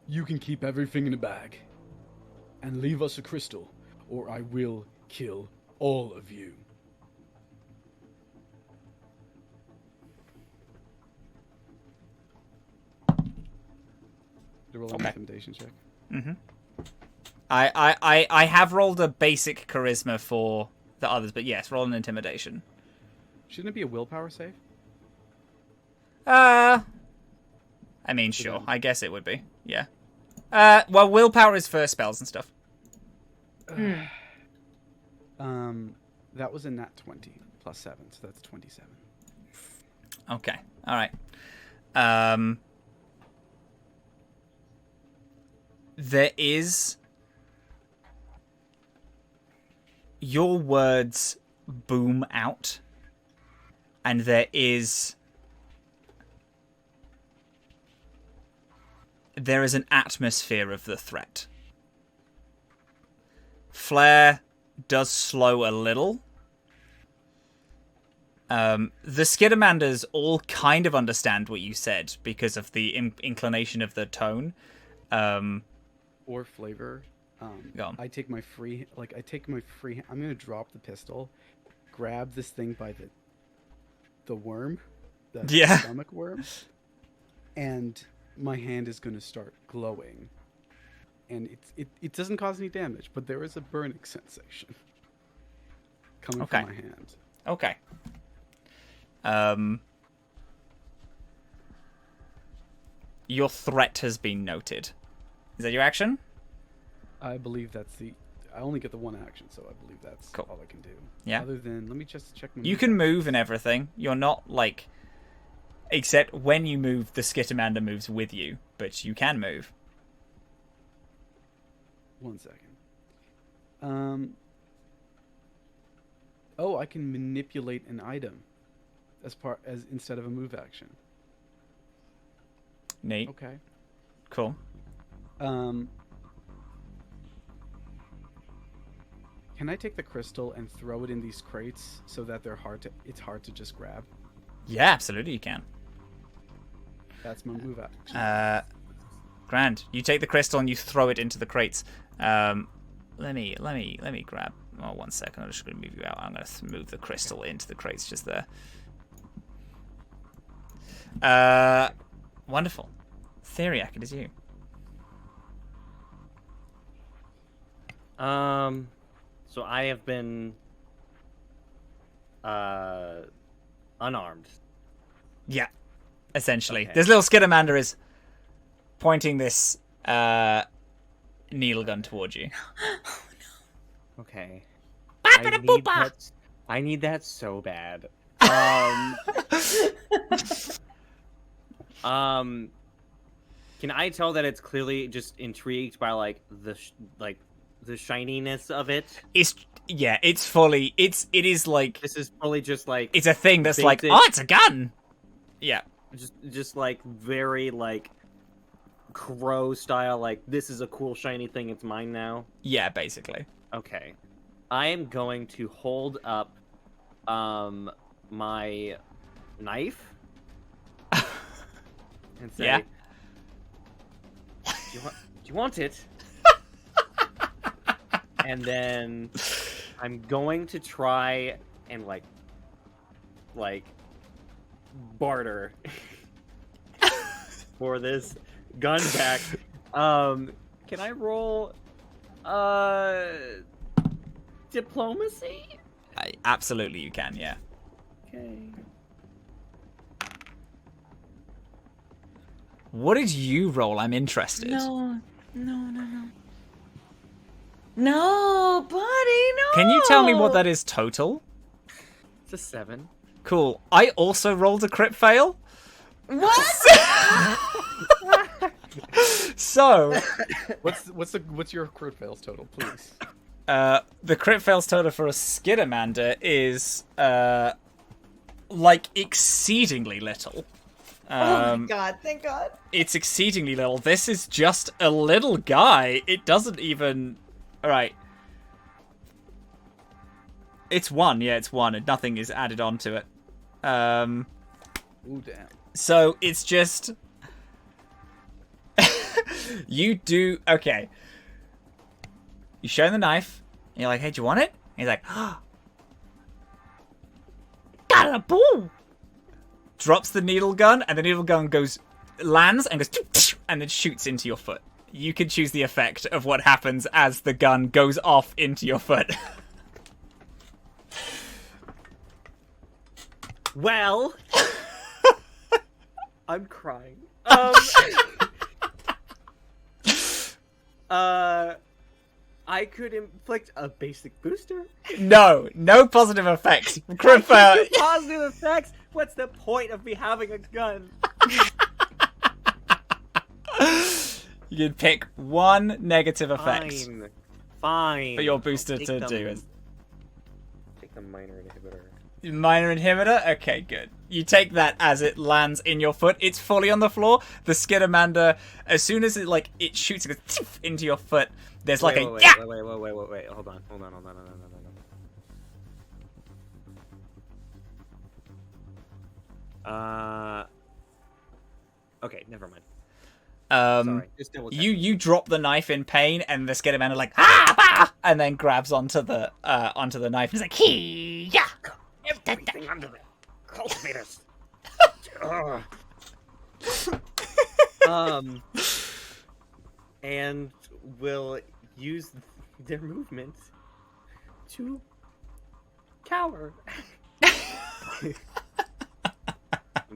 You can keep everything in a bag and leave us a crystal, or I will kill all of you. To roll an intimidation check. Mm-hmm. I have rolled a basic charisma for the others, but yes, roll an intimidation. Shouldn't it be a willpower save? I mean, sure. I guess it would be. Yeah. Well, willpower is for spells and stuff. That was a nat 20 plus 7, so that's 27. Okay. All right. There is... Your words boom out, and there is an atmosphere of the threat. Flare does slow a little. The Skidamanders all kind of understand what you said because of the inclination of the tone. Or flavor. Go on. I take my free. I'm gonna drop the pistol, grab this thing by the worm, the stomach worm, and my hand is gonna start glowing. And it doesn't cause any damage, but there is a burning sensation coming from my hand. Okay. Your threat has been noted. Is that your action? I believe that's I only get the one action, so I believe that's all I can do. Yeah. Other than, let me just check my... You can move and everything. You're not, like... Except when you move, the Skitamander moves with you. But you can move. 1 second. Oh, I can manipulate an item as instead of a move action. Neat. Okay. Cool. Can I take the crystal and throw it in these crates so that it's hard to just grab? Yeah, absolutely you can. That's my move action. Grand. You take the crystal and you throw it into the crates. Let me grab... Oh, 1 second. I'm just going to move you out. I'm going to move the crystal into the crates just there. Wonderful. Theriac, it is you. So I have been unarmed. Yeah, essentially. Okay. This little Skidamander is pointing this needle gun towards you. Okay. Ba-ba-da-boo-ba. I need that so bad. Can I tell that it's clearly just intrigued by like the shininess of it? It's like This is fully just like it's a thing that's like, basic- oh, it's a gun. Yeah. just like very like crow style. Like this is a cool shiny thing. It's mine now. Yeah, basically. Okay, I am going to hold up, my knife and say, Yeah. Do you want it? And then I'm going to try and like barter for this gun back. Can I roll diplomacy? Absolutely, you can. Yeah. Okay. What did you roll? I'm interested. No, buddy, no. Can you tell me what that is total? It's a 7. Cool. I also rolled a crit fail. What? So, What's your crit fails total, please? the crit fails total for a Skidamander is like exceedingly little. Oh my god, thank god. It's exceedingly little. This is just a little guy. It doesn't even... Alright. It's 1. Yeah, it's 1. And nothing is added onto it. Ooh, damn. So, it's just... You do... Okay. You show him the knife. And you're like, hey, do you want it? And he's like, got a boo! Drops the needle gun, and the needle gun lands and goes, and then shoots into your foot. You can choose the effect of what happens as the gun goes off into your foot. Well, I'm crying. I could inflict a basic booster. No positive effects. Crit fail. Positive effects. What's the point of me having a gun? You can pick one negative effect Fine. for your booster I'll to take do. Take the minor inhibitor. Minor inhibitor? Okay, good. You take that as it lands in your foot. It's fully on the floor. The Skidamander, as soon as it shoots, it goes into your foot. There's like wait, a... wait, yeah! wait. Hold on. Okay, never mind. Sorry, just double check. You drop the knife in pain, and the Skidamander like and then grabs onto the knife. He's like, yeah. Everything under the cultivators. And will use their movement to cower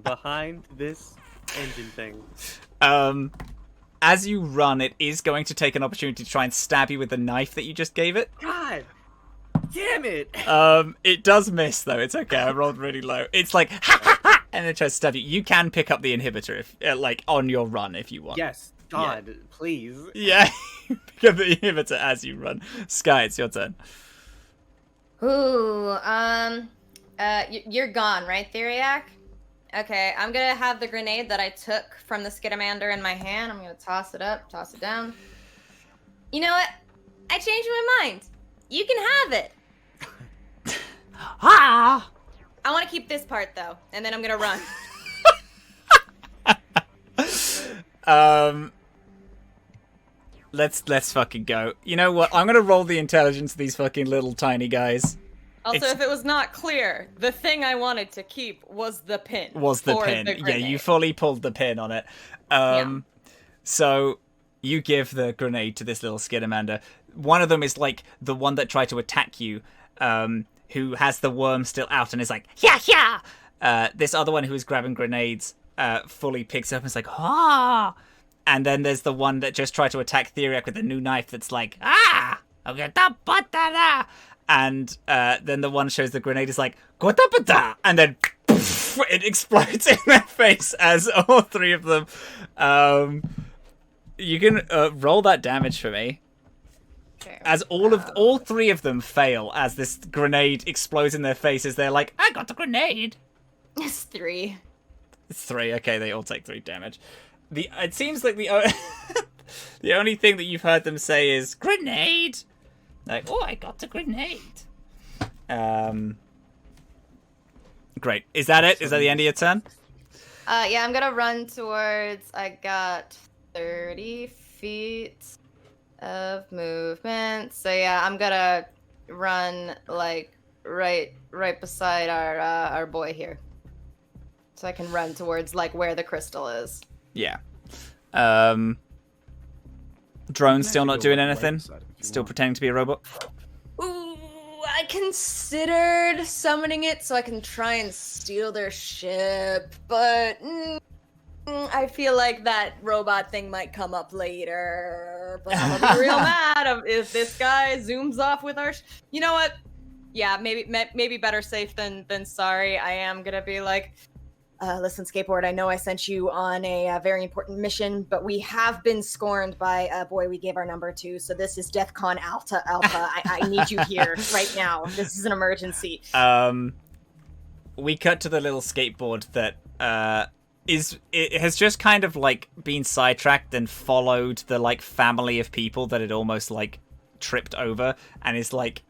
behind this engine thing. As you run, it is going to take an opportunity to try and stab you with the knife that you just gave it. God damn it! It does miss though. It's okay. I rolled really low. It's like and it tries to stab you. You can pick up the inhibitor if like on your run if you want. Yes, God, please. Yeah, pick up the inhibitor as you run. Skye, it's your turn. Ooh, you're gone, right, Theriac? Okay, I'm gonna have the grenade that I took from the Skidamander in my hand. I'm gonna toss it up, toss it down. You know what? I changed my mind. You can have it. Ah! I want to keep this part though, and then I'm gonna run. Let's fucking go. You know what? I'm gonna roll the intelligence of these fucking little tiny guys. Also, if it was not clear, the thing I wanted to keep was the pin. Was the for pin. the Yeah, you grenade. fully pulled the pin on it. So you give the grenade to this little Skidamander. One of them is like the one that tried to attack you, who has the worm still out and is like, yeah. This other one who is grabbing grenades fully picks up and is like, ah. And then there's the one that just tried to attack Theriac with a new knife that's like, ah. And then the one shows the grenade is like, and then it explodes in their face as all three of them. You can roll that damage for me. As all three of them fail as this grenade explodes in their faces, they're like, I got the grenade. It's 3. It's 3. Okay, they all take 3 damage. It seems like the only thing that you've heard them say is grenade. Like, oh, I got the grenade. Great. Is that it? Is that the end of your turn? Yeah, I'm gonna run towards. I got 30 feet of movement. So yeah, I'm gonna run like right beside our boy here. So I can run towards like where the crystal is. Yeah. Drone's still not doing anything. Still pretending to be a robot. Ooh, I considered summoning it so I can try and steal their ship, but I feel like that robot thing might come up later. But I'm gonna be real mad if this guy zooms off with our. You know what? Yeah, maybe better safe than sorry. I am gonna be like, listen, Skateboard, I know I sent you on a very important mission, but we have been scorned by a boy we gave our number to, so this is DEFCON Alpha. I need you here right now. This is an emergency. We cut to the little skateboard that it has just kind of like been sidetracked and followed the like family of people that it almost like tripped over, and is like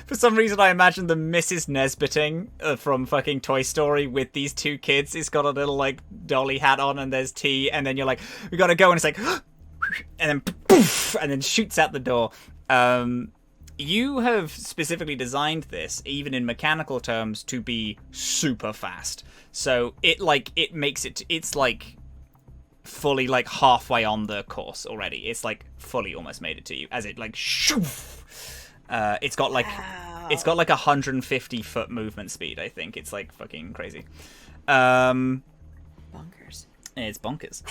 for some reason I imagine the Mrs. Nesbiting from fucking Toy Story with these two kids. He's got a little like dolly hat on and there's tea, and then you're like, we gotta go, and it's like and then poof, and then shoots out the door. You have specifically designed this, even in mechanical terms, to be super fast. So it makes it's like fully like halfway on the course already. It's like fully almost made it to you as it like shoof. It's got like 150 foot movement speed. I think it's like fucking crazy. Bonkers. It's bonkers.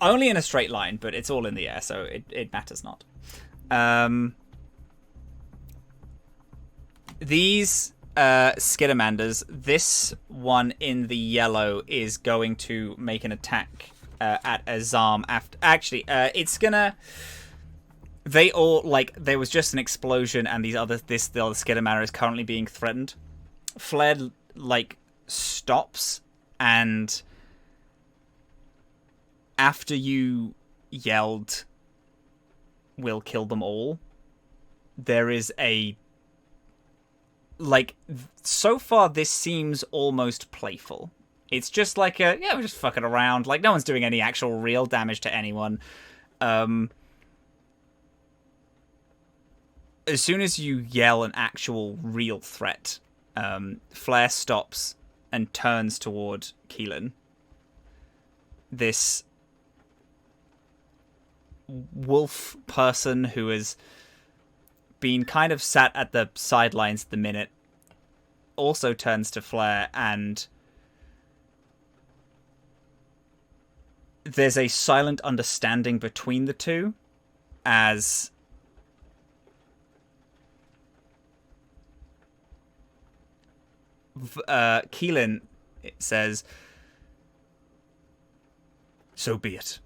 Only in a straight line, but it's all in the air, so it matters not. These Skidamanders, this one in the yellow is going to make an attack at Azhaam. It's gonna. They all, like, there was just an explosion, and the other Skidamander is currently being threatened. Flare, like, stops, and after you yelled, "We'll kill them all," there is a, like, so far this seems almost playful. It's just like we're just fucking around. Like, no one's doing any actual real damage to anyone. As soon as you yell an actual real threat, Flare stops and turns toward Keelan. This wolf person who has been kind of sat at the sidelines at the minute also turns to Flare, and there's a silent understanding between the two as Keelan says, "So be it."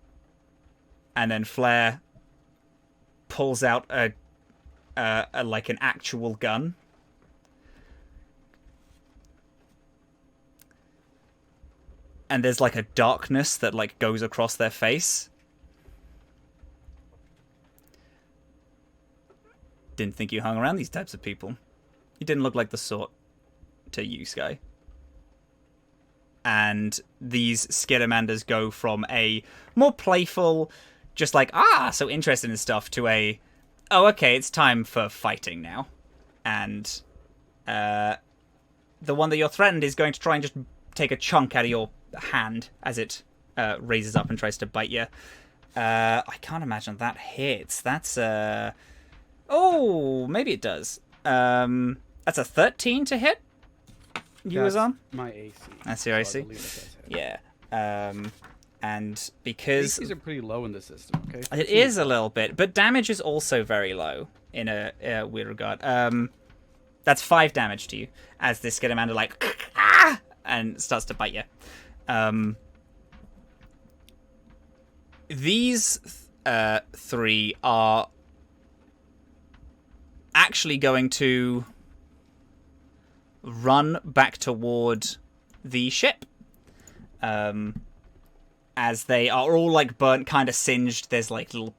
And then Flare pulls out a like an actual gun. And there's like a darkness that like goes across their face. Didn't think you hung around these types of people. You didn't look like the sort to you, Skye. And these Skidamanders go from a more playful, just like, so interested in stuff, to a, oh, okay, it's time for fighting now. And the one that you're threatened is going to try and just take a chunk out of your hand as it raises up and tries to bite you. I can't imagine that hits. That's oh, maybe it does. That's a 13 to hit. That's on my AC. That's your AC? Yeah. And because ACs are pretty low in the system, okay? it is a little bit, but damage is also very low in a weird regard. That's 5 damage to you as this Skittermander like and starts to bite you. These 3 are actually going to run back toward the ship. As they are all like burnt, kind of singed. There's like little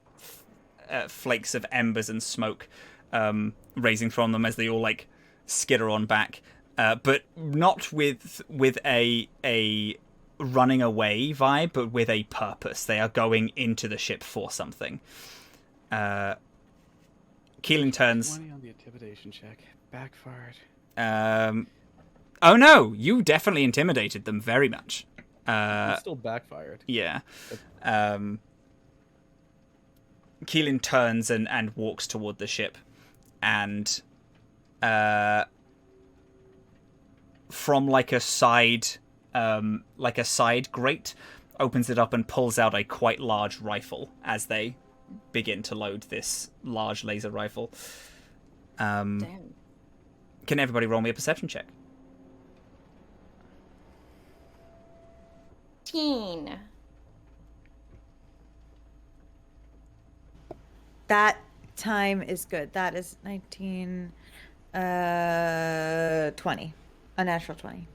flakes of embers and smoke raising from them as they all like skitter on back, but not with a running away vibe, but with a purpose. They are going into the ship for something. Keelan turns. 20 on the intimidation check. Backfired. Oh no, you definitely intimidated them very much. It still backfired. Yeah. Keelan turns and walks toward the ship, and from like a side grate, opens it up and pulls out a quite large rifle as they begin to load this large laser rifle. Damn. Can everybody roll me a perception check? 19. That time is good. That is 19, 20. A natural 20.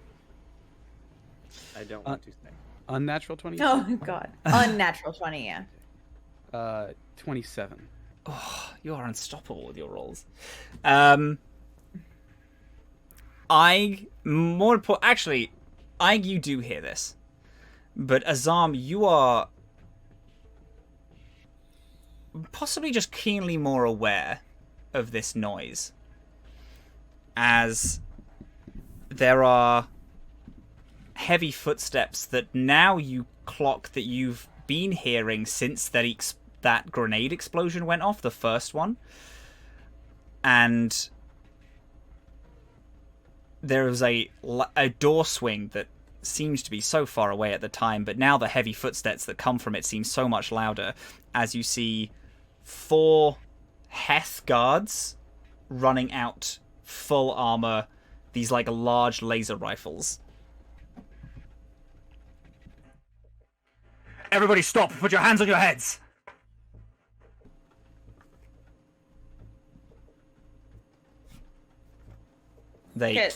I don't want to say. Unnatural 20? Oh, God. Unnatural 20, yeah. 27. Oh, you are unstoppable with your rolls. You do hear this. But Azhaam, you are possibly just keenly more aware of this noise, as there are heavy footsteps that now you clock that you've been hearing since that grenade explosion went off, the first one. And there was a door swing that seems to be so far away at the time, but now the heavy footsteps that come from it seem so much louder as you see 4 Heth guards running out, full armor, these like large laser rifles. Everybody stop! Put your hands on your heads! They... Okay.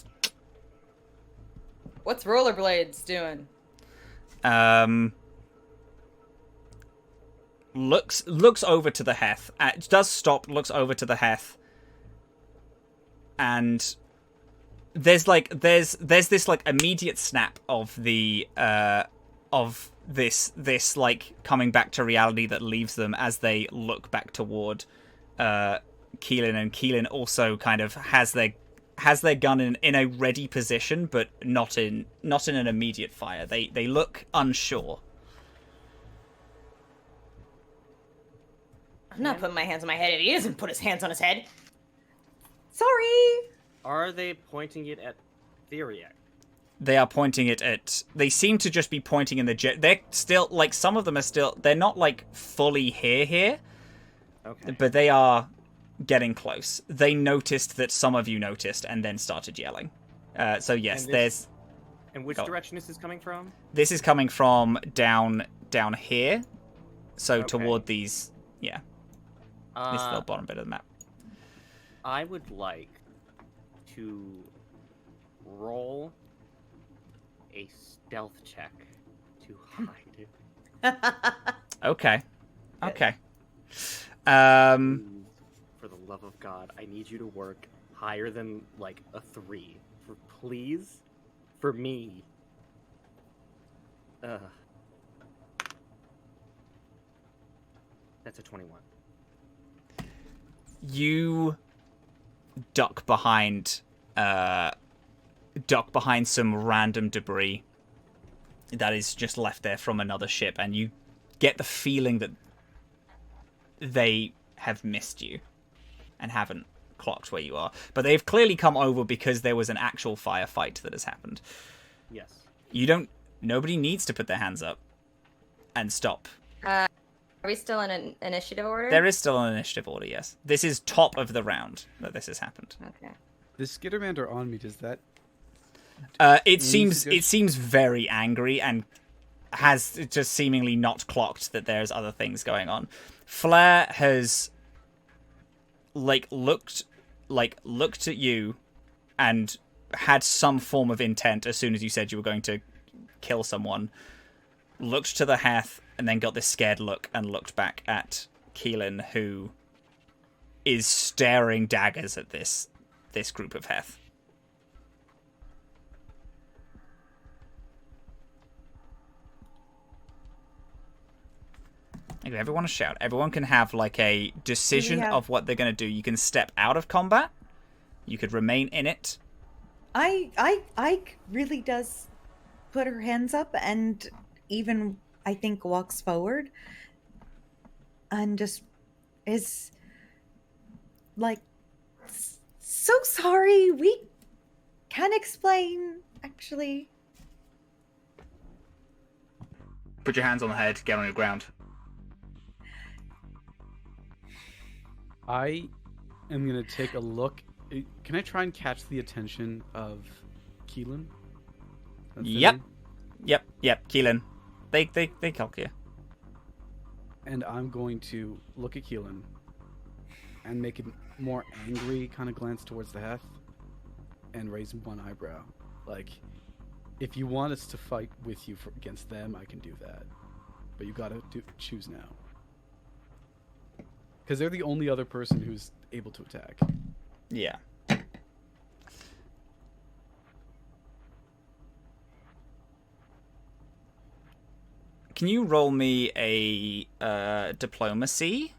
What's Rollerblades doing? Looks over to the Heth. Does stop, looks over to the Heth. And there's this like immediate snap of the of this like coming back to reality that leaves them as they look back toward Keelan, and Keelan also kind of has their gun in a ready position, but not in an immediate fire. They look unsure. I'm not putting my hands on my head if he doesn't put his hands on his head. Sorry. Are they pointing it at Theriac? They are pointing it at... They seem to just be pointing in the... They're still... Like, some of them are still... They're not, like, fully here. Okay. But they are getting close. They noticed that some of you noticed and then started yelling. So, yes, there's... And which direction is this coming from? This is coming from down here. So, Okay. toward these... Yeah. This is the bottom bit of the map. I would like to roll a stealth check to hide. Okay. For the love of God, I need you to work higher than like a 3. Please? For me. That's a 21. You duck behind some random debris that is just left there from another ship, and you get the feeling that they have missed you and haven't clocked where you are. But they've clearly come over because there was an actual firefight that has happened. Yes. Nobody needs to put their hands up and stop. Are we still in an initiative order? There is still an initiative order, yes. This is top of the round that this has happened. Okay. The Skittermander on me, does that... It seems very angry and has just seemingly not clocked that there's other things going on. Flair has looked at you and had some form of intent as soon as you said you were going to kill someone. Looked to the Heth and then got this scared look and looked back at Keelan, who is staring daggers at this group of Heth. Okay, everyone shout. Everyone can have like a decision of what they're going to do. You can step out of combat. You could remain in it. Ike really does put her hands up and even, I think, walks forward and just is like, so sorry, we can explain, actually. Put your hands on the head, get on the ground. I am going to take a look. Can I try and catch the attention of Keelan? Yep, Keelan. They clock you. And I'm going to look at Keelan and make a more angry kind of glance towards the Heth and raise one eyebrow. Like, if you want us to fight with you against them, I can do that. But you gotta choose now. Because they're the only other person who's able to attack. Yeah. Can you roll me a diplomacy?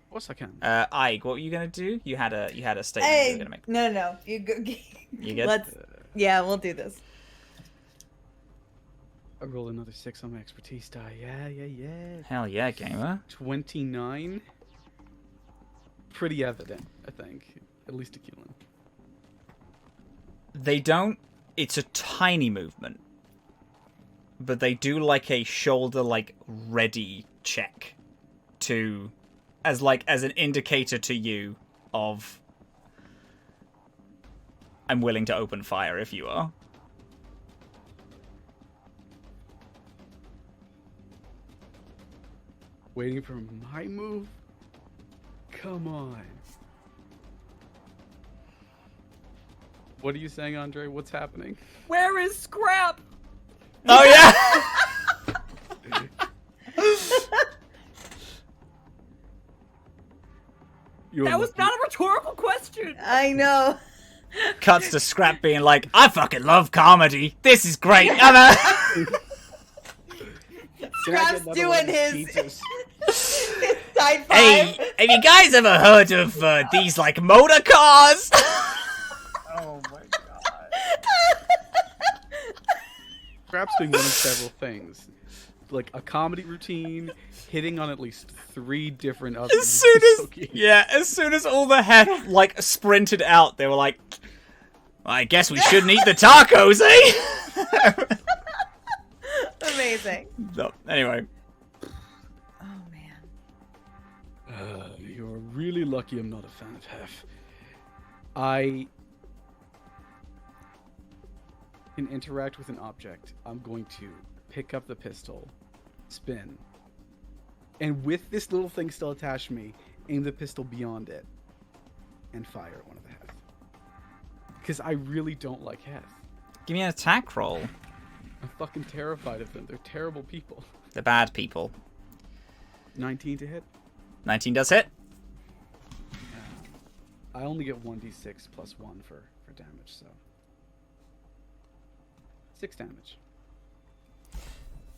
Of course I can. Ike, what were you gonna do? You had a statement you were gonna make. No. You go. You good? Yeah, we'll do this. I roll another 6 on my expertise die. Yeah. Hell yeah, gamer. 29. Pretty evident, I think. At least to Keelan. They don't... It's a tiny movement. But they do like a shoulder, ready check to... As an indicator to you of... I'm willing to open fire if you are. Waiting for my move? Come on. What are you saying, Andre? What's happening? Where is Scrap? Oh, yeah! That was not a rhetorical question. I know. Cuts to Scrap being like, I fucking love comedy. This is great. Scrap's doing his side five. Hey, have you guys ever heard of these motor cars? Oh my god. Scrap's doing one of several things. Like a comedy routine, hitting on at least 3 different other. As soon as all the Heth sprinted out, they were like, I guess we shouldn't eat the tacos, eh? Amazing. No, anyway. Oh man. You're really lucky I'm not a fan of Hef. I can interact with an object. I'm going to pick up the pistol, spin, and with this little thing still attached to me, aim the pistol beyond it, and fire at one of the Heth. Because I really don't like Heth. Give me an attack roll. I'm fucking terrified of them. They're terrible people. The bad people. 19 to hit. 19 does hit. I only get 1d6 plus 1 for damage, so 6 damage.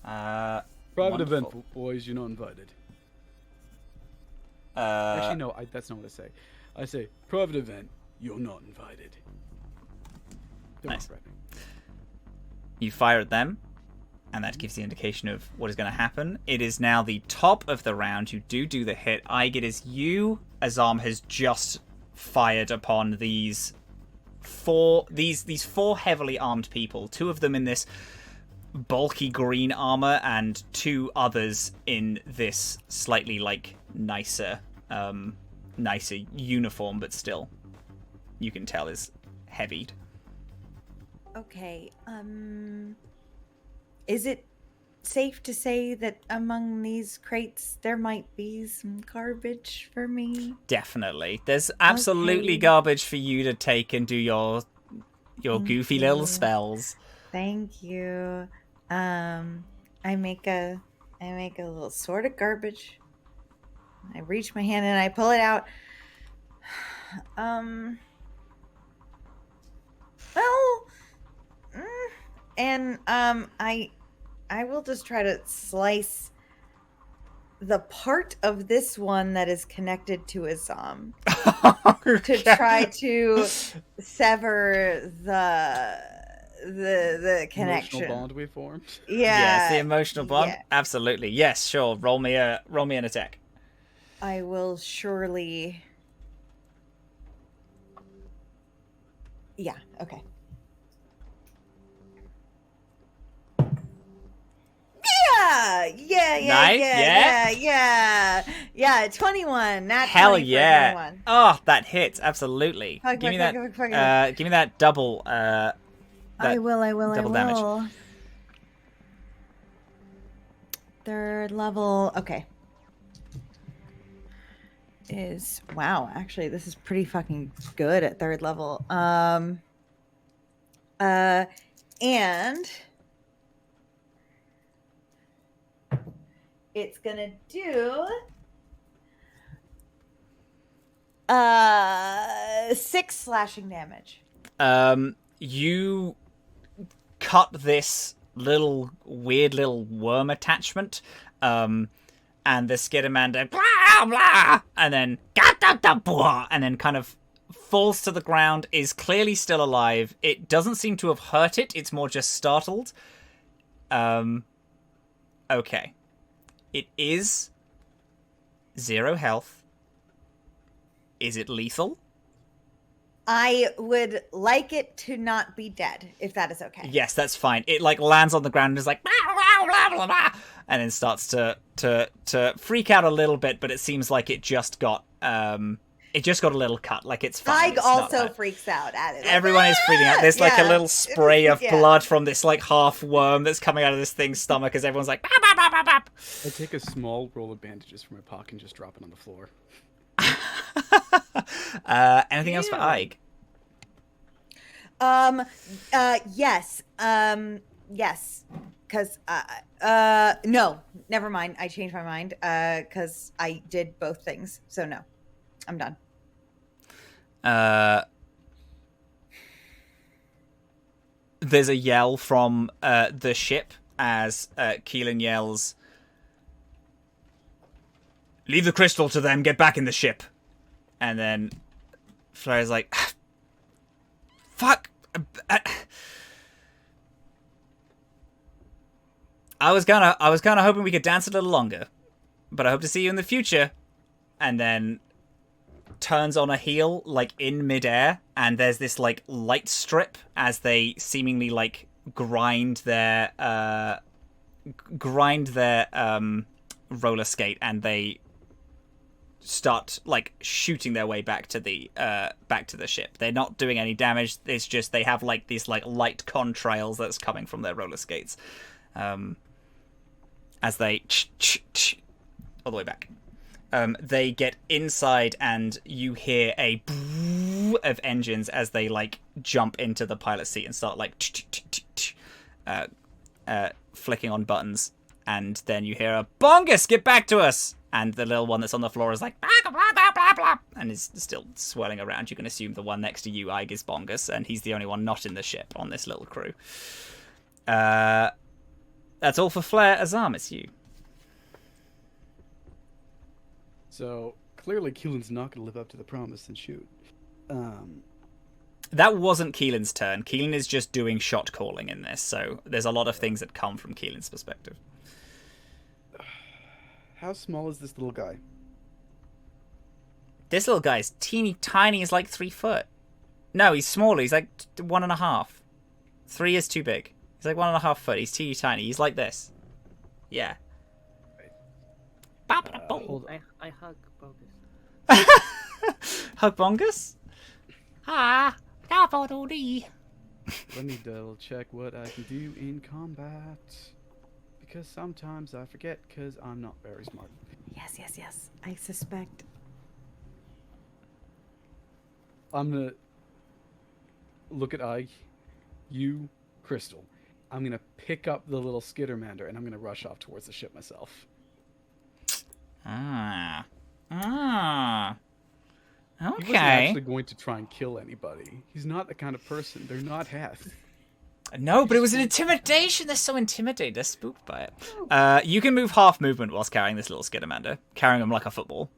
Private wonderful. event, boys. You're not invited. Actually, no. That's not what I say. I say private event. You're not invited. Nice. You fire at them, and that gives the indication of what is going to happen. It is now the top of the round. You do the hit. It is you, Azhaam, has just fired upon these four heavily armed people. 2 of them in this bulky green armor and 2 others in this slightly like nicer uniform, but still you can tell is heavied. Okay. Is it safe to say that among these crates there might be some garbage for me? Definitely. There's absolutely Okay. garbage for you to take and do your goofy little spells. Thank you. I make a little sort of garbage. I reach my hand and I pull it out. Well, and I will just try to slice the part of this one that is connected to Azhaam to try to sever the connection. Emotional bond we formed. Yeah. Yes, the emotional bond. yeah. Absolutely. Yes, sure. Roll me an attack. I will surely. Yeah. Okay. Yeah. Nice, Yeah. 21. Not Hell 20 for yeah. 21. Oh, that hits. Absolutely. Fuck, Give me fuck, that. fuck, fuck. Give me that double. I will. double damage. Third level. Okay. Wow, actually this is pretty fucking good at third level. And it's gonna do 6 slashing damage. You cut this weird little worm attachment, and the Skidamander blah blah, and then kind of falls to the ground. Is clearly still alive. It doesn't seem to have hurt it. It's more just startled. Okay. It is 0 health. Is it lethal? I would like it to not be dead, if that is okay. Yes, that's fine. It like lands on the ground and is like blah, blah, blah, blah, blah, and then starts to freak out a little bit, but it seems like it just got a little cut. Like it's fine. Tig It's not also bad. freaks out at it. Everyone is freaking out. There's like a Yeah. little spray of Yeah. blood from this like half worm that's coming out of this thing's stomach as everyone's like, bap, bap, bap, bap, bap. I take a small roll of bandages from my pocket and just drop it on the floor. Anything else for Ike? Yes. Yes. Because, no, never mind. I changed my mind, because I did both things. So, no. I'm done. There's a yell from the ship as Keelan yells, "Leave the crystal to them, get back in the ship." And then Flair's like, fuck. I was kind of hoping we could dance a little longer, but I hope to see you in the future. And then turns on a heel, like in midair, and there's this like light strip as they seemingly like grind their roller skate, and they start like shooting their way back to the ship. They're not doing any damage. It's just they have like these like light contrails that's coming from their roller skates, as they all the way back. They get inside, and you hear a of engines as they like jump into the pilot seat and start like flicking on buttons. And then you hear a "Bongus, get back to us!" And the little one that's on the floor is like blah, blah, blah, blah, blah, and is still swirling around. You can assume the one next to you, Ige, is Bongus, and he's the only one not in the ship on this little crew. That's all for Flair. Azhaam, it's you. So clearly Keelan's not going to live up to the promise and shoot. That wasn't Keelan's turn. Keelan is just doing shot calling in this, so there's a lot of things that come from Keelan's perspective. How small is this little guy? This little guy's teeny tiny. He's like 3 foot. No, he's smaller. He's like 1.5. 3 is too big. He's like 1.5 foot. He's teeny tiny. He's like this. Yeah. Hold on. I hug Bogus. Hug Bongus? Ah, Let me double check what I can do in combat. Because sometimes I forget because I'm not very smart. Yes, yes, yes. I suspect. I'm gonna look at Ike, you, Crystal. I'm gonna pick up the little Skittermander and I'm gonna rush off towards the ship myself. Ah. He wasn't Okay. actually going to try and kill anybody. He's not the kind of person. They're not Heth. No, but it was an intimidation. They're so intimidated. They're spooked by it. You can move half movement whilst carrying this little Skittermander. Carrying him like a football.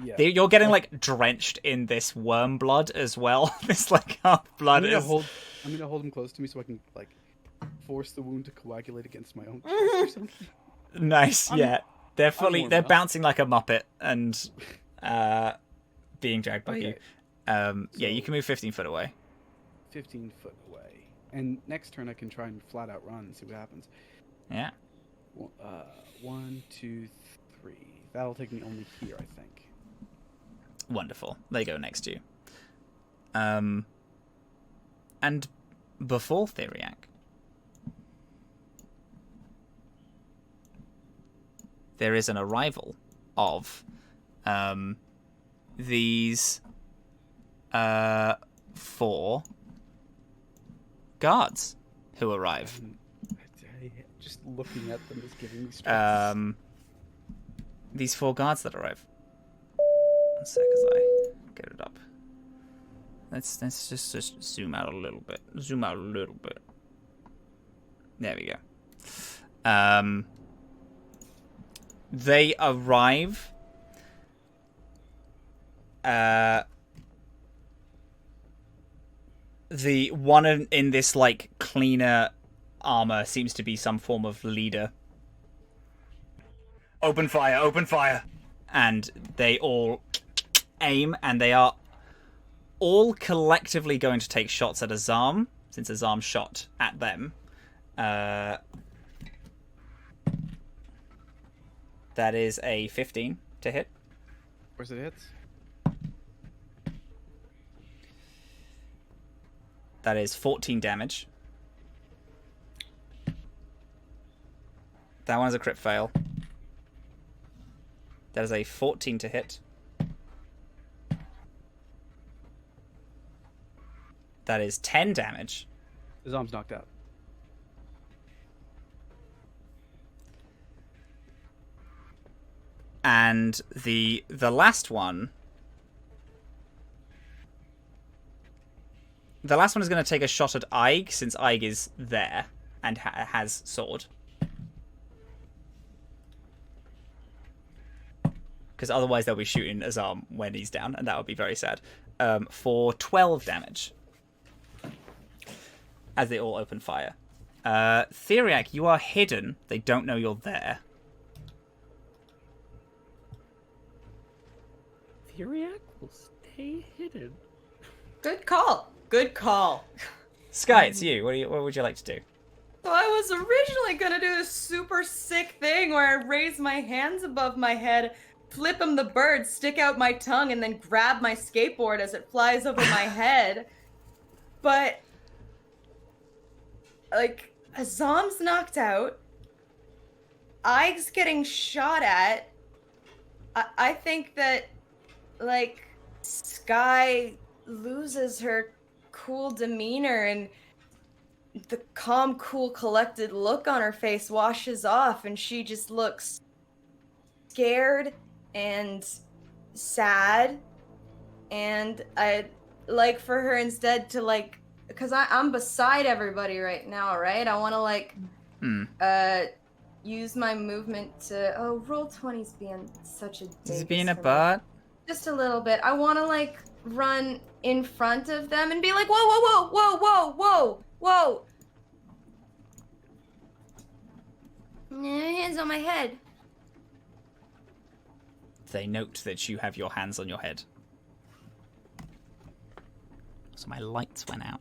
Yeah. You're getting, like, drenched in this worm blood as well. This, like, half blood I'm is... gonna hold him close to me so I can, like, force the wound to coagulate against my own chest or something. Nice, yeah. They're warm they're up. bouncing like a muppet and being dragged by you. Okay. Yeah, you can move 15 foot away. 15 foot away. And next turn I can try and flat out run and see what happens. Yeah. 1, 2, 3. That'll take me only here, I think. Wonderful. They go next to you. And before Theriac, there is an arrival of these 4 guards who arrive. Just looking at them is giving me stress. These 4 guards that arrive. One sec as I get it up. Let's just zoom out a little bit. Zoom out a little bit. There we go. They arrive. The one in this like cleaner armor seems to be some form of leader. Open fire! Open fire! And they all aim, and they are all collectively going to take shots at Azhaam, since Azhaam shot at them. That is a 15 to hit. Where's it hits? That is 14 damage. That one's a crit fail. That is a 14 to hit. That is 10 damage. His arm's knocked out. And the last one... The last one is going to take a shot at Aig, since Aig is there and has sword. Because otherwise they'll be shooting Azhaam when he's down, and that would be very sad. For 12 damage. As they all open fire. Theriac, you are hidden. They don't know you're there. Theriac will stay hidden. Good call. Good call. Skye, it's you. What would you like to do? So I was originally gonna do this super sick thing where I raise my hands above my head, flip him the bird, stick out my tongue, and then grab my skateboard as it flies over my head. But, like, Azhaam's knocked out. Aig's getting shot at. I think that, like, Skye loses her cool demeanor and the calm, cool, collected look on her face washes off and she just looks scared and sad. And I'd like for her instead to, like, because I'm beside everybody right now, right? I want to, like, use my movement to... Oh, roll 20's being such a Is Davis it being a for me. butt? Just a little bit. I want to, like, run in front of them and be like, whoa, whoa, whoa, whoa, whoa, whoa, whoa. Hands on my head. They note that you have your hands on your head. So my lights went out.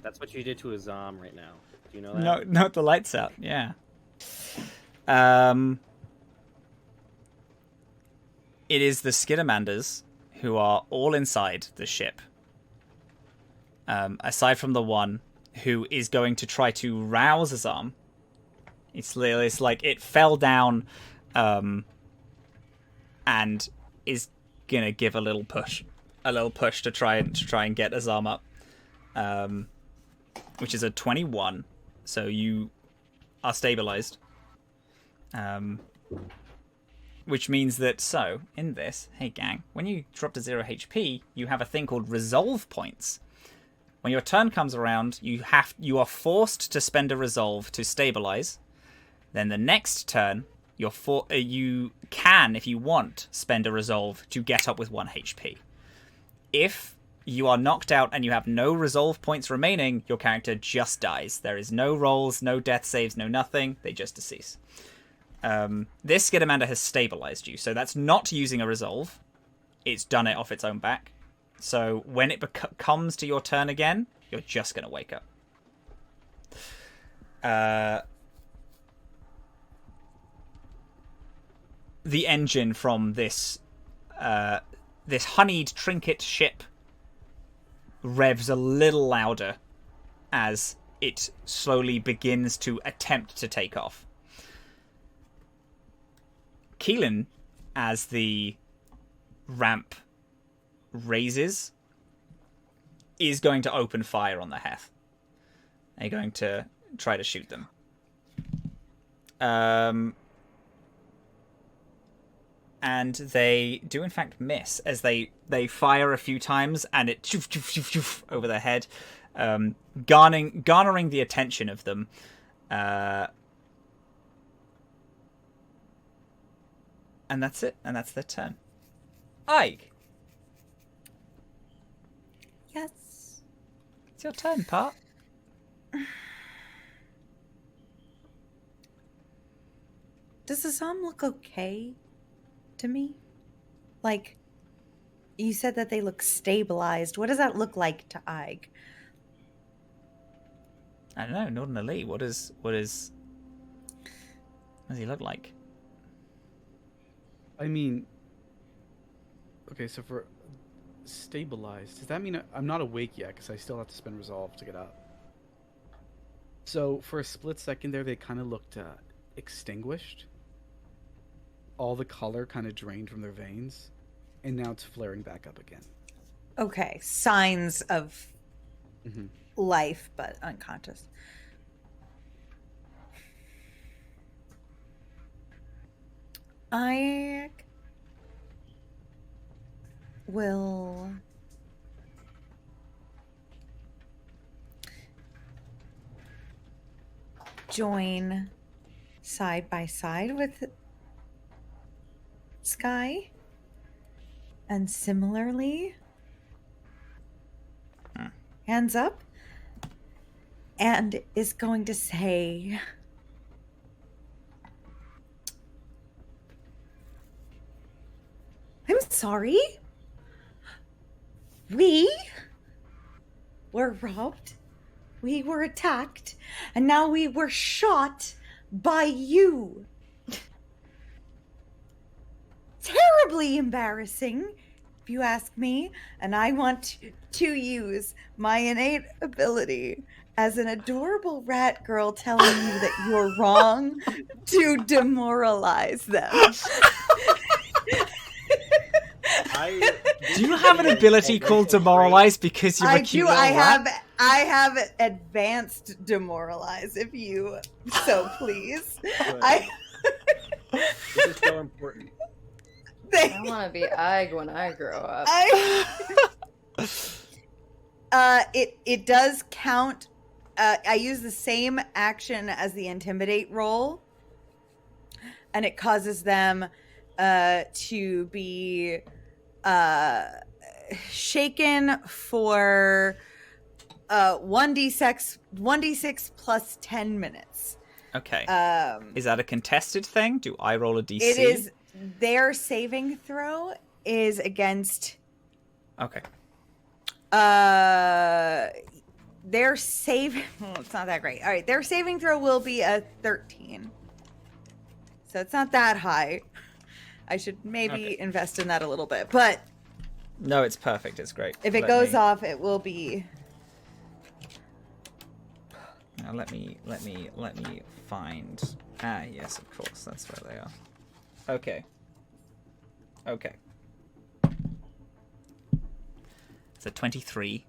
That's what you did to Azhaam right now. Do you know that? No, not the lights out. Yeah. It is the Skidamanders who are all inside the ship. Aside from the one who is going to try to rouse Azhaam. It's like it fell down, and is gonna give a little push to try and get Azhaam up, which is a 21. So you are stabilized, which means that in this, hey gang, when you drop to 0 HP, you have a thing called resolve points. When your turn comes around, you are forced to spend a resolve to stabilize. Then the next turn, you can, if you want, spend a resolve to get up with 1 HP. If you are knocked out and you have no resolve points remaining, your character just dies. There is no rolls, no death saves, no nothing. They just decease. This Skidamander has stabilized you, so that's not using a resolve. It's done it off its own back. So when it comes to your turn again, you're just going to wake up. The engine from this honeyed trinket ship revs a little louder as it slowly begins to attempt to take off. Keelan, as the ramp raises, is going to open fire on the Heth. They're going to try to shoot them. And they do in fact miss as they fire a few times, and it choof, choof, choof, choof, over their head, garnering the attention of them. And that's it, and that's their turn. Ike. Yes. It's your turn, Pat. Does Azhaam look okay to me? Like, you said that they look stabilized. What does that look like to Ike? I don't know, Northern Elite. What does he look like? I mean, okay, so for stabilized, does that mean I'm not awake yet because I still have to spend resolve to get up? So for a split second there, they kind of looked extinguished. All the color kind of drained from their veins, and now it's flaring back up again. Okay, signs of life, but unconscious. I will join side by side with Skye, and similarly, hands up, and is going to say, I'm sorry. We were robbed. We were attacked. And now we were shot by you. Terribly embarrassing, if you ask me. And I want to use my innate ability as an adorable rat girl telling you that you're wrong to demoralize them. Do you have an ability called Demoralize because you're a cute little rat? I have advanced demoralize, if you so please. This is so important. I want to be Ig when I grow up. It does count. I use the same action as the intimidate roll, and it causes them to be shaken for 1d6 plus 10 minutes. Okay. Is that a contested thing? Do I roll a DC? It is. Their saving throw is against. Okay. their save. Well, it's not that great. All right, their saving throw will be a 13. So it's not that high. I should maybe invest in that a little bit, but No, it's perfect. It's great. if it goes off, it will be. Now let me find. Ah, yes, of course, that's where they are. Okay. It's a 23.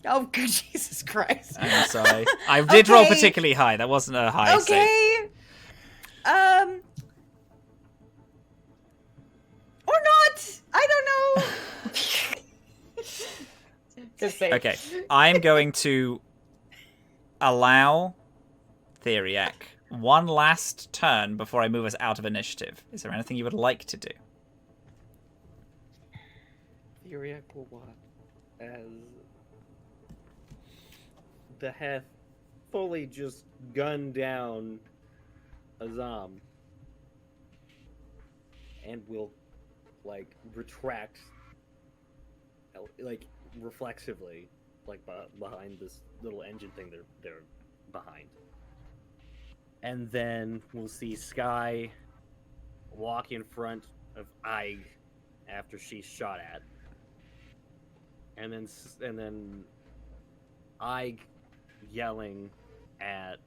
Oh, good Jesus Christ! I'm sorry. I did roll Okay. particularly high. That wasn't a high save. Okay. Or not. I don't know. Just say. Okay, I'm going to allow Theriac one last turn before I move us out of initiative. Is there anything you would like to do? Theriac will watch as the Heth fully just gun down Azhaam and will retract reflexively behind this little engine thing they're behind. And then we'll see Skye walk in front of Ige after she's shot at. And then Ige yelling at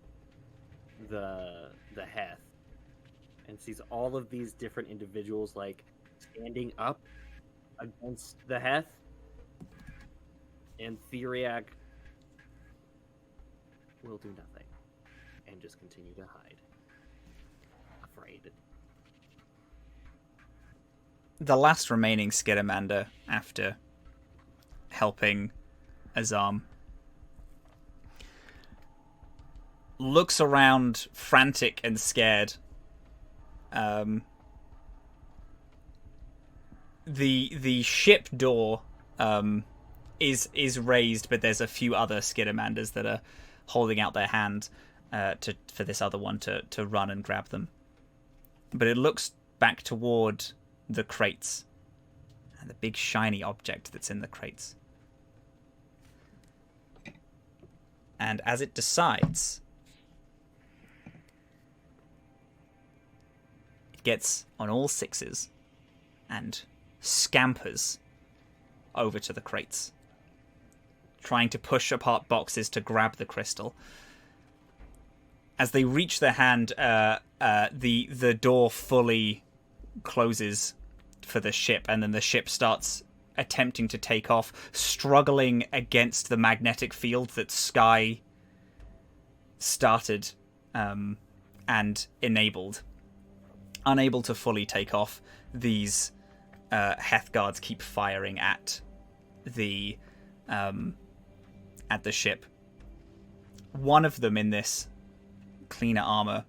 the Heth and sees all of these different individuals standing up against the Heth, and Theriac will do nothing and just continue to hide, afraid. The last remaining Skidamander, after helping Azhaam, looks around frantic and scared. The ship door is raised, but there's a few other Skidamanders that are holding out their hand for this other one to run and grab them. But it looks back toward the crates and the big shiny object that's in the crates. And as it decides, it gets on all sixes and scampers over to the crates, trying to push apart boxes to grab the crystal. As they reach their hand, the door fully closes for the ship, and then the ship starts attempting to take off, struggling against the magnetic field that Skye started and enabled. Unable to fully take off, these Heth guards keep firing at the ship. One of them in this cleaner armor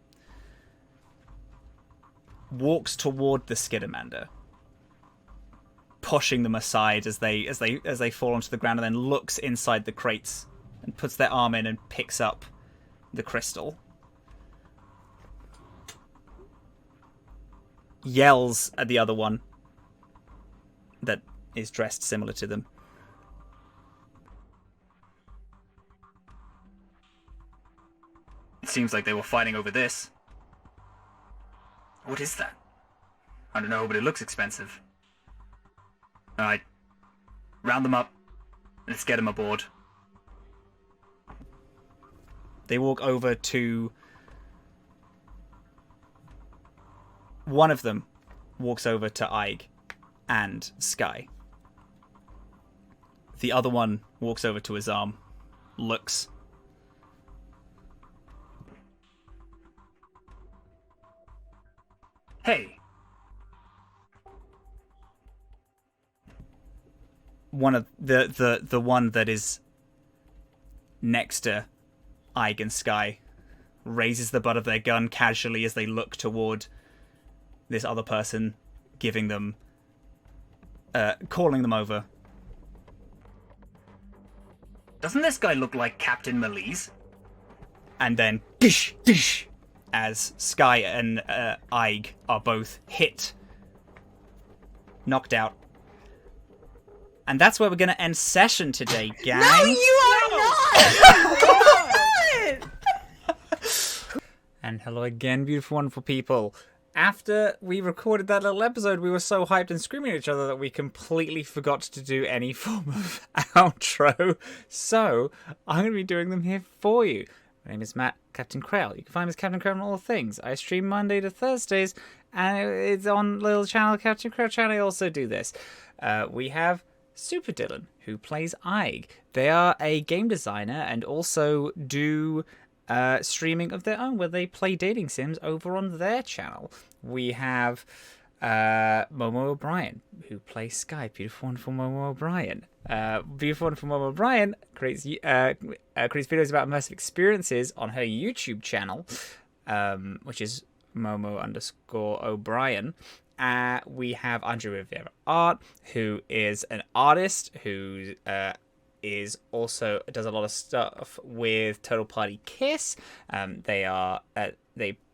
walks toward the Skidamander, pushing them aside as they fall onto the ground, and then looks inside the crates and puts their arm in and picks up the crystal. Yells at the other one that is dressed similar to them. It seems like they were fighting over this. What is that? I don't know, but it looks expensive. Alright. Round them up. Let's get them aboard. They walk over to... One of them walks over to Ige and Skye. The other one walks over to Azhaam, looks. Hey. One of the one that is next to Ige and Skye raises the butt of their gun casually as they look toward this other person, giving them, calling them over. Doesn't this guy look like Captain Malise? And then, dish, dish, as Skye and Ige are both hit, knocked out, And that's where we're going to end session today, gang. No, you are not! And hello again, beautiful, wonderful people. After we recorded that little episode, we were so hyped and screaming at each other that we completely forgot to do any form of outro. So, I'm going to be doing them here for you. My name is Matt, Captain Krail. You can find me as Captain Krail on all things. I stream Monday to Thursdays, and it's on little channel, Captain Krail channel. I also do this. We have Super Dylan, who plays Ige. They are a game designer and also do streaming of their own, where they play dating sims over on their channel. We have Momo O'Brien, who plays Skye. Beautiful, wonderful Momo O'Brien. Beautiful, wonderful Momo O'Brien creates videos about immersive experiences on her YouTube channel, which is Momo_O'Brien. We have Andrew Rivera Art, who is an artist who is also does a lot of stuff with Total Party Kiss. They are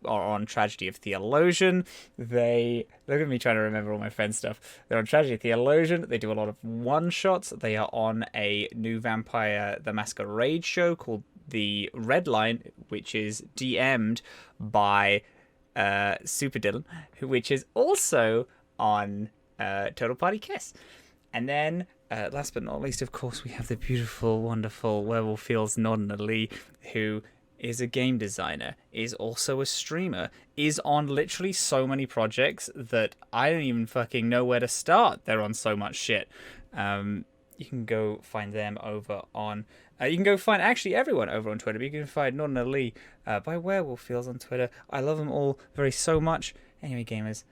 on Tragedy of Theologian. They look at me trying to remember all my friends' stuff. They're on Tragedy of Theologian. They do a lot of one-shots. They are on a new Vampire the Masquerade show called The Red Line, which is DM'd by Super Dylan, which is also on Total Party Kiss. And then last but not least, of course, we have the beautiful, wonderful Werewolf Fields Nodna Lee, who is a game designer, is also a streamer, is on literally so many projects that I don't even fucking know where to start. They're on so much shit. You can go find them over on... you can go find actually everyone over on Twitter, but you can find Nodna Lee by Werewolf Fields on Twitter. I love them all so much. Anyway, gamers,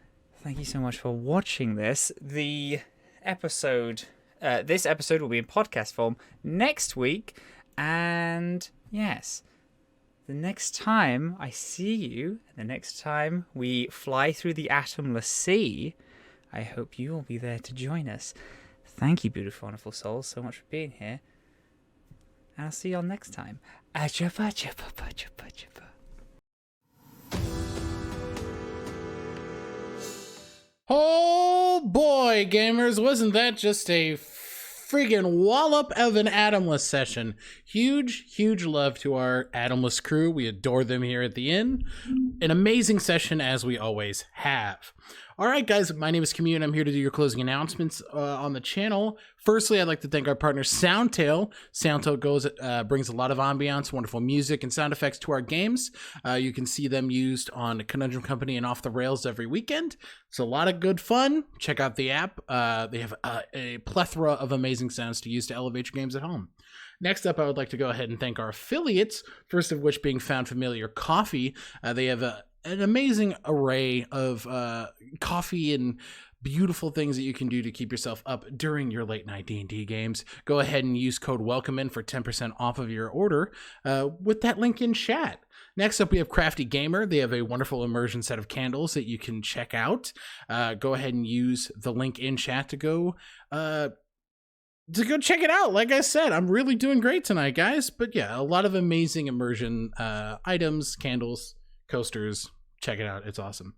thank you so much for watching this. This episode will be in podcast form next week, and yes, the next time I see you, the next time we fly through the Atomless sea, I hope you will be there to join us. Thank you, beautiful, wonderful souls, so much for being here, and I'll see you all next time. Oh boy, gamers, wasn't that just a friggin' wallop of an Atomless session? Huge love to our Atomless crew. We adore them here at the inn. An amazing session, as we always have. All right, guys, my name is Camille, and I'm here to do your closing announcements on the channel. Firstly, I'd like to thank our partner, Soundtail. Soundtail brings a lot of ambiance, wonderful music, and sound effects to our games. You can see them used on Conundrum Company and Off the Rails every weekend. It's a lot of good fun. Check out the app. They have a plethora of amazing sounds to use to elevate your games at home. Next up, I would like to go ahead and thank our affiliates, first of which being Found Familiar Coffee. They have an amazing array of coffee and beautiful things that you can do to keep yourself up during your late night D&D games. Go ahead and use code WELCOMEIN for 10% off of your order with that link in chat. Next up, we have Crafty Gamer. They have a wonderful immersion set of candles that you can check out. Go ahead and use the link in chat to go check it out. Like I said, I'm really doing great tonight, guys. But yeah, a lot of amazing immersion items, candles, coasters. Check it out. It's awesome.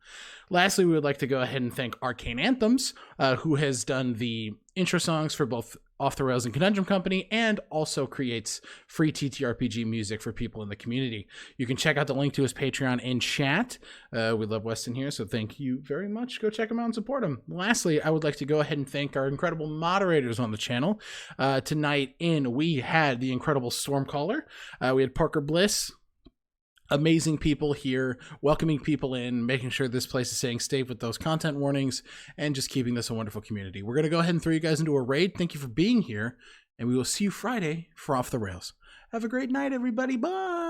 Lastly, we would like to go ahead and thank Arcane Anthems, who has done the intro songs for both Off the Rails and Conundrum Company, and also creates free TTRPG music for people in the community. You can check out the link to his Patreon in chat. We love Weston here, so thank you very much. Go check him out and support him. Lastly, I would like to go ahead and thank our incredible moderators on the channel. Tonight we had the incredible Stormcaller. We had Parker Bliss. Amazing people here, welcoming people in, making sure this place is staying safe with those content warnings, and just keeping this a wonderful community. We're going to go ahead and throw you guys into a raid. Thank you for being here, and we will see you Friday for Off the Rails. Have a great night, everybody. Bye!